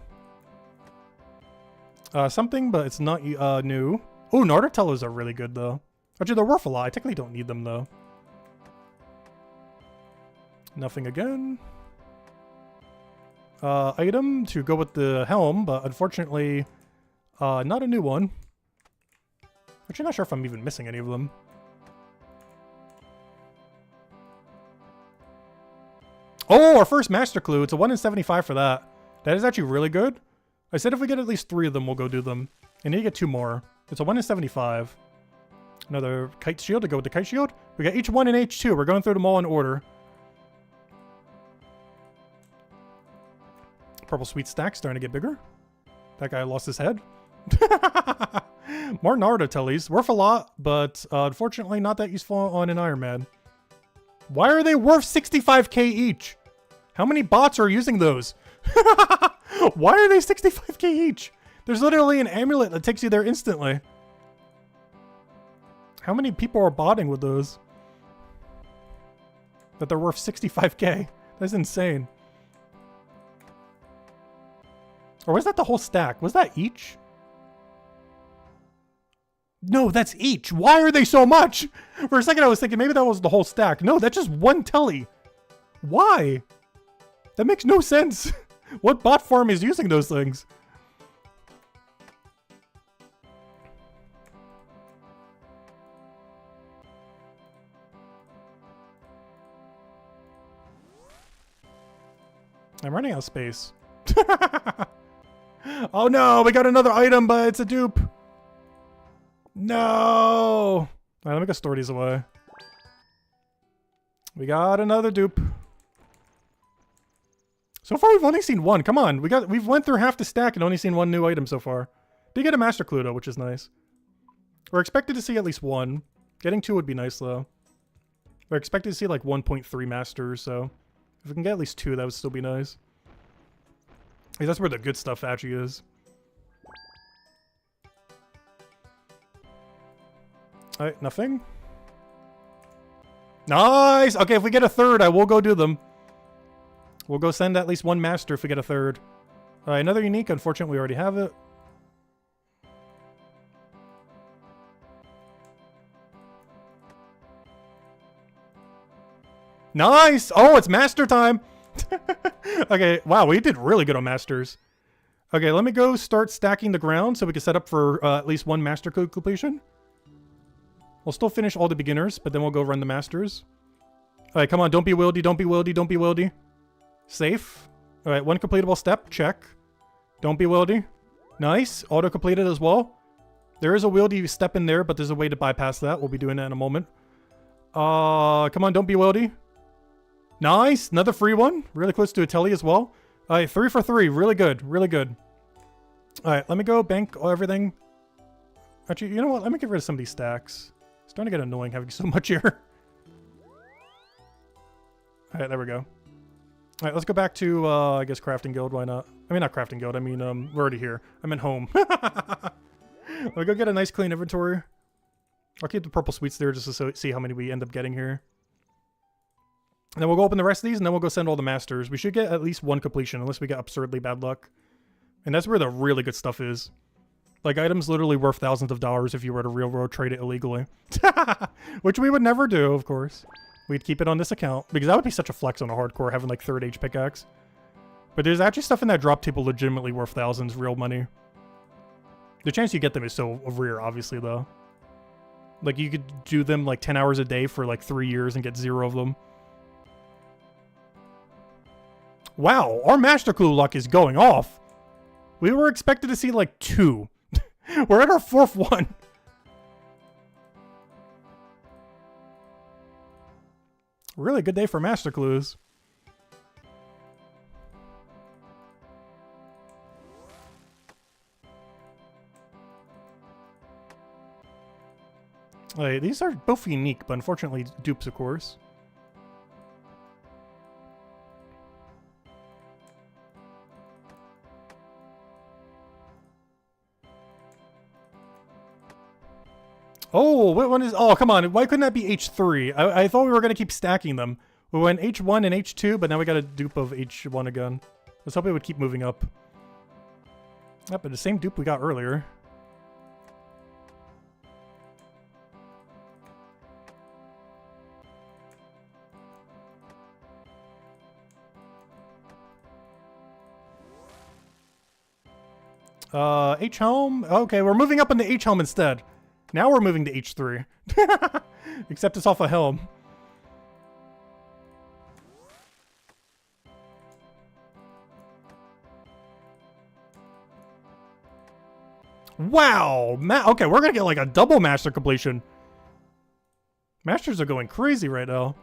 Something, but it's not new. Oh, Nardotellos are really good, though. Actually, they're worth a lot. I technically don't need them, though. Nothing again. Item to go with the helm, but unfortunately, not a new one. Actually, not sure if I'm even missing any of them. Oh, our first master clue. It's a 1 in 75 for that. That is actually really good. I said if we get at least 3 of them, we'll go do them. And you get 2 more. It's a 1 in 75. Another kite shield to go with the kite shield. We got each one in H2. We're going through them all in order. Purple sweet stack starting to get bigger. That guy lost his head. More Nardotellis. Worth a lot, but unfortunately not that useful on an Iron Man. Why are they worth 65k each? How many bots are using those? Why are they 65k each? There's literally an amulet that takes you there instantly. How many people are botting with those? That they're worth 65k. That's insane. Or was that the whole stack? Was that each? No, that's each. Why are they so much? For a second I was thinking maybe that was the whole stack. No, that's just one telly. Why? That makes no sense. What bot farm is using those things? I'm running out of space. Oh no, we got another item, but it's a dupe. No. All right, let me go store these away. We got another dupe. So far, we've only seen one. Come on, we've went through half the stack and only seen one new item so far. Did get a master clue though, which is nice. We're expected to see at least one. Getting two would be nice though. We're expected to see like 1.3 masters, so if we can get at least two, that would still be nice. Like, that's where the good stuff actually is. Alright, nothing. Nice! Okay, if we get a third, I will go do them. We'll go send at least one master if we get a third. Alright, another unique. Unfortunately, we already have it. Nice! Oh, it's master time! Okay, wow, we did really good on masters. Okay, let me go start stacking the ground so we can set up for at least one master code completion. We'll still finish all the beginners, but then we'll go run the masters. Alright, come on, don't be wildy, don't be wildy, don't be wildy. Safe. Alright, one completable step, check. Don't be wildy. Nice, auto-completed as well. There is a wieldy step in there, but there's a way to bypass that. We'll be doing that in a moment. Come on, don't be wildy. Nice, another free one. Really close to a telly as well. Alright, 3 for 3, really good, really good. Alright, let me go bank everything. Actually, you know what, let me get rid of some of these stacks. It's starting to get annoying having so much here. Alright, there we go. Alright, let's go back to, I guess, Crafting Guild, why not? I mean, not Crafting Guild, I mean, we're already here. I'm at home. Let me go get a nice clean inventory. I'll keep the purple sweets there just to see how many we end up getting here. And then we'll go open the rest of these, and then we'll go send all the masters. We should get at least one completion, unless we get absurdly bad luck. And that's where the really good stuff is. Like, items literally worth thousands of dollars if you were to railroad trade it illegally. Which we would never do, of course. We'd keep it on this account, because that would be such a flex on a hardcore, having like 3rd age pickaxe. But there's actually stuff in that drop table legitimately worth thousands, real money. The chance you get them is so rare, obviously, though. Like, you could do them like 10 hours a day for like 3 years and get 0 of them. Wow, our master clue luck is going off. We were expected to see like 2. We're at our 4th one. Really good day for master clues. These are both unique, but unfortunately dupes, of course. Oh, what one is... Oh, come on. Why couldn't that be H3? I thought we were going to keep stacking them. We went H1 and H2, but now we got a dupe of H1 again. Let's hope it would keep moving up. Yep, but the same dupe we got earlier. H-Helm? Okay, we're moving up into H-Helm instead. Now we're moving to H3. Except it's off a helm. Wow! Okay, we're gonna get like a double master completion. Masters are going crazy right now.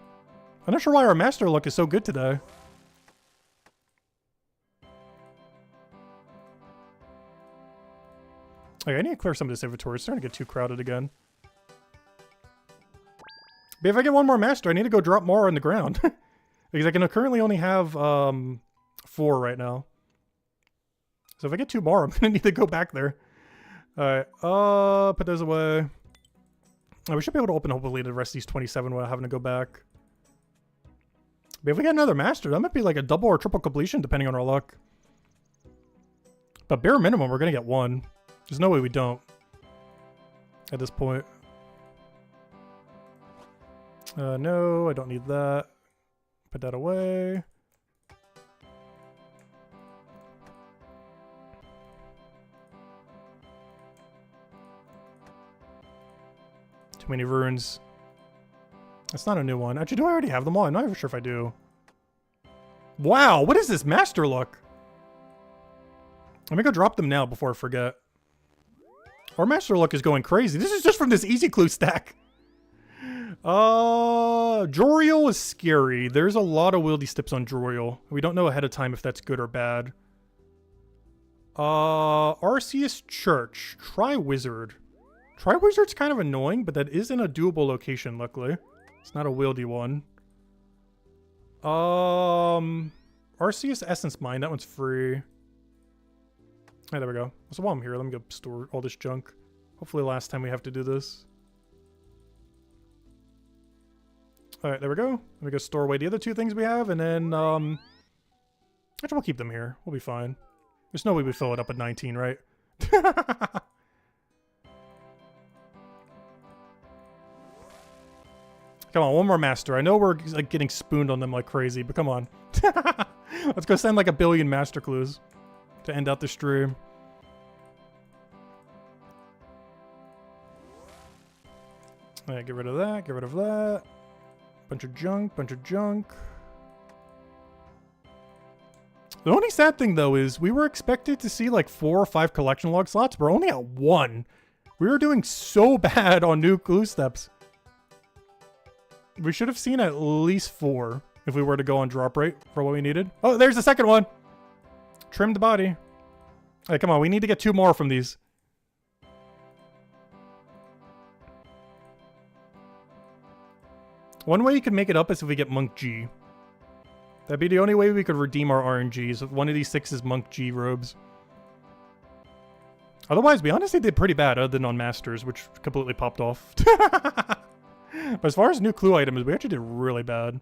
I'm not sure why our master luck is so good today. Okay, I need to clear some of this inventory. It's starting to get too crowded again. But if I get one more master, I need to go drop more on the ground. Because I can currently only have 4 right now. So if I get 2 more, I'm going to need to go back there. Alright, put those away. We should be able to open hopefully the rest of these 27 without having to go back. But if we get another master, that might be like a double or triple completion depending on our luck. But bare minimum, we're going to get 1. There's no way we don't. At this point. No, I don't need that. Put that away. Too many runes. That's not a new one. Actually, do I already have them all? I'm not even sure if I do. Wow, what is this master look? Let me go drop them now before I forget. Our master look is going crazy. This is just from this easy clue stack. Joriel is scary. There's a lot of wieldy steps on Joriel. We don't know ahead of time if that's good or bad. Arceus Church. Tri-Wizard. Tri-Wizard's kind of annoying, but that is in a doable location, luckily. It's not a wieldy one. Arceus Essence Mine. That one's free. Hey, there we go. So while I'm here, let me go store all this junk. Hopefully last time we have to do this. Alright, there we go. Let me go store away the other two things we have, and then, actually, we'll keep them here. We'll be fine. There's no way we fill it up at 19, right? Come on, one more master. I know we're like getting spooned on them like crazy, but come on. Let's go send like 1 billion master clues to end out the stream. Alright, get rid of that, get rid of that. Bunch of junk, bunch of junk. The only sad thing though is we were expected to see like 4 or 5 collection log slots. We're only at 1. We were doing so bad on new clue steps. We should have seen at least 4 if we were to go on drop rate for what we needed. Oh, there's the second one. Trimmed the body. Hey, come on. We need to get 2 more from these. One way you could make it up is if we get Monk G. That'd be the only way we could redeem our RNGs. If one of these 6 is Monk G robes. Otherwise, we honestly did pretty bad other than on Masters, which completely popped off. But as far as new clue items, we actually did really bad.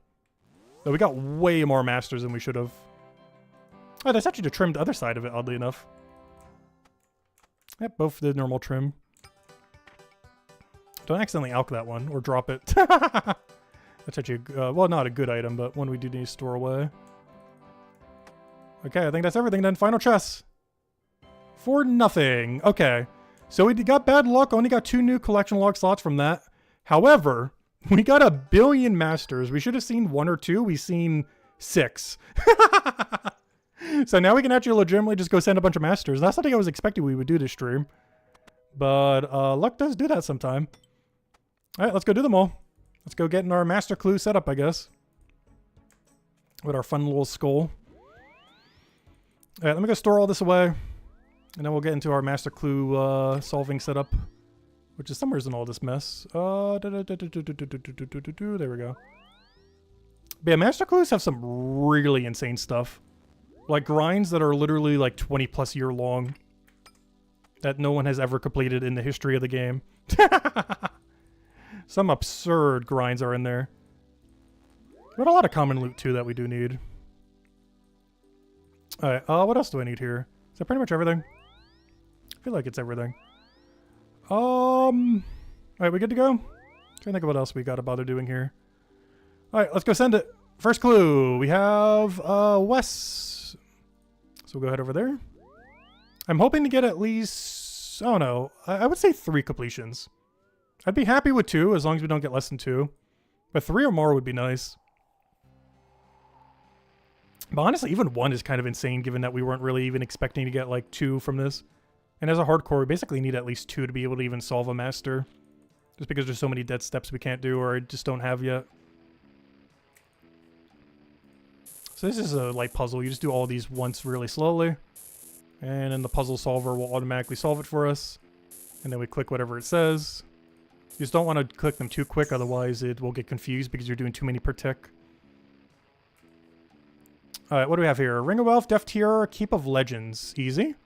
So we got way more Masters than we should have. Oh, that's actually the trimmed other side of it, oddly enough. Yep, both the normal trim. Don't accidentally alk that one, or drop it. That's actually, well, not a good item, but one we do need to store away. Okay, I think that's everything then. Final chess. For nothing. Okay. So we got bad luck, only got 2 new collection log slots from that. However, we got 1 billion masters. We should have seen 1 or 2. We've seen 6. So now we can actually legitimately just go send a bunch of masters. That's something I was expecting we would do this stream. But luck does do that sometime. Alright, let's go do them all. Let's go get in our master clue setup, I guess. With our fun little skull. Alright, let me go store all this away. And then we'll get into our master clue solving setup. Which is somewhere in all this mess. There we go. But yeah, master clues have some really insane stuff. Like grinds that are literally like 20 plus year long. That no one has ever completed in the history of the game. Some absurd grinds are in there. But a lot of common loot too that we do need. Alright, what else do I need here? Is that pretty much everything? I feel like it's everything. Alright, we good to go? Trying to think of what else we gotta bother doing here. Alright, let's go send it. First clue, we have Wes. So we'll go ahead over there. I'm hoping to get at least, I don't know, I would say 3 completions. I'd be happy with 2 as long as we don't get less than 2. But 3 or more would be nice. But honestly, even 1 is kind of insane given that we weren't really even expecting to get like 2 from this. And as a hardcore, we basically need at least 2 to be able to even solve a master. Just because there's so many dead steps we can't do or just don't have yet. So this is a light puzzle. You just do all these once really slowly. And then the puzzle solver will automatically solve it for us. And then we click whatever it says. You just don't want to click them too quick, otherwise it will get confused because you're doing too many per tick. Alright, what do we have here? Ring of Wealth, Death Tier, Keep of Legends. Easy.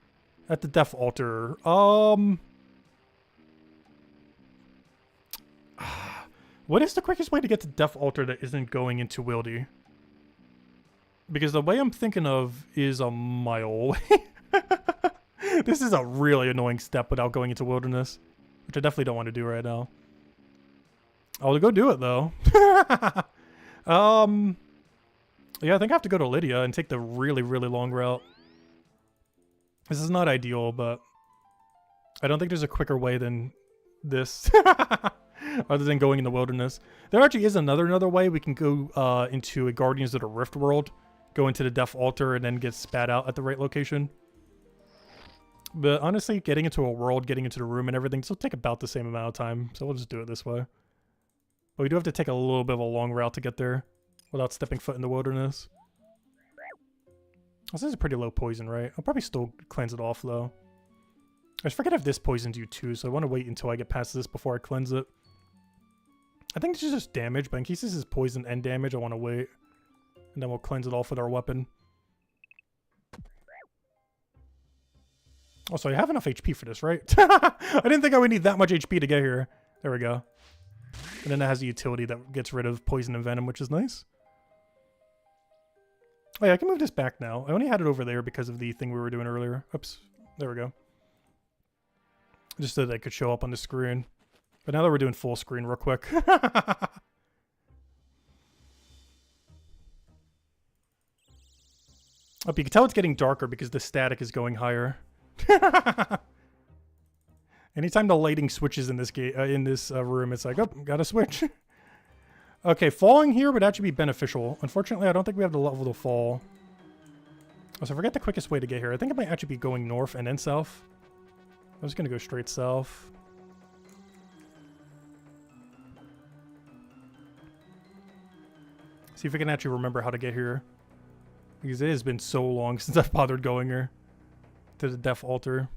At the Death Altar. What is the quickest way to get to Death Altar that isn't going into Wildy? Because the way I'm thinking of is a mile away. This is a really annoying step without going into Wilderness. Which I definitely don't want to do right now. I'll go do it though. Yeah, I think I have to go to Lydia and take the really, really long route. This is not ideal, but I don't think there's a quicker way than this. Other than going in the Wilderness. There actually is another way we can go into a Guardians of the Rift world. go into the death altar and then get spat out at the right location. But honestly, getting into a world, getting into the room and everything, this will take about the same amount of time. So we'll just do it this way. But we do have to take a little bit of a long route to get there without stepping foot in the wilderness. This is a pretty low poison, right? I'll probably still cleanse it off, though. I just forget if this poisons you, too, so I want to wait until I get past this before I cleanse it. I think this is just damage, but in case this is poison and damage, I want to wait. And then we'll cleanse it off with our weapon. Also, I have enough HP for this, right? I didn't think I would need that much HP to get here. There we go. And then it has a utility that gets rid of poison and venom, which is nice. Oh yeah, I can move this back now. I only had it over there because of the thing we were doing earlier. Oops. There we go. Just so that it could show up on the screen. But now that we're doing full screen real quick. Oh, you can tell it's getting darker because the static is going higher. Anytime the lighting switches in this room, it's like, oh, gotta switch. Okay, falling here would actually be beneficial. Unfortunately, I don't think we have the level to fall. So I forget the quickest way to get here. I think it might actually be going north and then south. I'm just gonna go straight south. See if I can actually remember how to get here. Because it has been so long since I've bothered going here. To the death altar.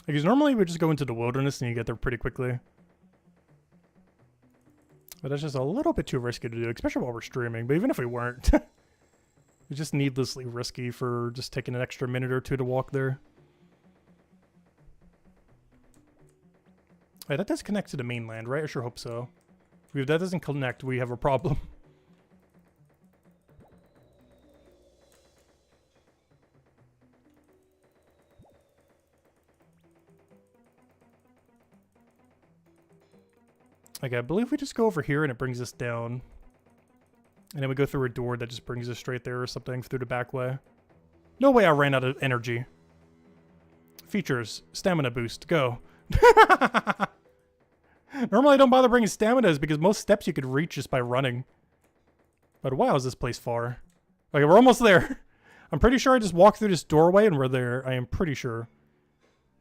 Because normally we just go into the wilderness and you get there pretty quickly. But that's just a little bit too risky to do, especially while we're streaming. But even if we weren't, it's just needlessly risky for just taking an extra minute or two to walk there. Hey, that does connect to the mainland, right? I sure hope so. If that doesn't connect, we have a problem. Okay, I believe we just go over here and it brings us down. And then we go through a door that just brings us straight there or something through the back way. No way I ran out of energy. Features. Stamina boost. Go. Normally I don't bother bringing staminas because most steps you could reach just by running. But wow, is this place far? Okay, we're almost there. I'm pretty sure I just walked through this doorway and we're there. I am pretty sure.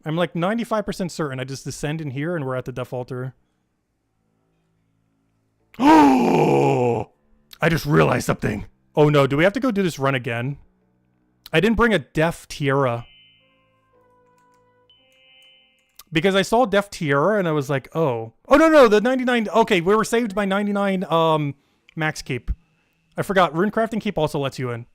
I'm like 95% certain I just descend in here and we're at the death altar. Oh! I just realized something. Oh no, do we have to go do this run again? I didn't bring a death tiara. Because I saw death tiara and I was like, oh. Oh no, the 99. Okay, we were saved by 99 max keep. I forgot, rune crafting keep also lets you in.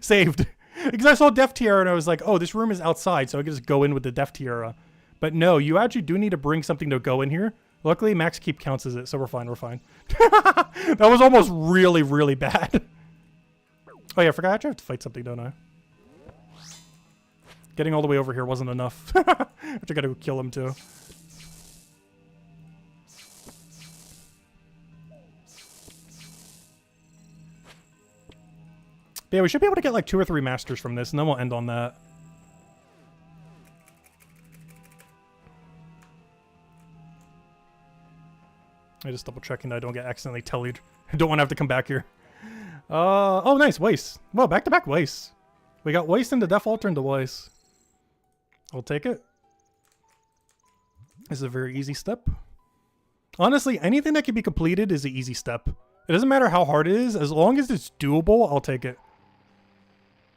Saved. Because I saw death tiara and I was like, oh, this room is outside, so I can just go in with the death tiara. But no, you actually do need to bring something to go in here. Luckily, max keep counts as it, so we're fine, we're fine. That was almost really, really bad. Oh yeah, I forgot I actually have to fight something, don't I? Getting all the way over here wasn't enough. I actually gotta go kill him too. But yeah, we should be able to get like 2 or 3 masters from this, and then we'll end on that. I just double checking that I don't get accidentally tellied. I don't want to have to come back here. Oh, nice, waste. Well, back-to-back waste. We got waste into death altar into waste. I'll take it. This is a very easy step. Honestly, anything that can be completed is an easy step. It doesn't matter how hard it is. As long as it's doable, I'll take it.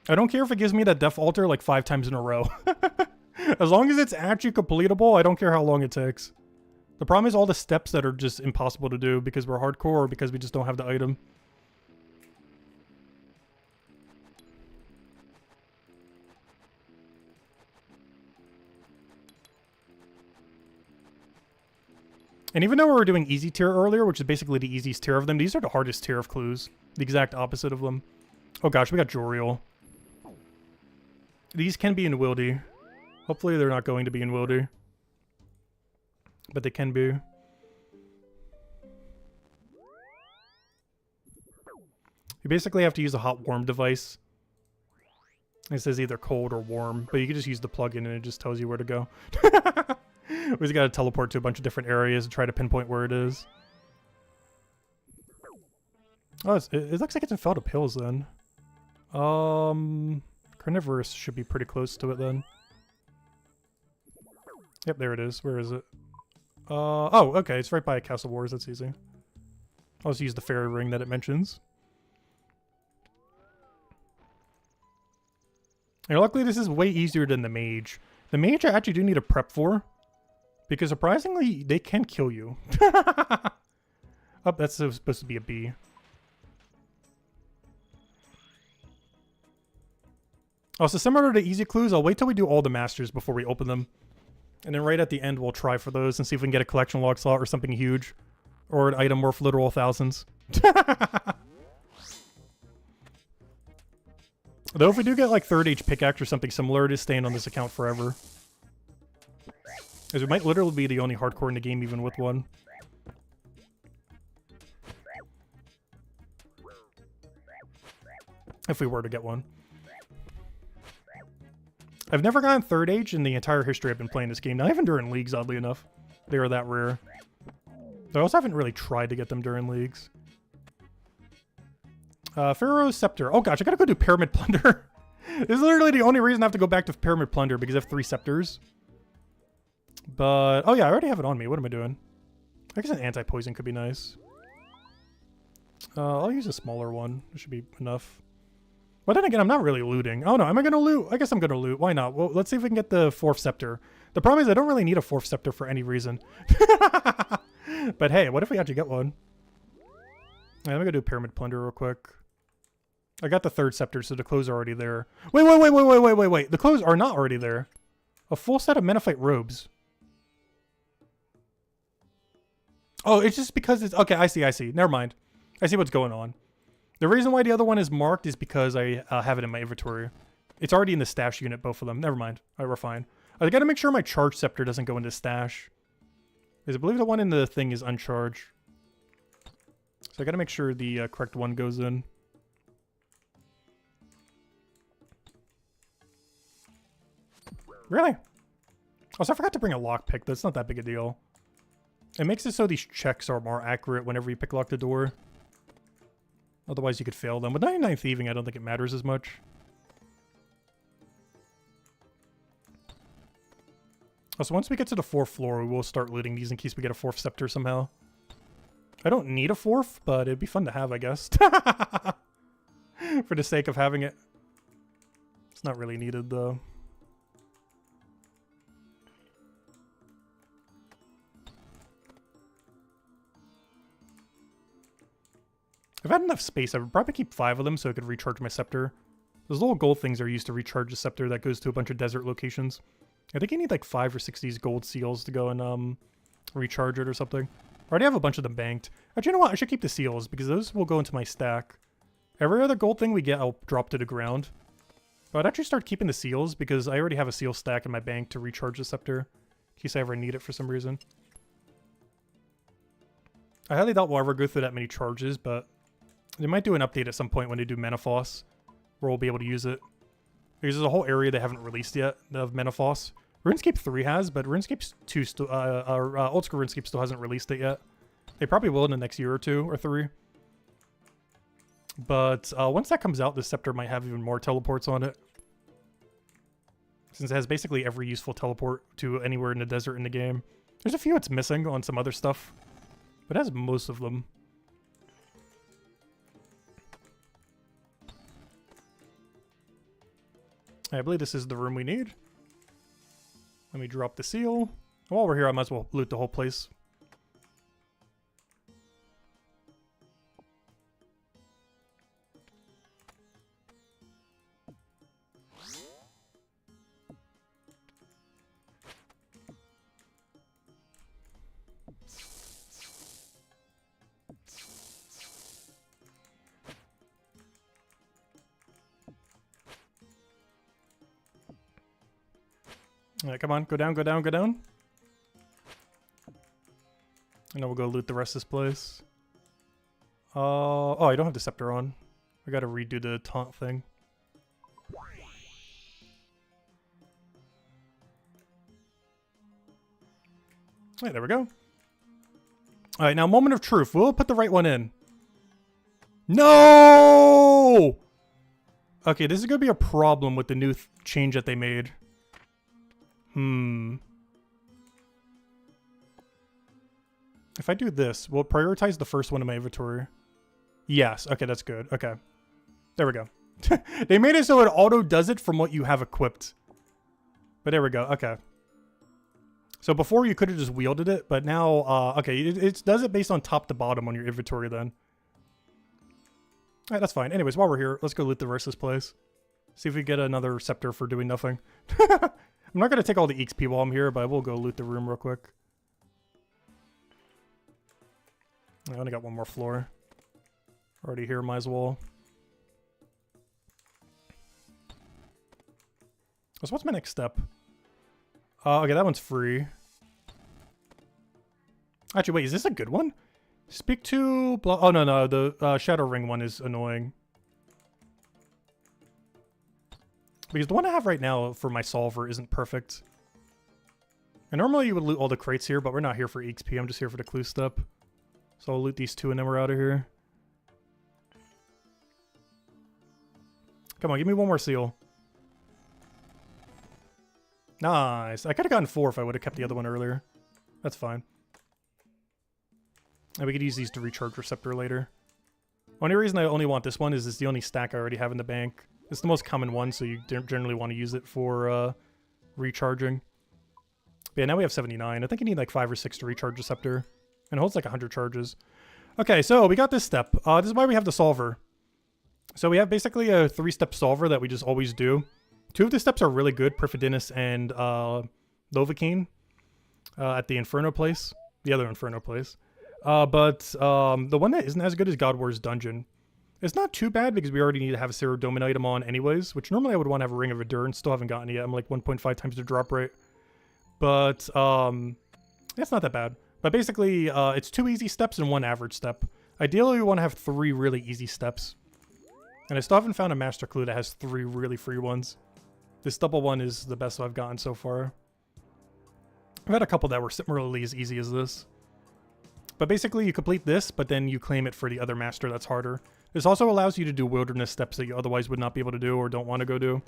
I don't care if it gives me that death altar like 5 times in a row. As long as it's actually completable, I don't care how long it takes. The problem is all the steps that are just impossible to do because we're hardcore or because we just don't have the item. And even though we were doing easy tier earlier, which is basically the easiest tier of them, these are the hardest tier of clues. The exact opposite of them. Oh gosh, we got Joriel. These can be in Wildy. Hopefully they're not going to be in Wildy. But they can be. You basically have to use a hot warm device. It says either cold or warm, but you can just use the plugin and it just tells you where to go. We just gotta teleport to a bunch of different areas and try to pinpoint where it is. Oh, it looks like it's in Feldup Hills then. Carnivorous should be pretty close to it then. Yep, there it is. Where is it? Oh, okay. It's right by Castle Wars. That's easy. I'll just use the fairy ring that it mentions. And luckily, this is way easier than the mage. The mage I actually do need a prep for. Because surprisingly, they can kill you. Oh, that's supposed to be a B. Also, similar to the easy clues, I'll wait till we do all the masters before we open them. And then right at the end, we'll try for those and see if we can get a collection log slot or something huge. Or an item worth literal thousands. Though if we do get like third age pickaxe or something similar, it is staying on this account forever. As we might literally be the only hardcore in the game even with one. If we were to get one. I've never gotten third age in the entire history I've been playing this game. Not even during leagues, oddly enough. They are that rare. I also haven't really tried to get them during leagues. Pharaoh's Scepter. Oh gosh, I gotta go do Pyramid Plunder. This is literally the only reason I have to go back to Pyramid Plunder, because I have 3 scepters. But, oh yeah, I already have it on me. What am I doing? I guess an anti-poison could be nice. I'll use a smaller one. It should be enough. But then again, I'm not really looting. Oh no, am I gonna loot? I guess I'm gonna loot. Why not? Well, let's see if we can get the 4th scepter. The problem is I don't really need a 4th scepter for any reason. But hey, what if we actually get one? Yeah, let me go do Pyramid Plunder real quick. I got the 3rd scepter, so the clothes are already there. Wait. The clothes are not already there. A full set of Menophyte robes. Oh, it's just because it's... Okay, I see. Never mind. I see what's going on. The reason why the other one is marked is because I have it in my inventory. It's already in the stash unit, both of them. Never mind. Alright, we're fine. I gotta make sure my charge scepter doesn't go into stash. Because I believe the one in the thing is uncharged. So I gotta make sure the correct one goes in. Really? Also, I forgot to bring a lockpick. That's not that big a deal. It makes it so these checks are more accurate whenever you pick lock the door. Otherwise, you could fail them. With 99 Thieving, I don't think it matters as much. Also, once we get to the 4th floor, we will start looting these in case we get a 4th scepter somehow. I don't need a 4th, but it'd be fun to have, I guess. For the sake of having it. It's not really needed, though. If I had enough space, I would probably keep 5 of them so I could recharge my scepter. Those little gold things are used to recharge the scepter that goes to a bunch of desert locations. I think you need like 5 or 6 of these gold seals to go and recharge it or something. I already have a bunch of them banked. Actually, you know what? I should keep the seals because those will go into my stack. Every other gold thing we get, I'll drop to the ground. But I'd actually start keeping the seals because I already have a seal stack in my bank to recharge the scepter. In case I ever need it for some reason. I highly doubt we'll ever go through that many charges, but... They might do an update at some point when they do Menaphos, where we'll be able to use it. Because there's a whole area they haven't released yet of Menaphos. RuneScape 3 has, but RuneScape 2 still, Old School RuneScape still hasn't released it yet. They probably will in the next year or 2 or 3. But once that comes out, the scepter might have even more teleports on it. Since it has basically every useful teleport to anywhere in the desert in the game. There's a few it's missing on some other stuff, but it has most of them. I believe this is the room we need. Let me drop the seal. While we're here, I might as well loot the whole place. Alright, come on. Go down, go down, go down. And then we'll go loot the rest of this place. Oh, I don't have the scepter on. I gotta redo the taunt thing. Alright, there we go. Alright, now moment of truth. We'll put the right one in. No! Okay, this is going to be a problem with the new change that they made. If I do this, we'll prioritize the first one in my inventory. Yes. Okay, that's good. Okay. There we go. They made it so it auto does it from what you have equipped. But there we go. Okay. So before you could have just wielded it, but now, okay, it does it based on top to bottom on your inventory then. Alright, that's fine. Anyways, while we're here, let's go loot the rest of this place. See if we get another scepter for doing nothing. I'm not going to take all the XP while I'm here, but I will go loot the room real quick. I only got one more floor. Already here, might as well. So what's my next step? Okay, that one's free. Actually, wait, is this a good one? Speak to... Oh, no, the Shadow Ring one is annoying. Because the one I have right now for my solver isn't perfect. And normally you would loot all the crates here, but we're not here for XP. I'm just here for the clue step. So I'll loot these two and then we're out of here. Come on, give me one more seal. Nice. I could have gotten 4 if I would have kept the other one earlier. That's fine. And we could use these to recharge Receptor later. Only reason I only want this one is it's the only stack I already have in the bank. It's the most common one, so you generally want to use it for recharging. But yeah, now we have 79. I think you need like 5 or 6 to recharge Receptor. And it holds like 100 charges. Okay, so we got this step. This is why we have the solver. So we have basically a 3-step solver that we just always do. 2 of the steps are really good, Perfidinus and Novocaine at the Inferno place. The other Inferno place. But the one that isn't as good is God War's Dungeon. It's not too bad because we already need to have a Cerudomin item on anyways, which normally I would want to have a Ring of Endurance. Still haven't gotten it yet. I'm like 1.5 times the drop rate. But it's not that bad. But basically, it's 2 easy steps and 1 average step. Ideally, we want to have 3 really easy steps. And I still haven't found a Master Clue that has 3 really free ones. This double one is the best I've gotten so far. I've had a couple that were similarly as easy as this. But basically, you complete this, but then you claim it for the other master that's harder. This also allows you to do wilderness steps that you otherwise would not be able to do or don't want to go do.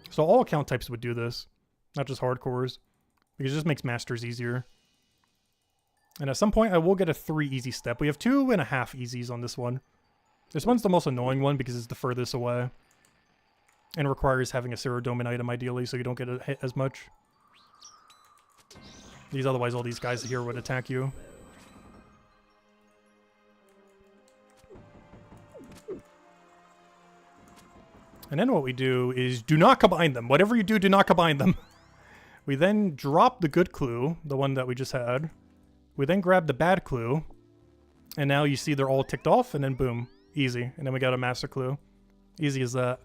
So all account types would do this, not just hardcores, because it just makes masters easier. And at some point, I will get a 3 easy step. We have 2.5 easies on this one. This one's the most annoying one because it's the furthest away. And requires having a Cerudomin item ideally so you don't get hit as much. Otherwise all these guys here would attack you. And then what we do is do not combine them. Whatever you do, do not combine them. We then drop the good clue, the one that we just had. We then grab the bad clue. And now you see they're all ticked off, and then boom. Easy. And then we got a master clue. Easy as that.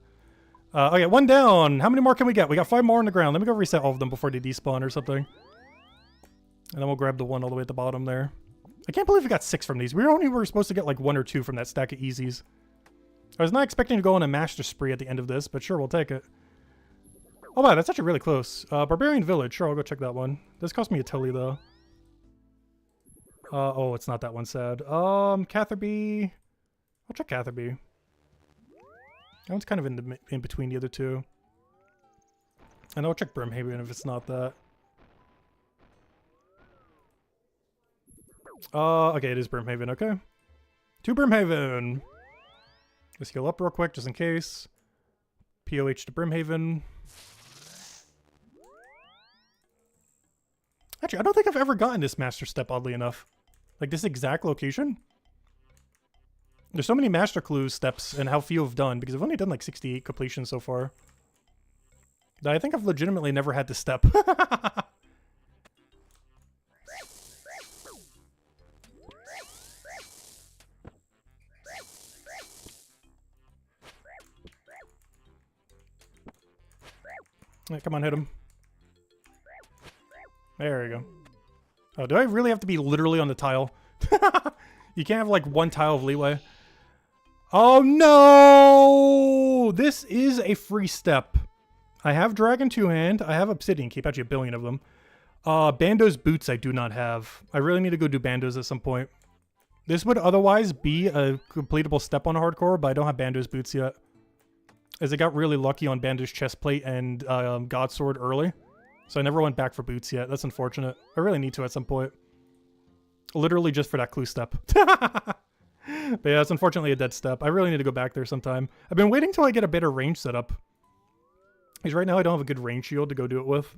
Okay, 1 down. How many more can we get? We got 5 more on the ground. Let me go reset all of them before they despawn or something. And then we'll grab the one all the way at the bottom there. I can't believe we got 6 from these. We were supposed to get like 1 or 2 from that stack of easies. I was not expecting to go on a master spree at the end of this, but sure, we'll take it. Oh wow, that's actually really close. Barbarian Village. Sure, I'll go check that one. This cost me a tilly though. Oh, it's not that one, sad. Catherby. I'll check Catherby. That one's kind of in between the other two. And I'll check Brimhaven if it's not that. Okay, it is Brimhaven, okay. To Brimhaven! Let's heal up real quick, just in case. POH to Brimhaven. Actually, I don't think I've ever gotten this master step, oddly enough. Like, this exact location? There's so many master clue steps and how few I've done, because I've only done like 68 completions so far. That I think I've legitimately never had this step. Yeah, come on, hit him. There we go. Oh, do I really have to be literally on the tile? You can't have like 1 tile of leeway. Oh no! This is a free step. I have Dragon 2-Hand. I have Obsidian Cape, actually a billion of them. Bando's Boots I do not have. I really need to go do Bando's at some point. This would otherwise be a completable step on hardcore, but I don't have Bando's boots yet. As I got really lucky on Bando's chestplate and God Sword early. So I never went back for boots yet. That's unfortunate. I really need to at some point. Literally just for that clue step. But yeah, it's unfortunately a dead step. I really need to go back there sometime. I've been waiting till I get a better range setup. Because right now I don't have a good range shield to go do it with.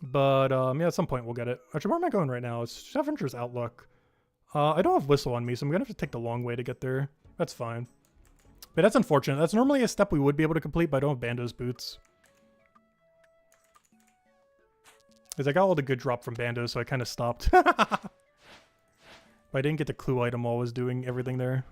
But yeah, at some point we'll get it. Actually, where am I going right now? It's Scavenger's Outlook. I don't have Whistle on me, so I'm going to have to take the long way to get there. That's fine. But that's unfortunate. That's normally a step we would be able to complete, but I don't have Bando's boots. Because I got all the good drop from Bando, so I kind of stopped. But I didn't get the clue item while I was doing everything there.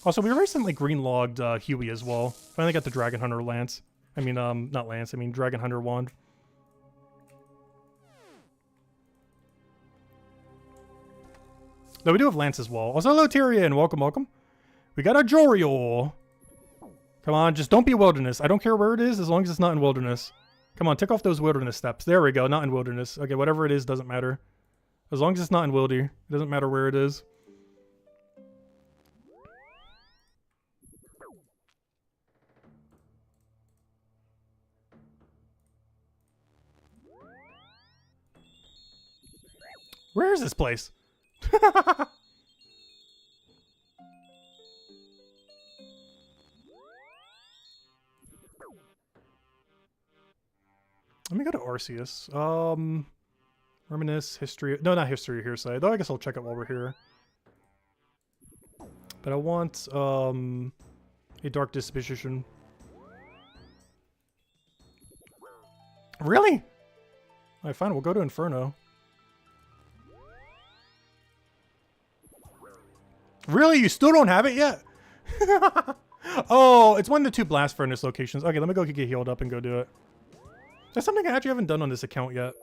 Also, we recently green-logged Huey as well. Finally got the Dragon Hunter Lance. I mean, not Lance, I mean Dragon Hunter Wand. Though we do have Lance as well. Also, hello Tyrion, welcome, welcome. We got a Joriel. Come on, just don't be wilderness. I don't care where it is, as long as it's not in wilderness. Come on, tick off those wilderness steps. There we go, not in wilderness. Okay, whatever it is, doesn't matter. As long as it's not in wildy, it doesn't matter where it is. Where is this place? Let me go to Arceus. Reminisce, history. No, not history or hearsay. Though I guess I'll check it while we're here. But I want a dark disposition. Really? Alright, fine. We'll go to Inferno. Really? You still don't have it yet? Oh, it's one of the 2 blast furnace locations. Okay, let me go get healed up and go do it. That's something I actually haven't done on this account yet.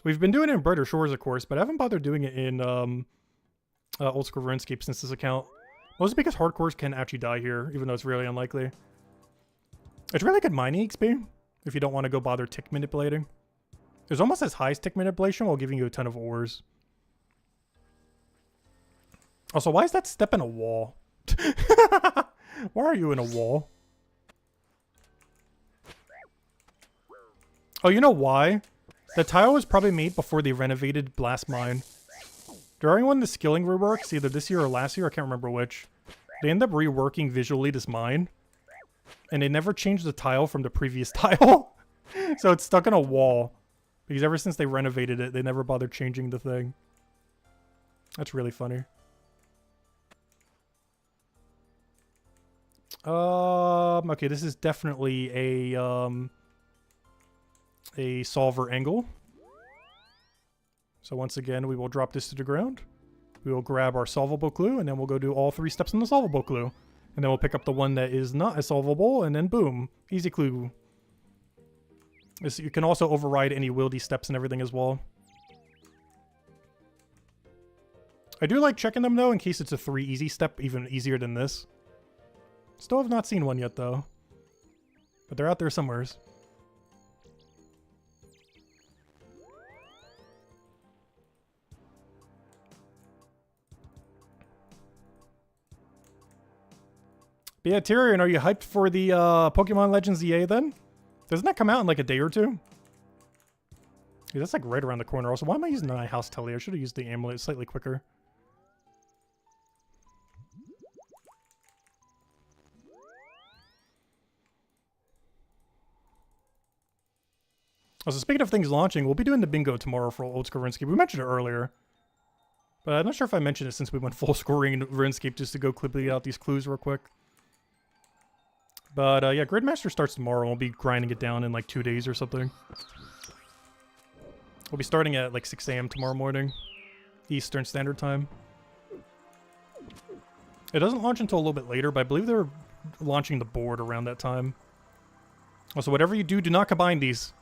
We've been doing it in Brighter Shores, of course, but I haven't bothered doing it in Old School RuneScape since this account. Mostly because hardcores can actually die here, even though it's really unlikely. It's really good mining XP, if you don't want to go bother tick manipulating. There's almost as high as tick manipulation while giving you a ton of ores. Also, why is that step in a wall? Why are you in a wall? Oh, you know why? The tile was probably made before they renovated Blast Mine. During one of the skilling reworks, either this year or last year, I can't remember which, they end up reworking visually this mine. And they never changed the tile from the previous tile. So it's stuck in a wall. Because ever since they renovated it, they never bothered changing the thing. That's really funny. Okay, this is definitely a solver angle. So once again, we will drop this to the ground. We will grab our solvable clue, and then we'll go do all 3 steps in the solvable clue. And then we'll pick up the one that is not as solvable, and then boom, easy clue. You can also override any wildy steps and everything as well. I do like checking them though, in case it's a 3 easy step, even easier than this. Still have not seen one yet, though. But they're out there somewheres. But yeah, Tyrion, are you hyped for the Pokemon Legends EA then? Doesn't that come out in like a day or 2? Yeah, that's like right around the corner. Also, why am I using the House Telly? I should have used the amulet slightly quicker. Also, speaking of things launching, we'll be doing the bingo tomorrow for Old School RuneScape. We mentioned it earlier. But I'm not sure if I mentioned it since we went full scoring in RuneScape, just to go quickly out these clues real quick. But yeah, Gridmaster starts tomorrow. We'll be grinding it down in like 2 days or something. We'll be starting at like 6 AM tomorrow morning. Eastern Standard Time. It doesn't launch until a little bit later, but I believe they're launching the board around that time. Also, whatever you do, do not combine these.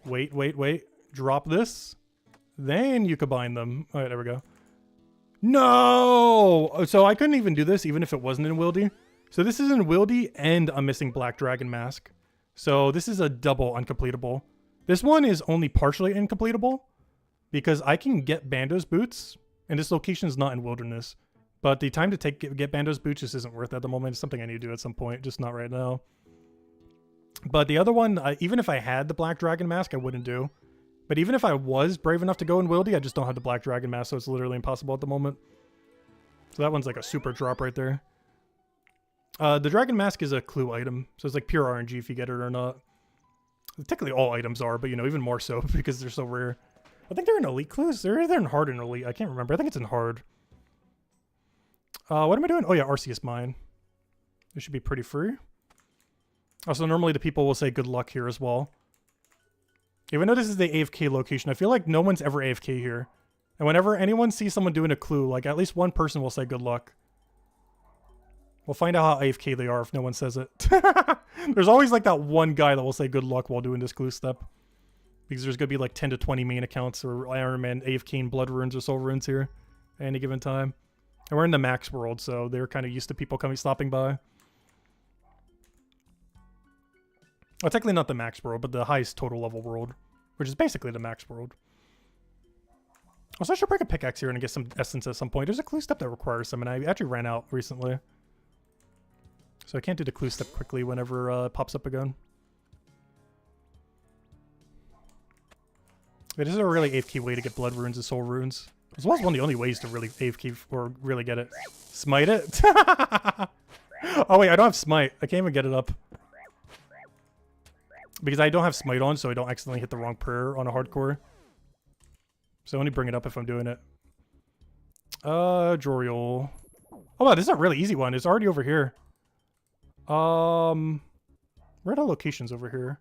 Wait, wait, wait. Drop this. Then you combine them. Alright, there we go. No! So I couldn't even do this even if it wasn't in Wildy. So this is in Wildy and I'm missing Black Dragon Mask. So this is a double uncompletable. This one is only partially incompletable because I can get Bando's boots and this location is not in Wilderness. But the time to get Bando's boots just isn't worth it at the moment. It's something I need to do at some point, just not right now. But the other one, even if I had the Black Dragon Mask, I wouldn't do. But even if I was brave enough to go in Wildy, I just don't have the Black Dragon Mask, so it's literally impossible at the moment. So that one's like a super drop right there. The Dragon Mask is a clue item, so it's like pure RNG if you get it or not. Technically all items are, but you know, even more so because they're so rare. I think they're in Elite clues. They're either in Hard and Elite. I can't remember. I think it's in Hard. What am I doing? Oh yeah, Arceus Mine. This should be pretty free. Also, normally the people will say good luck here as well. Even though this is the AFK location, I feel like no one's ever AFK here. And whenever anyone sees someone doing a clue, like at least one person will say good luck. We'll find out how AFK they are if no one says it. There's always like that one guy that will say good luck while doing this clue step. Because there's going to be like 10 to 20 main accounts or Iron Man, AFK, and Blood Runes or Soul Runes here at any given time. And we're in the max world, so they're kind of used to people stopping by. Well, technically not the max world, but the highest total level world, which is basically the max world. Also, I should break a pickaxe here and get some essence at some point. There's a clue step that requires some, and I actually ran out recently. So I can't do the clue step quickly whenever it pops up again. It is a really AFK way to get Blood Runes and Soul Runes. As well as one of the only ways to really AFK or really get it. Smite it? Oh wait, I don't have Smite. I can't even get it up. Because I don't have Smite on, so I don't accidentally hit the wrong prayer on a hardcore. So I only bring it up if I'm doing it. Joriel. Oh wow, this is a really easy one. It's already over here. Where are the locations over here?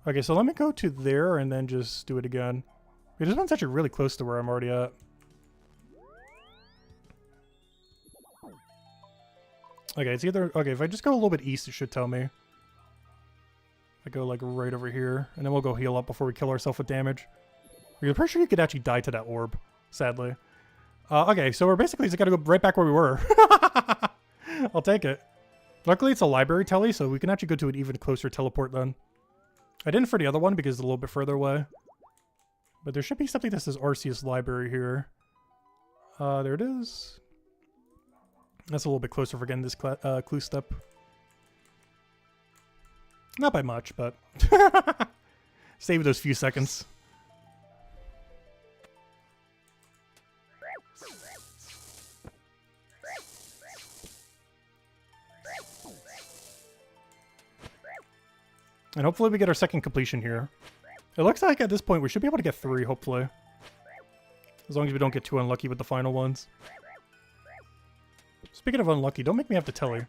Okay, so let me go to there and then just do it again. Okay, this one's actually really close to where I'm already at. Okay, it's either... Okay, if I just go a little bit east, it should tell me. I go like right over here, and then we'll go heal up before we kill ourselves with damage. I'm pretty sure you could actually die to that orb, sadly. Okay, so we're basically just gotta go right back where we were. I'll take it. Luckily, it's a library telly, so we can actually go to an even closer teleport then. I didn't for the other one because it's a little bit further away. But there should be something that says Arceus Library here. There it is. That's a little bit closer for getting this clue step. Not by much, but save those few seconds. And hopefully we get our second completion here. It looks like at this point we should be able to get 3, hopefully. As long as we don't get too unlucky with the final ones. Speaking of unlucky, don't make me have to tell you.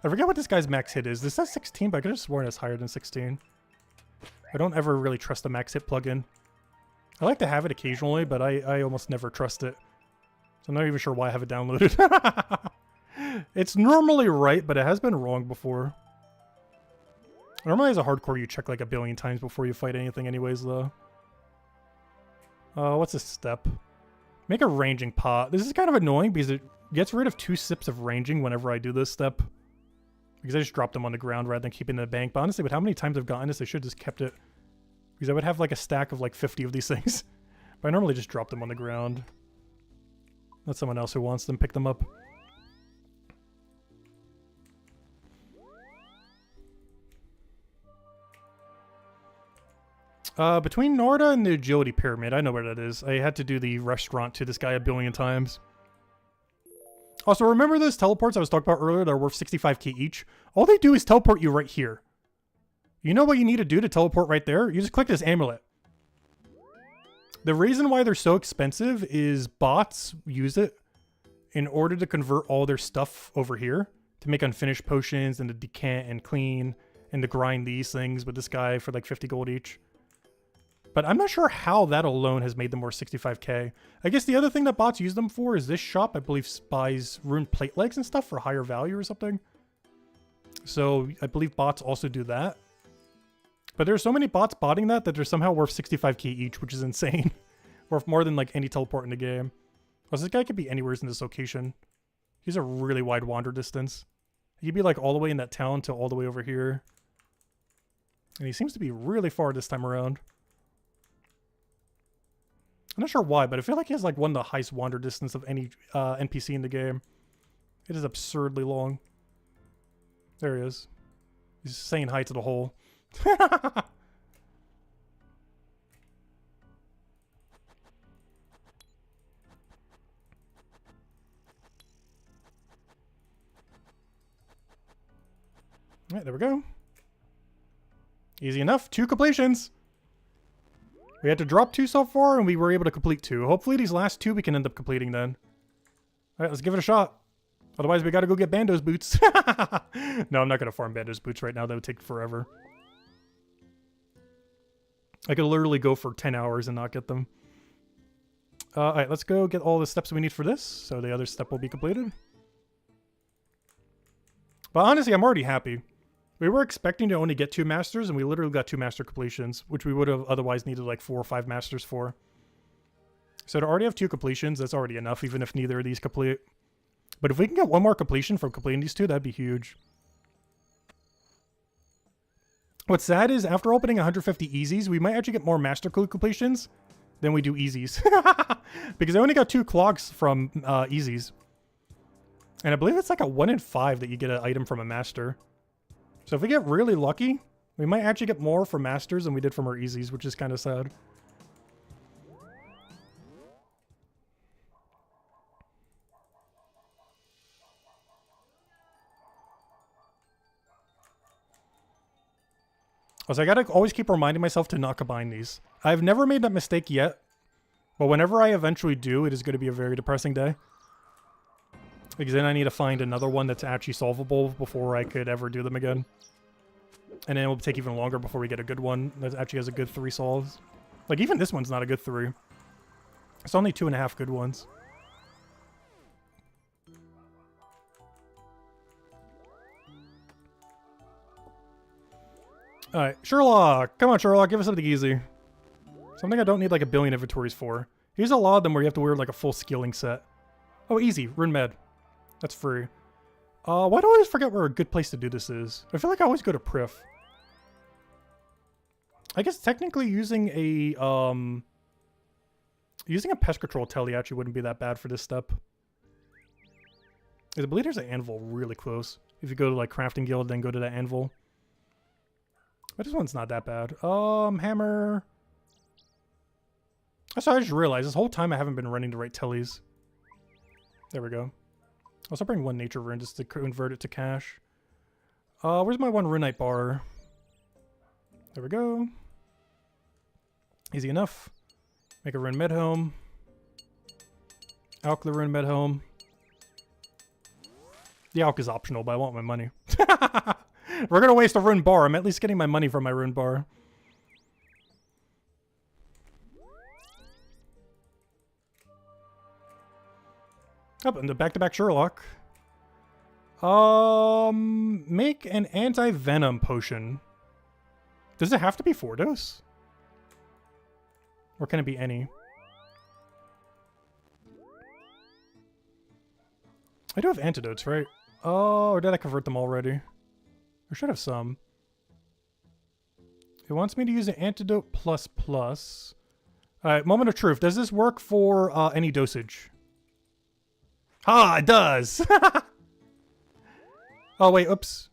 I forget what this guy's max hit is. This says 16, but I could have sworn it's higher than 16. I don't ever really trust the max hit plugin. I like to have it occasionally, but I almost never trust it. So I'm not even sure why I have it downloaded. It's normally right, but it has been wrong before. Normally as a hardcore you check like a billion times before you fight anything anyways though. What's this step? Make a ranging pot. This is kind of annoying because it gets rid of 2 sips of ranging whenever I do this step. Because I just dropped them on the ground rather than keeping in the bank. But honestly, with how many times I've gotten this, I should have just kept it. Because I would have like a stack of like 50 of these things. But I normally just drop them on the ground. Let someone else who wants them pick them up. Between Norda and the Agility Pyramid, I know where that is. I had to do the restaurant to this guy a billion times. Also, remember those teleports I was talking about earlier that are worth 65k each? All they do is teleport you right here. You know what you need to do to teleport right there? You just click this amulet. The reason why they're so expensive is bots use it in order to convert all their stuff over here to make unfinished potions and to decant and clean and to grind these things with this guy for like 50 gold each. But I'm not sure how that alone has made them worth 65k. I guess the other thing that bots use them for is this shop, I believe, buys rune plate legs and stuff for higher value or something. So I believe bots also do that. But there's so many bots botting that they're somehow worth 65k each, which is insane. Worth more than like any teleport in the game. Plus, this guy could be anywhere in this location. He's a really wide wander distance. He could be like all the way in that town to all the way over here. And he seems to be really far this time around. I'm not sure why, but I feel like he has like one of the highest wander distance of any NPC in the game. It is absurdly long. There he is. He's saying hi to the hole. Alright, there we go. Easy enough. 2 completions. We had to drop 2 so far, and we were able to complete 2. Hopefully these last 2 we can end up completing then. Alright, let's give it a shot. Otherwise, we gotta go get Bando's boots. No, I'm not gonna farm Bando's boots right now. That would take forever. I could literally go for 10 hours and not get them. Alright, let's go get all the steps we need for this, so the other step will be completed. But honestly, I'm already happy. We were expecting to only get 2 masters, and we literally got 2 master completions, which we would have otherwise needed like 4 or 5 masters for. So to already have 2 completions, that's already enough, even if neither of these complete. But if we can get 1 more completion from completing these 2, that'd be huge. What's sad is, after opening 150 easies, we might actually get more master completions than we do easies. Because I only got 2 clogs from easies. And I believe it's like a 1 in 5 that you get an item from a master. So if we get really lucky, we might actually get more from masters than we did from our easies, which is kind of sad. So I gotta always keep reminding myself to not combine these. I've never made that mistake yet, but whenever I eventually do, it is going to be a very depressing day. Because then I need to find another one that's actually solvable before I could ever do them again. And then it will take even longer before we get a good one that actually has a good 3 solves. Like, even this one's not a good 3. It's only 2.5 good ones. Alright, Sherlock! Come on, Sherlock, give us something easy. Something I don't need like a billion inventories for. Here's a lot of them where you have to wear like a full skilling set. Oh, easy. Rune Med. That's free. Why do I always forget where a good place to do this is? I feel like I always go to Prif. I guess technically using a pest control telly actually wouldn't be that bad for this step. I believe there's an anvil really close. If you go to like Crafting Guild, then go to that anvil. But this one's not that bad. Hammer. That's what I just realized. This whole time I haven't been running the right tellies. There we go. I'll also bring 1 nature rune just to convert it to cash. Where's my 1 runite bar? There we go. Easy enough. Make a rune med home. Alk the rune med home. The alk is optional, but I want my money. We're gonna waste a rune bar. I'm at least getting my money from my rune bar. Up and the back-to-back Sherlock. Make an anti-venom potion. Does it have to be 4 dose? Or can it be any? I do have antidotes, right? Oh, or did I convert them already? I should have some. It wants me to use an antidote plus plus. Alright, moment of truth. Does this work for any dosage? Ah, it does! Oh, wait, oops.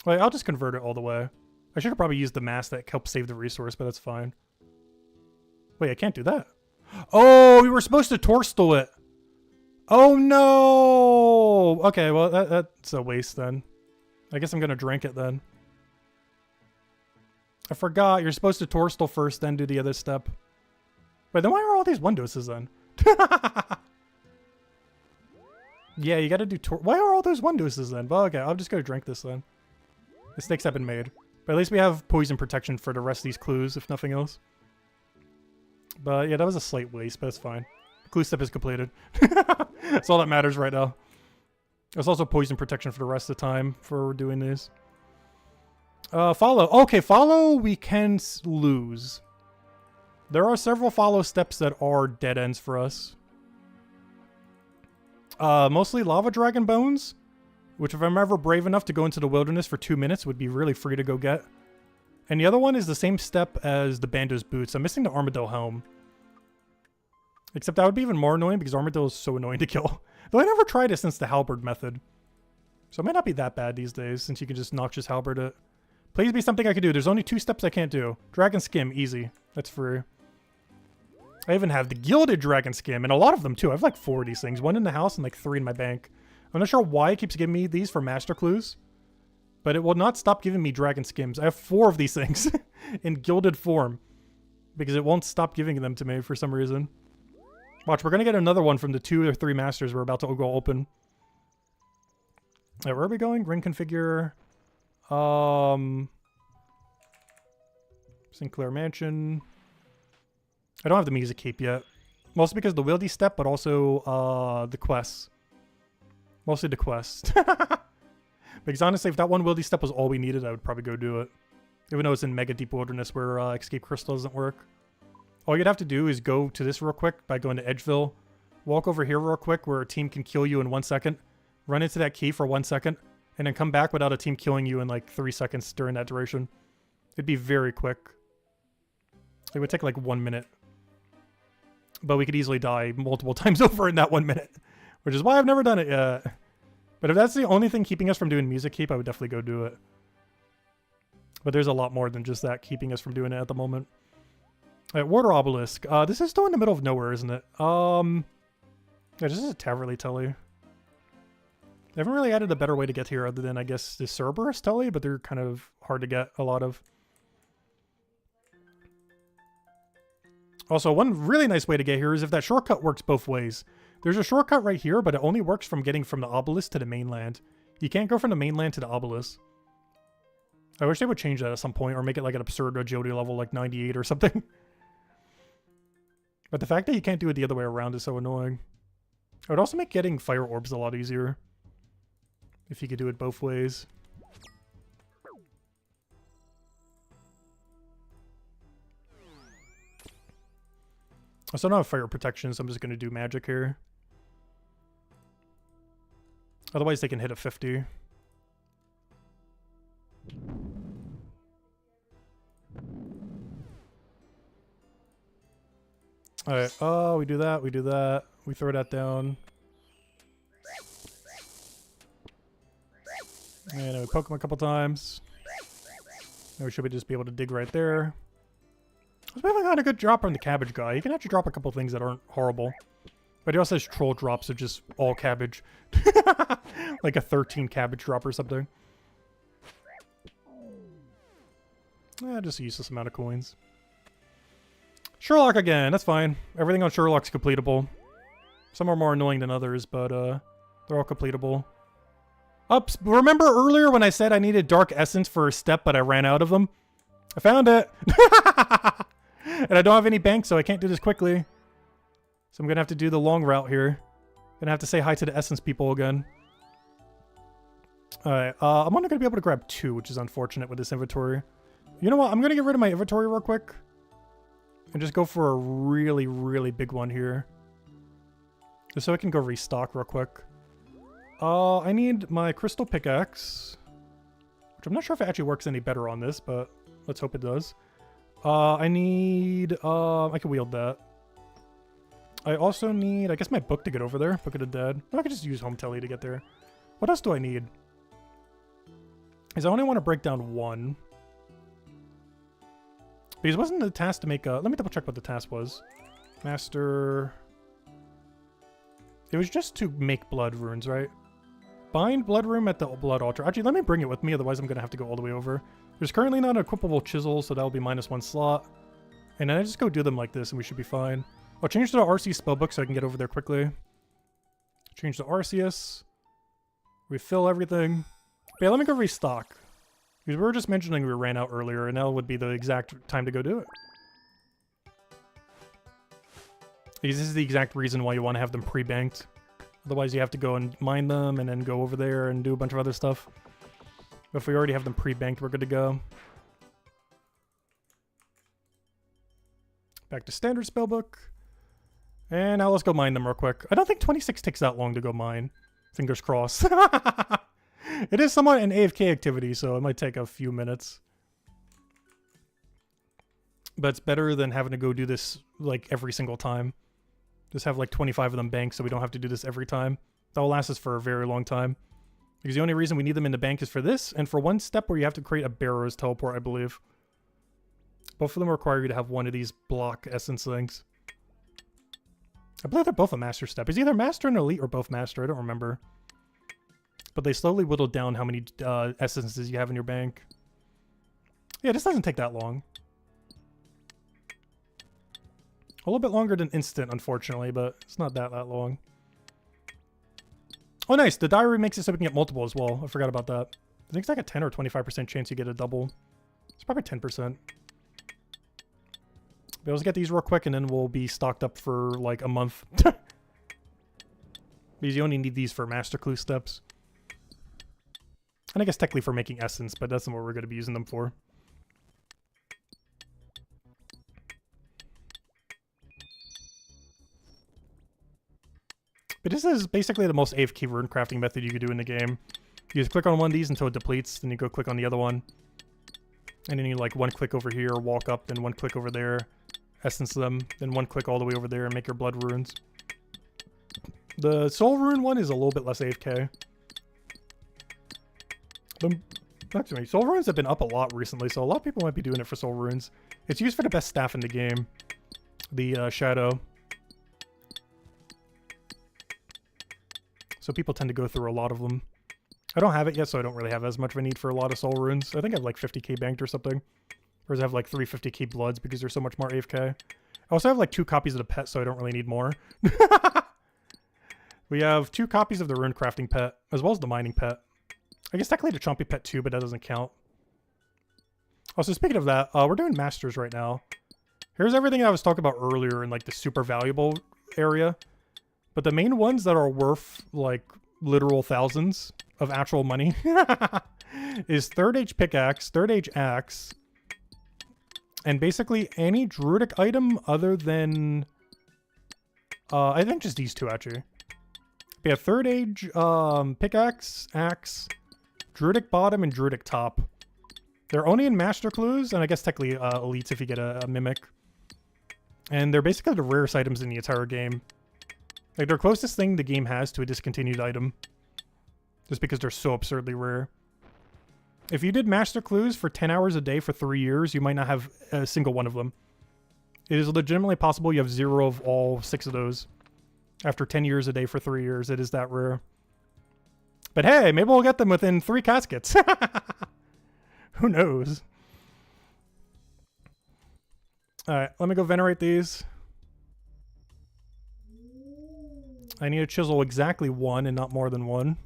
Wait, I'll just convert it all the way. I should have probably used the mask that helped save the resource, but that's fine. Wait, I can't do that. Oh, we were supposed to Torstal it. Oh, no! Okay, well, that's a waste then. I guess I'm gonna drink it then. I forgot, you're supposed to Torstal first, then do the other step. Wait, then why are all these 1 doses then? Yeah, you gotta do why are all those 1 doses then? Well, okay, I'll just go drink this then. Mistakes have been made. But at least we have poison protection for the rest of these clues, if nothing else. But yeah, that was a slight waste, but it's fine. The clue step is completed. That's all that matters right now. There's also poison protection for the rest of the time for doing this. Follow. Okay, follow we can lose. There are several follow steps that are dead ends for us. Mostly lava dragon bones, which if I'm ever brave enough to go into the wilderness for 2 minutes would be really free to go get. And the other one is the same step as the Bando's boots. I'm missing the armadillo helm. Except that would be even more annoying because armadillo is so annoying to kill. Though I never tried it since the halberd method. So it might not be that bad these days since you can just noxious halberd it. Please be something I can do. There's only 2 steps I can't do. Dragon skim, easy. That's free. I even have the gilded dragon skim, and a lot of them too. I have like 4 of these things. 1 in the house and like 3 in my bank. I'm not sure why it keeps giving me these for master clues. But it will not stop giving me dragon skims. I have 4 of these things in gilded form. Because it won't stop giving them to me for some reason. Watch, we're going to get another one from the 2 or 3 masters we're about to go open. Alright, where are we going? Ring configure. Sinclair Mansion. I don't have the music cape yet. Mostly because of the wieldy step, but also the quests. Mostly the quest. Because honestly, if that one wieldy step was all we needed, I would probably go do it. Even though it's in mega deep wilderness where escape crystal doesn't work. All you'd have to do is go to this real quick by going to Edgeville. Walk over here real quick where a team can kill you in 1 second. Run into that key for 1 second. And then come back without a team killing you in like 3 seconds during that duration. It'd be very quick. It would take like 1 minute. But we could easily die multiple times over in that 1 minute. Which is why I've never done it yet. But if that's the only thing keeping us from doing music keep, I would definitely go do it. But there's a lot more than just that keeping us from doing it at the moment. Alright, Water Obelisk. This is still in the middle of nowhere, isn't it? Yeah, this is a Taverly Telly. They haven't really added a better way to get here other than, I guess, the Cerberus Telly, but they're kind of hard to get a lot of. Also, one really nice way to get here is if that shortcut works both ways. There's a shortcut right here, but it only works from getting from the obelisk to the mainland. You can't go from the mainland to the obelisk. I wish they would change that at some point, or make it like an absurd agility level, like 98 or something. But the fact that you can't do it the other way around is so annoying. It would also make getting fire orbs a lot easier. If you could do it both ways. I still don't have fire protection, so I'm just going to do magic here. Otherwise, they can hit a 50. Alright, we do that, we do that. We throw that down. And we poke him a couple times. And we should just be able to dig right there. I was having kind of good drop on the cabbage guy. He can actually drop a couple things that aren't horrible. But he also has troll drops of just all cabbage. Like a 13 cabbage drop or something. Just a useless amount of coins. Sherlock again, that's fine. Everything on Sherlock's completable. Some are more annoying than others, but they're all completable. Ups, remember earlier when I said I needed Dark Essence for a step, but I ran out of them? I found it! And I don't have any bank, so I can't do this quickly. So I'm gonna have to do the long route here. Gonna have to say hi to the Essence people again. Alright, I'm only gonna be able to grab 2, which is unfortunate with this inventory. You know what? I'm gonna get rid of my inventory real quick. And just go for a really, really big one here. Just so I can go restock real quick. I need my crystal pickaxe. Which I'm not sure if it actually works any better on this, but let's hope it does. I need, I can wield that. I also need, I guess, my book to get over there. Book of the Dead. I could just use Home Telly to get there. What else do I need? Because I only want to break down 1. Because it wasn't the task to make a... Let me double check what the task was. Master... It was just to make blood runes, right? Bind blood rune at the blood altar. Actually, let me bring it with me, otherwise I'm going to have to go all the way over. There's currently not an equipable chisel, so that'll be -1 slot. And then I just go do them like this, and we should be fine. I'll change to the RC spellbook so I can get over there quickly. Change to Arceus. Refill everything. But yeah, let me go restock. Because we were just mentioning we ran out earlier, and now would be the exact time to go do it. Because this is the exact reason why you want to have them pre-banked. Otherwise you have to go and mine them, and then go over there and do a bunch of other stuff. But if we already have them pre-banked, we're good to go. Back to standard spellbook. And now let's go mine them real quick. I don't think 26 takes that long to go mine. Fingers crossed. It is somewhat an AFK activity, so it might take a few minutes. But it's better than having to go do this like every single time. Just have like 25 of them banked so we don't have to do this every time. That will last us for a very long time. Because the only reason we need them in the bank is for this, and for one step where you have to create a bearer's teleport, I believe. Both of them require you to have one of these block essence things. I believe they're both a master step. It's either master and elite or both master, I don't remember. But they slowly whittle down how many essences you have in your bank. Yeah, this doesn't take that long. A little bit longer than instant, unfortunately, but it's not that long. Oh, nice. The diary makes it so we can get multiple as well. I forgot about that. I think it's like a 10 or 25% chance you get a double. It's probably 10%. But let's get these real quick, and then we'll be stocked up for like a month. Because you only need these for master clue steps. And I guess technically for making essence, but that's not what we're going to be using them for. But this is basically the most AFK rune crafting method you could do in the game. You just click on one of these until it depletes, then you go click on the other one. And then you like one click over here, walk up, then one click over there, essence them, then one click all the way over there and make your blood runes. The soul rune one is a little bit less AFK. Actually, soul runes have been up a lot recently, so a lot of people might be doing it for soul runes. It's used for the best staff in the game. The shadow. So people tend to go through a lot of them. I don't have it yet, so I don't really have as much of a need for a lot of soul runes. I think I have like 50k banked or something. Whereas I have like 350k bloods because there's so much more AFK. I also have like 2 copies of the pet, so I don't really need more. We have 2 copies of the rune crafting pet, as well as the mining pet. I guess technically the chompy pet too, but that doesn't count. Also, speaking of that, we're doing masters right now. Here's everything I was talking about earlier in like the super valuable area. But the main ones that are worth, like, literal thousands of actual money is 3rd age pickaxe, 3rd age axe, and basically any druidic item other than... I think just these 2, actually. We have 3rd age pickaxe, axe, druidic bottom, and druidic top. They're only in master clues, and I guess technically elites if you get a mimic. And they're basically the rarest items in the entire game. Like, they're closest thing the game has to a discontinued item. Just because they're so absurdly rare. If you did master clues for 10 hours a day for 3 years, you might not have a single one of them. It is legitimately possible you have 0 of all 6 of those. After 10 years a day for 3 years, it is that rare. But hey, maybe we'll get them within 3 caskets. Who knows? Alright, let me go venerate these. I need to chisel exactly 1 and not more than 1.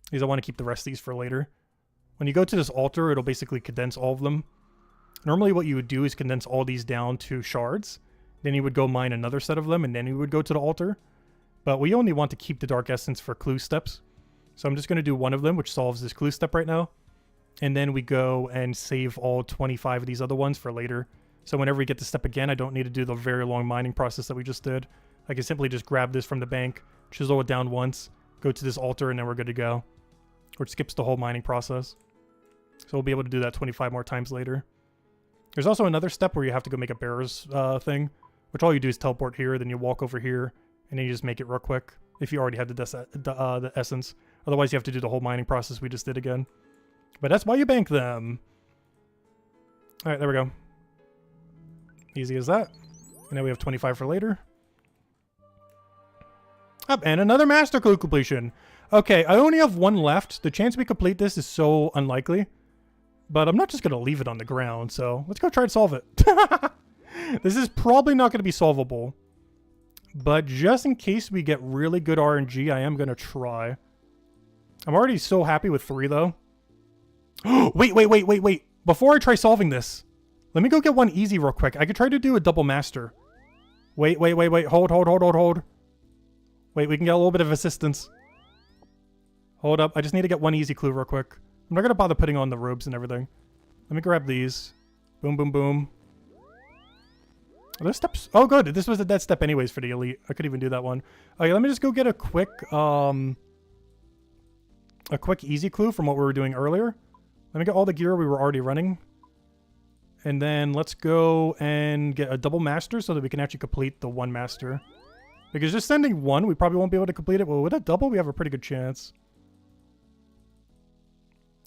Because I want to keep the rest of these for later. When you go to this altar, it'll basically condense all of them. Normally what you would do is condense all these down to shards. Then you would go mine another set of them, and then you would go to the altar. But we only want to keep the dark essence for clue steps. So I'm just going to do one of them, which solves this clue step right now. And then we go and save all 25 of these other ones for later. So whenever we get to step again, I don't need to do the very long mining process that we just did. I can simply just grab this from the bank, chisel it down once, go to this altar, and then we're good to go. Or it skips the whole mining process. So we'll be able to do that 25 more times later. There's also another step where you have to go make a bearer's thing, which all you do is teleport here, then you walk over here, and then you just make it real quick, if you already had the essence. Otherwise, you have to do the whole mining process we just did again. But that's why you bank them. Alright, there we go. Easy as that. And now we have 25 for later. Up, and another master clue completion. Okay, I only have 1 left. The chance we complete this is so unlikely. But I'm not just going to leave it on the ground, so let's go try to solve it. This is probably not going to be solvable. But just in case we get really good RNG, I am going to try. I'm already so happy with 3, though. Wait. Before I try solving this, let me go get one easy real quick. I could try to do a double master. Wait. Hold. Wait, we can get a little bit of assistance. Hold up. I just need to get one easy clue real quick. I'm not going to bother putting on the robes and everything. Let me grab these. Boom, boom, boom. Are those steps? Oh, good. This was a dead step anyways for the elite. I could even do that one. Okay, let me just go get a quick easy clue from what we were doing earlier. Let me get all the gear we were already running. And then let's go and get a double master so that we can actually complete the one master. Because just sending one, we probably won't be able to complete it. Well, with a double, we have a pretty good chance.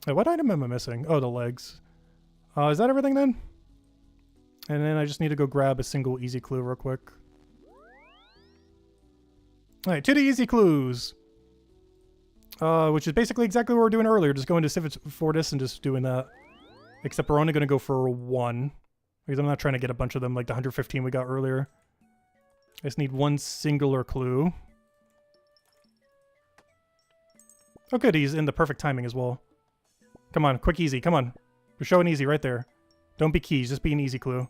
Hey, what item am I missing? Oh, the legs. Is that everything then? And then I just need to go grab a single easy clue real quick. Alright, to the easy clues. Which is basically exactly what we were doing earlier. Just going to Civic Fortis and just doing that. Except we're only going to go for one. Because I'm not trying to get a bunch of them like the 115 we got earlier. I just need one singular clue. Oh good, he's in the perfect timing as well. Come on, quick easy, come on. We're showing easy right there. Don't be keys, just be an easy clue.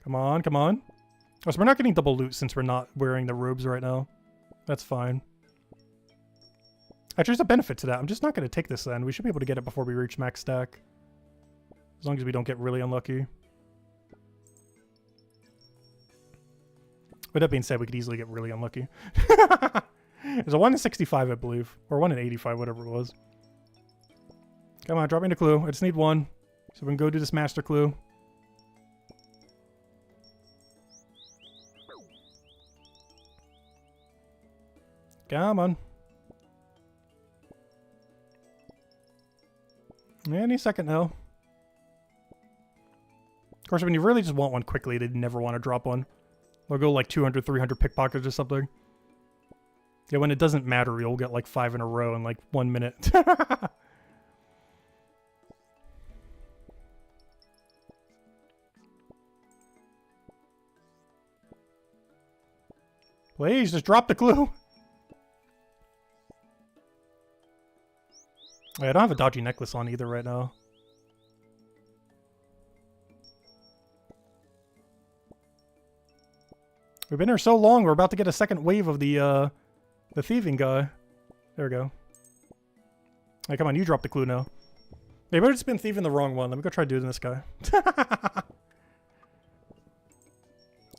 Come on, come on. Oh, so we're not getting double loot since we're not wearing the robes right now. That's fine. Actually, there's a benefit to that. I'm just not going to take this then. We should be able to get it before we reach max stack. As long as we don't get really unlucky. With that being said, we could easily get really unlucky. There's a 1 in 65, I believe. Or 1 in 85, whatever it was. Come on, drop me the clue. I just need one. So we can go do this master clue. Come on. Any second now. Of course, when you really just want one quickly, they'd never want to drop one. They'll go like 200, 300 pickpockets or something. Yeah, when it doesn't matter, you'll get like 5 in a row in like 1 minute. Please, just drop the clue. Wait, I don't have a dodgy necklace on either right now. We've been here so long, we're about to get a second wave of the thieving guy. There we go. Hey, come on, you drop the clue now. Maybe I've just been thieving the wrong one. Let me go try doing this guy.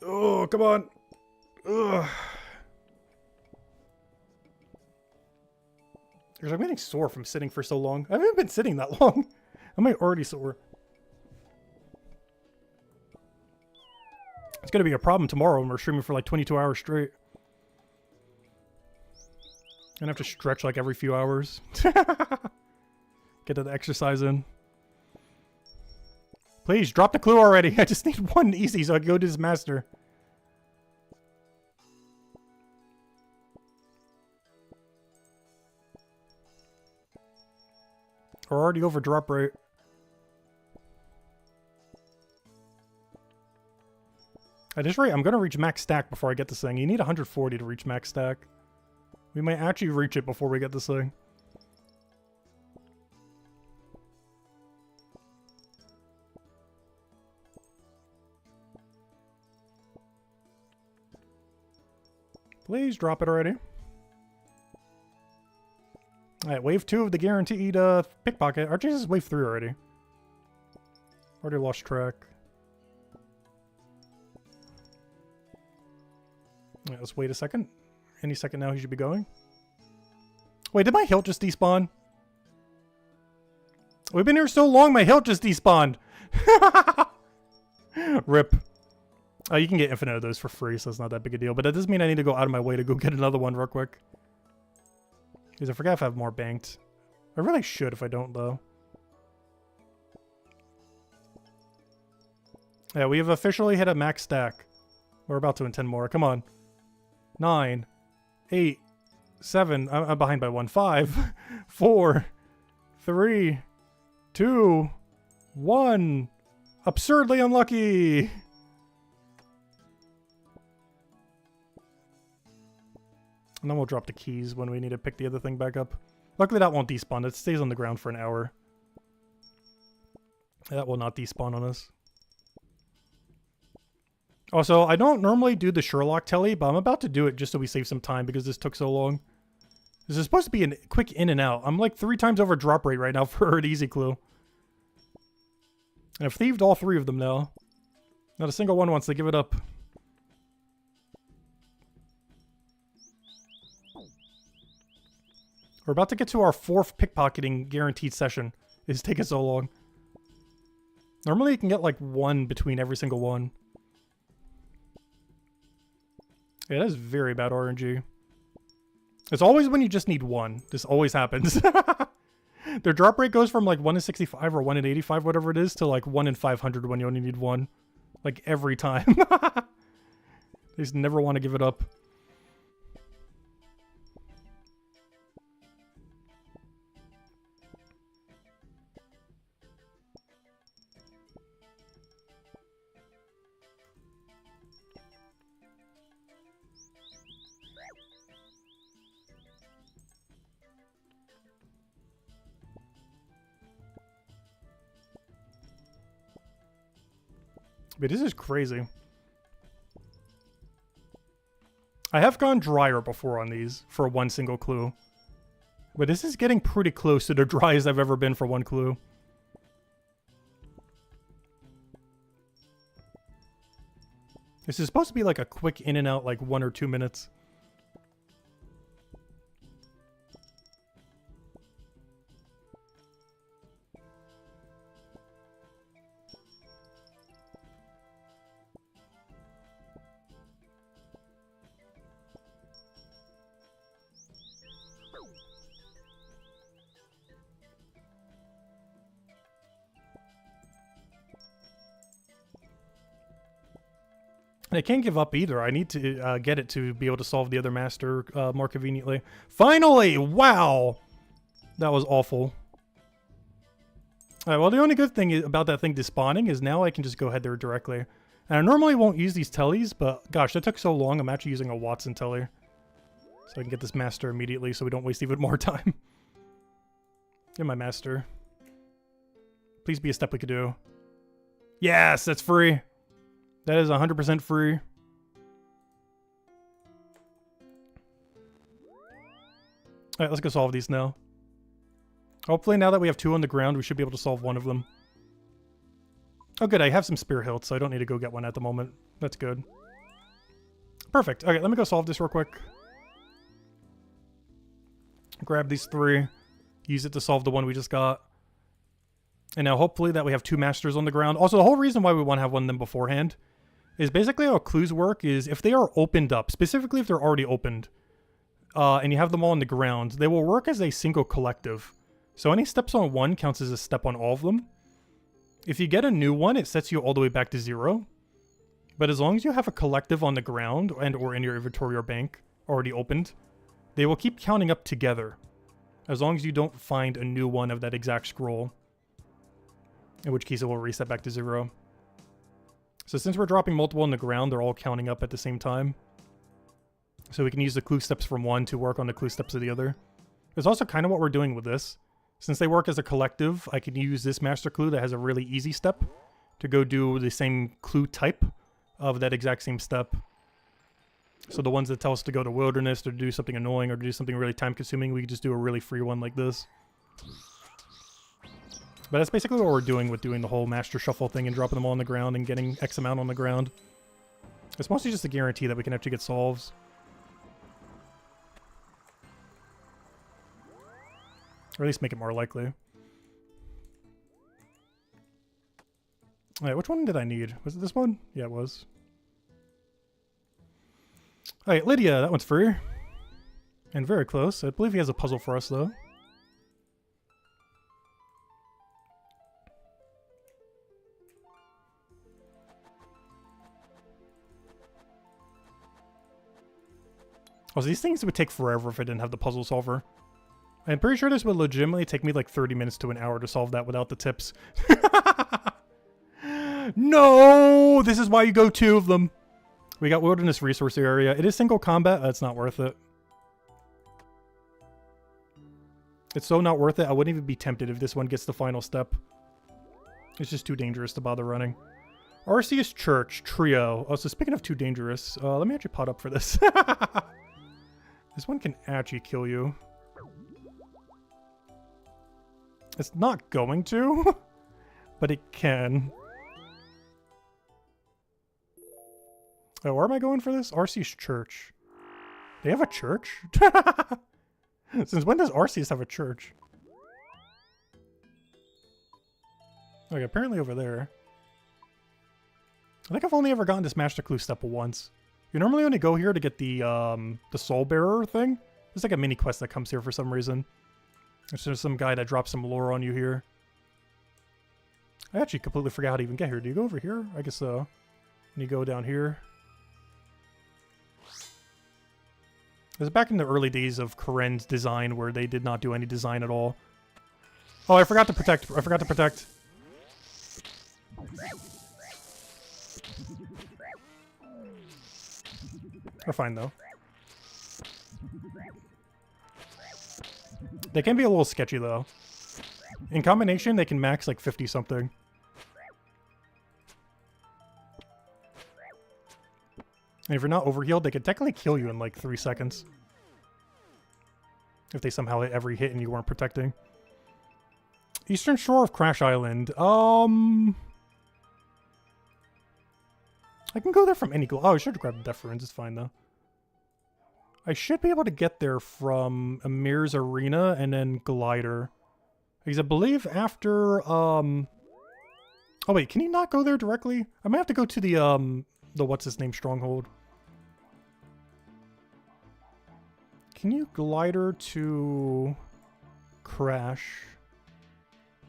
Oh, come on. Ugh. Because I'm getting sore from sitting for so long. I haven't been sitting that long. I might already sore. It's going to be a problem tomorrow when we're streaming for like 22 hours straight. Gonna have to stretch like every few hours. Get the exercise in. Please, drop the clue already. I just need one easy so I can go to this master. We're already over drop rate. At this rate, I'm going to reach max stack before I get this thing. You need 140 to reach max stack. We might actually reach it before we get this thing. Please drop it already. Alright, wave 2 of the guaranteed pickpocket. Actually, this is wave 3 already. Already lost track. Yeah, let's wait a second. Any second now he should be going. Wait, did my hilt just despawn? We've been here so long, my hilt just despawned. Rip. You can get infinite of those for free, so it's not that big a deal. But that doesn't mean I need to go out of my way to go get another one real quick. Because I forgot if I have more banked. I really should if I don't, though. Yeah, we have officially hit a max stack. We're about to in 10 more. Come on. 9, 8, 7. I'm behind by 1. 5, 4, 3, 2, 1. Absurdly unlucky. And then we'll drop the keys when we need to pick the other thing back up. Luckily that won't despawn. It stays on the ground for an hour. That will not despawn on us. Also, I don't normally do the Sherlock telly, but I'm about to do it just so we save some time because this took so long. This is supposed to be a quick in and out. I'm like 3 times over drop rate right now for an easy clue. And I've thieved all 3 of them now. Not a single one wants to give it up. We're about to get to our 4th pickpocketing guaranteed session. It's taking so long. Normally you can get like 1 between every single one. Yeah, that is very bad RNG. It's always when you just need 1. This always happens. Their drop rate goes from like 1 in 65 or 1 in 85, whatever it is, to like 1 in 500 when you only need 1. Like every time. They just never want to give it up. But this is crazy. I have gone drier before on these for 1 single clue. But this is getting pretty close to the driest I've ever been for 1 clue. This is supposed to be like a quick in and out, like 1 or 2 minutes. And I can't give up either. I need to get it to be able to solve the other master more conveniently. Finally! Wow! That was awful. Alright, well, the only good thing about that thing despawning is now I can just go ahead there directly. And I normally won't use these tellies, but gosh, that took so long. I'm actually using a Watson telly. So I can get this master immediately so we don't waste even more time. Get my master. Please be a step we could do. Yes, that's free. That is 100% free. Alright, let's go solve these now. Hopefully now that we have 2 on the ground, we should be able to solve 1 of them. Oh good, I have some spear hilts, so I don't need to go get one at the moment. That's good. Perfect. Okay, let me go solve this real quick. Grab these 3. Use it to solve the one we just got. And now hopefully that we have 2 masters on the ground. Also, the whole reason why we want to have one of them beforehand is basically how clues work is if they are opened up, specifically if they're already opened, and you have them all on the ground, they will work as a single collective. So any steps on one counts as a step on all of them. If you get a new one, it sets you all the way back to 0. But as long as you have a collective on the ground and or in your inventory or bank already opened, they will keep counting up together. As long as you don't find a new one of that exact scroll. In which case it will reset back to 0. So since we're dropping multiple on the ground, they're all counting up at the same time. So we can use the clue steps from one to work on the clue steps of the other. It's also kind of what we're doing with this. Since they work as a collective, I can use this master clue that has a really easy step to go do the same clue type of that exact same step. So the ones that tell us to go to wilderness or to do something annoying or to do something really time consuming, we can just do a really free one like this. But that's basically what we're doing with doing the whole master shuffle thing and dropping them all on the ground and getting X amount on the ground. It's mostly just a guarantee that we can actually get solves. Or at least make it more likely. Alright, which one did I need? Was it this one? Yeah, it was. Alright, Lydia, that one's free. And very close. I believe he has a puzzle for us, though. Oh, so these things would take forever if I didn't have the puzzle solver. I'm pretty sure this would legitimately take me like 30 minutes to an hour to solve that without the tips. No! This is why you go 2 of them. We got Wilderness Resource Area. It is single combat. That's not worth it. It's so not worth it. I wouldn't even be tempted if this one gets the final step. It's just too dangerous to bother running. Arceus Church Trio. Oh, so speaking of too dangerous, let me actually pot up for this. This one can actually kill you. It's not going to, but it can. Oh, where am I going for this? Arceus Church. They have a church? Since when does Arceus have a church? Okay, apparently over there. I think I've only ever gotten this Master Clue step once. You normally only go here to get the Soul Bearer thing. There's like a mini quest that comes here for some reason. There's some guy that drops some lore on you here. I actually completely forgot how to even get here. Do you go over here? I guess so. And you go down here. It was back in the early days of Koren's design where they did not do any design at all. Oh, I forgot to protect. I forgot to protect. We're fine though. They can be a little sketchy though. In combination, they can max like 50 something. And if you're not overhealed, they could technically kill you in like 3 seconds. If they somehow hit every hit and you weren't protecting. Eastern shore of Crash Island. I can go there from any... Oh, I should have grabbed Deference. It's fine though. I should be able to get there from Amir's Arena and then Glider. Because I believe after... Oh wait, can you not go there directly? I might have to go to the what's-his-name stronghold. Can you glider to Crash?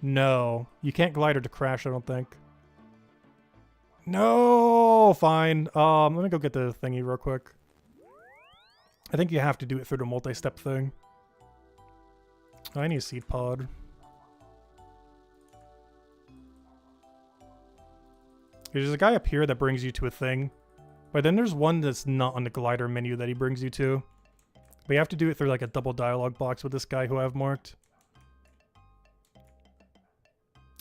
No. You can't glider to Crash, I don't think. No! Fine. Let me go get the thingy real quick. I think you have to do it through the multi-step thing. Oh, I need a seed pod. There's a guy up here that brings you to a thing. But then there's one that's not on the glider menu that he brings you to. But you have to do it through like a double dialogue box with this guy who I've marked.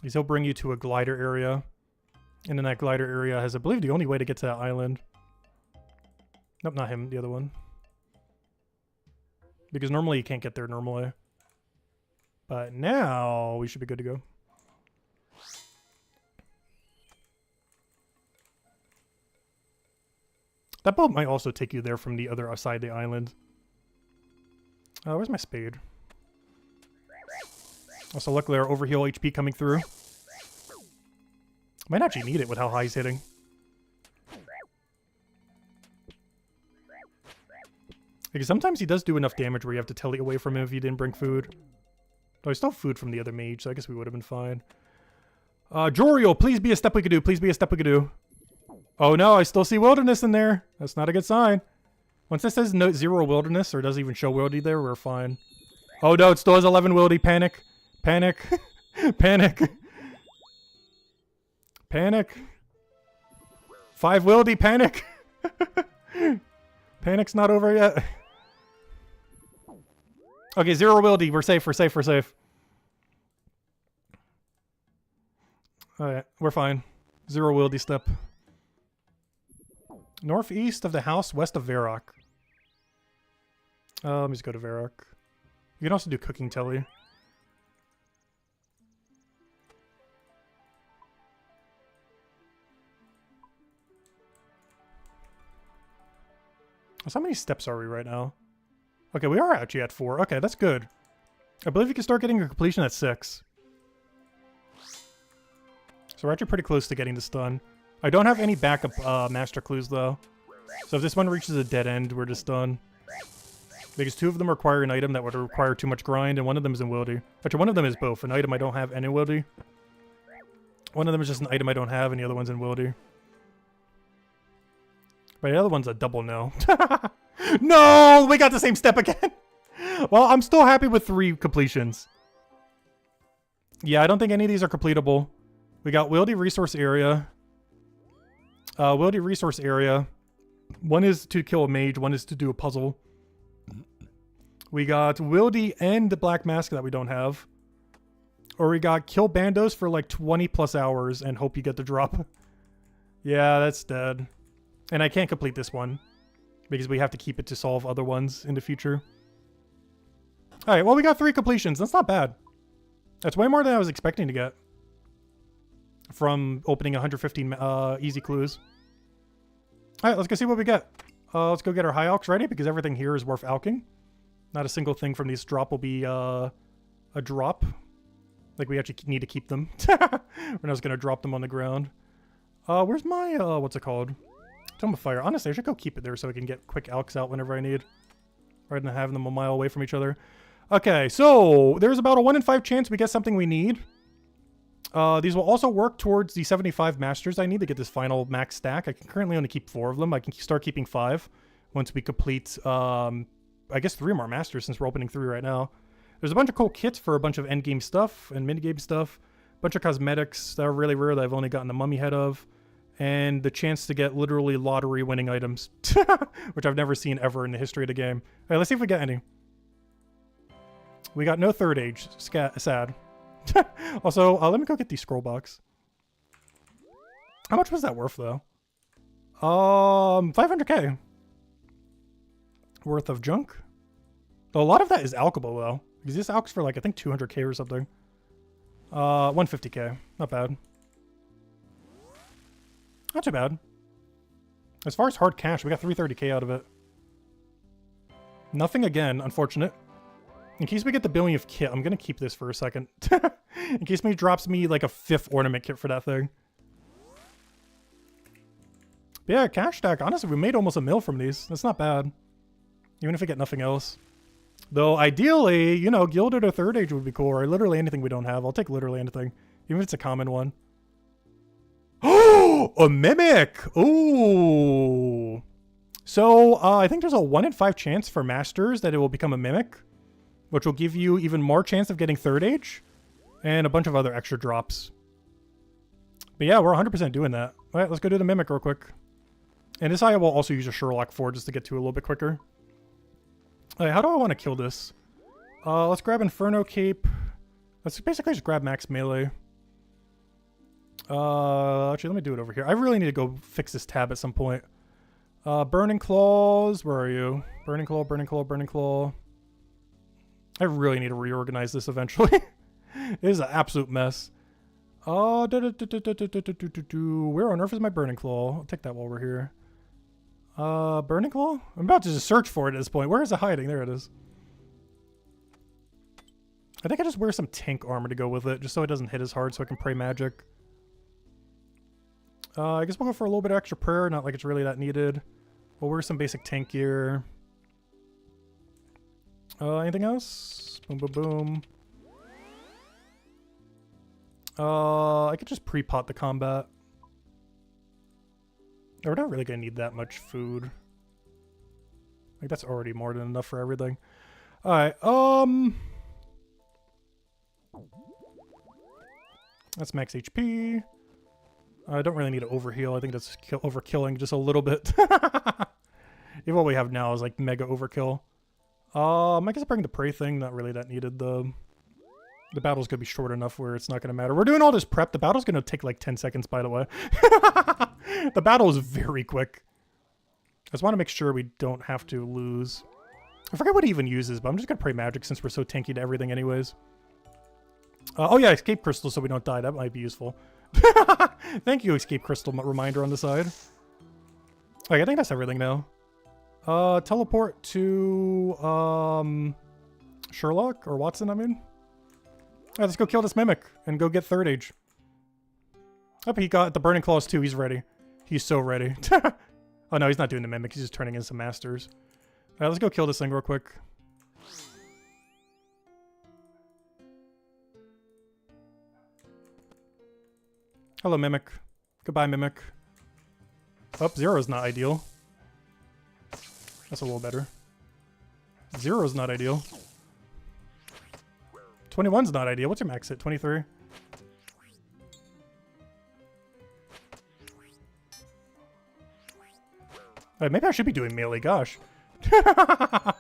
He'll bring you to a glider area. And then that glider area has, I believe, the only way to get to that island. Nope, not him, the other one. Because normally you can't get there normally. But now we should be good to go. That boat might also take you there from the other side of the island. Where's my spade? Also, luckily our overheal HP coming through. Might actually need it with how high he's hitting. Because sometimes he does do enough damage where you have to tele away from him if you didn't bring food. Oh, I still have food from the other mage, so I guess we would have been fine. Joriel, please be a step we could do. Please be a step we could do. Oh no, I still see wilderness in there. That's not a good sign. Once it says no, 0 wilderness, or doesn't even show wildy there, we're fine. Oh no, it still has 11 wildy. Panic. Panic. Panic. Panic. 5 wildy. Panic. Panic's not over yet. Okay, 0 wildy. We're safe, we're safe, we're safe. Alright, we're fine. 0 wildy step. Northeast of the house, west of Varrock. Let me just go to Varrock. You can also do cooking telly. So how many steps are we right now? Okay, we are actually at 4. Okay, that's good. I believe you can start getting your completion at 6. So we're actually pretty close to getting this done. I don't have any backup master clues though. So if this one reaches a dead end, we're just done. Because 2 of them require an item that would require too much grind, and one of them is in wildy. Actually, one of them is both. An item I don't have and in wildy. One of them is just an item I don't have, and the other one's in wildy. But the other one's a double no. No! We got the same step again! Well, I'm still happy with 3 completions. Yeah, I don't think any of these are completable. We got Wildy Resource Area. Wildy Resource Area. One is to kill a mage, one is to do a puzzle. We got Wildy and the Black Mask that we don't have. Or we got kill bandos for like 20 plus hours and hope you get the drop. Yeah, that's dead. And I can't complete this one. Because we have to keep it to solve other ones in the future. Alright, well we got 3 completions. That's not bad. That's way more than I was expecting to get. From opening 115 easy clues. Alright, let's go see what we get. Let's go get our high alks ready because everything here is worth alking. Not a single thing from these drop will be a drop. Like, we actually need to keep them. We're not just going to drop them on the ground. Where's my, what's it called? Tome of Fire. Honestly, I should go keep it there so I can get quick alks out whenever I need. Rather than having them a mile away from each other. Okay, so there's about a 1 in 5 chance we get something we need. These will also work towards the 75 masters I need to get this final max stack. I can currently only keep 4 of them. I can start keeping 5 once we complete, I guess 3 more masters since we're opening 3 right now. There's a bunch of cool kits for a bunch of endgame stuff and minigame stuff. A bunch of cosmetics that are really rare that I've only gotten the mummy head of. And the chance to get literally lottery winning items. Which I've never seen ever in the history of the game. Alright, let's see if we get any. We got no third age. Sad. Also, let me go get the scroll box. How much was that worth, though? 500k. Worth of junk. Though a lot of that is alchable, though. Because this alks for, like, I think 200k or something. 150k. Not bad. Not too bad. As far as hard cash, we got 330k out of it. Nothing again, unfortunate. In case we get the billionth kit, I'm going to keep this for a second. In case he drops me like a 5th ornament kit for that thing. But yeah, cash stack. Honestly, we made almost a mil from these. That's not bad. Even if we get nothing else. Though, ideally, you know, Gilded or Third Age would be cool. Or literally anything we don't have. I'll take literally anything. Even if it's a common one. Oh! A Mimic! Ooh! So, I think there's a 1 in 5 chance for Masters that it will become a Mimic. Which will give you even more chance of getting Third Age. And a bunch of other extra drops. But yeah, we're 100% doing that. Alright, let's go do the Mimic real quick. And this I will also use a Sherlock for just to get to a little bit quicker. Alright, how do I want to kill this? Let's grab Inferno Cape. Let's basically just grab Max Melee. Actually, let me do it over here. I really need to go fix this tab at some point. Burning Claws. Where are you? Burning Claw, Burning Claw, Burning Claw. I really need to reorganize this eventually. It is an absolute mess. Where on earth is my Burning Claw? I'll take that while we're here. Burning Claw? I'm about to just search for it at this point. Where is it hiding? There it is. I think I just wear some tank armor to go with it, just so it doesn't hit as hard so I can pray magic. I guess we'll go for a little bit of extra prayer, not like it's really that needed. We'll wear some basic tank gear. Anything else? Boom, boom, boom. I could just pre-pot the combat. We're not really gonna need that much food. Like, that's already more than enough for everything. Alright, that's max HP. I don't really need to overheal. I think that's overkilling just a little bit. Even what we have now is like mega overkill. I guess bring the prey thing. Not really that needed. The battle's gonna be short enough where it's not gonna matter. We're doing all this prep. The battle's gonna take like 10 seconds, by the way. The battle is very quick. I just want to make sure we don't have to lose. I forget what he even uses, but I'm just gonna pray magic since we're so tanky to everything anyways. Oh yeah, escape crystal so we don't die. That might be useful. Thank you, escape crystal reminder on the side. Okay, I think that's everything now. Teleport to Sherlock or Watson, I mean. Alright, let's go kill this Mimic and go get Third Age. Oh, he got the Burning Claws too. He's ready. He's so ready. Oh no, he's not doing the Mimic. He's just turning in some Masters. Alright, let's go kill this thing real quick. Hello, Mimic. Goodbye, Mimic. Oh, 0's not ideal. That's a little better. 0's not ideal. 21's not ideal. What's your max hit? 23? Alright, maybe I should be doing melee. Gosh. I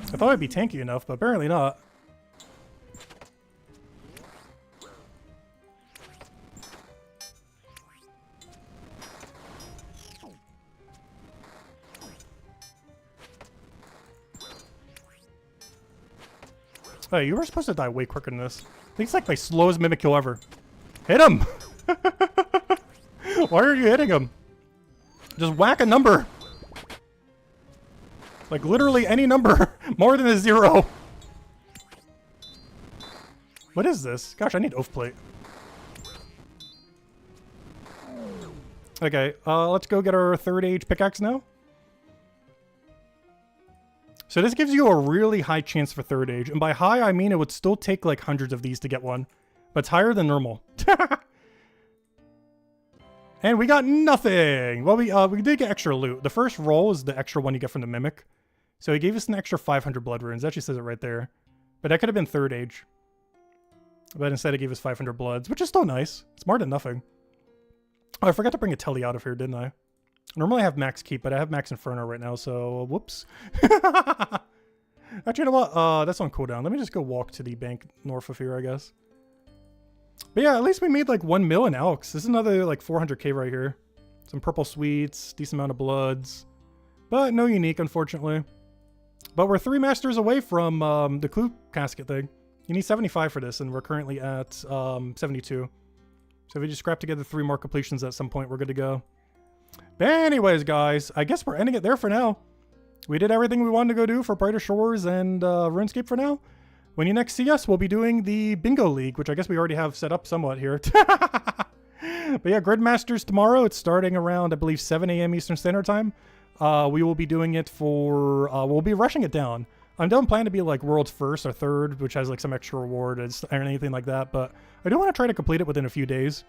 thought I'd be tanky enough, but apparently not. Oh, you were supposed to die way quicker than this. I think it's like my slowest Mimic kill ever. Hit him! Why are you hitting him? Just whack a number! Like literally any number more than a 0. What is this? Gosh, I need oath plate. Okay, let's go get our 3rd age pickaxe now. So this gives you a really high chance for 3rd age. And by high, I mean it would still take like hundreds of these to get one. But it's higher than normal. And we got nothing! Well, we did get extra loot. The first roll is the extra one you get from the Mimic. So he gave us an extra 500 blood runes. That actually says it right there. But that could have been 3rd age. But instead it gave us 500 bloods, which is still nice. It's more than nothing. Oh, I forgot to bring a telly out of here, didn't I? Normally I have max keep, but I have max inferno right now, so whoops. Actually, you know what? That's on cooldown. Let me just go walk to the bank north of here, I guess. But yeah, at least we made like 1 mil in Alex. This is another like 400k right here. Some purple sweets, decent amount of bloods. But no unique, unfortunately. But we're 3 masters away from the clue casket thing. You need 75 for this, and we're currently at 72. So if we just scrap together 3 more completions at some point, we're good to go. But anyways, guys, I guess we're ending it there for now. We did everything we wanted to go do for Brighter Shores and RuneScape for now. When you next see us, we'll be doing the Bingo League, which I guess we already have set up somewhat here. But yeah, Gridmasters tomorrow. It's starting around, I believe, 7 a.m. Eastern Standard Time. We will be doing it for... we'll be rushing it down. I don't plan to be like world's first or third, which has like some extra reward or anything like that, but I do want to try to complete it within a few days.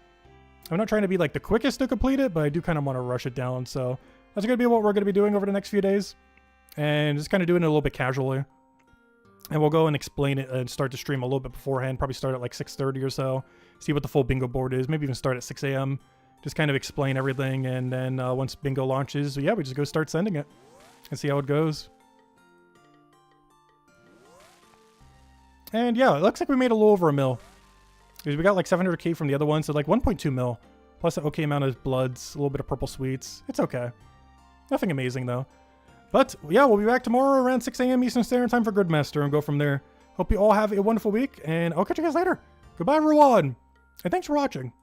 I'm not trying to be like the quickest to complete it, but I do kind of want to rush it down. So that's going to be what we're going to be doing over the next few days. And just kind of doing it a little bit casually. And we'll go and explain it and start to stream a little bit beforehand. Probably start at like 6:30 or so. See what the full bingo board is. Maybe even start at 6 a.m. Just kind of explain everything. And then once bingo launches, yeah, we just go start sending it and see how it goes. And yeah, it looks like we made a little over a mil. Because we got like 700k from the other one, so like 1.2 mil. Plus an okay amount of bloods, a little bit of purple sweets. It's okay. Nothing amazing though. But yeah, we'll be back tomorrow around 6 a.m. Eastern Standard Time for Gridmaster and go from there. Hope you all have a wonderful week, and I'll catch you guys later. Goodbye, everyone, and thanks for watching.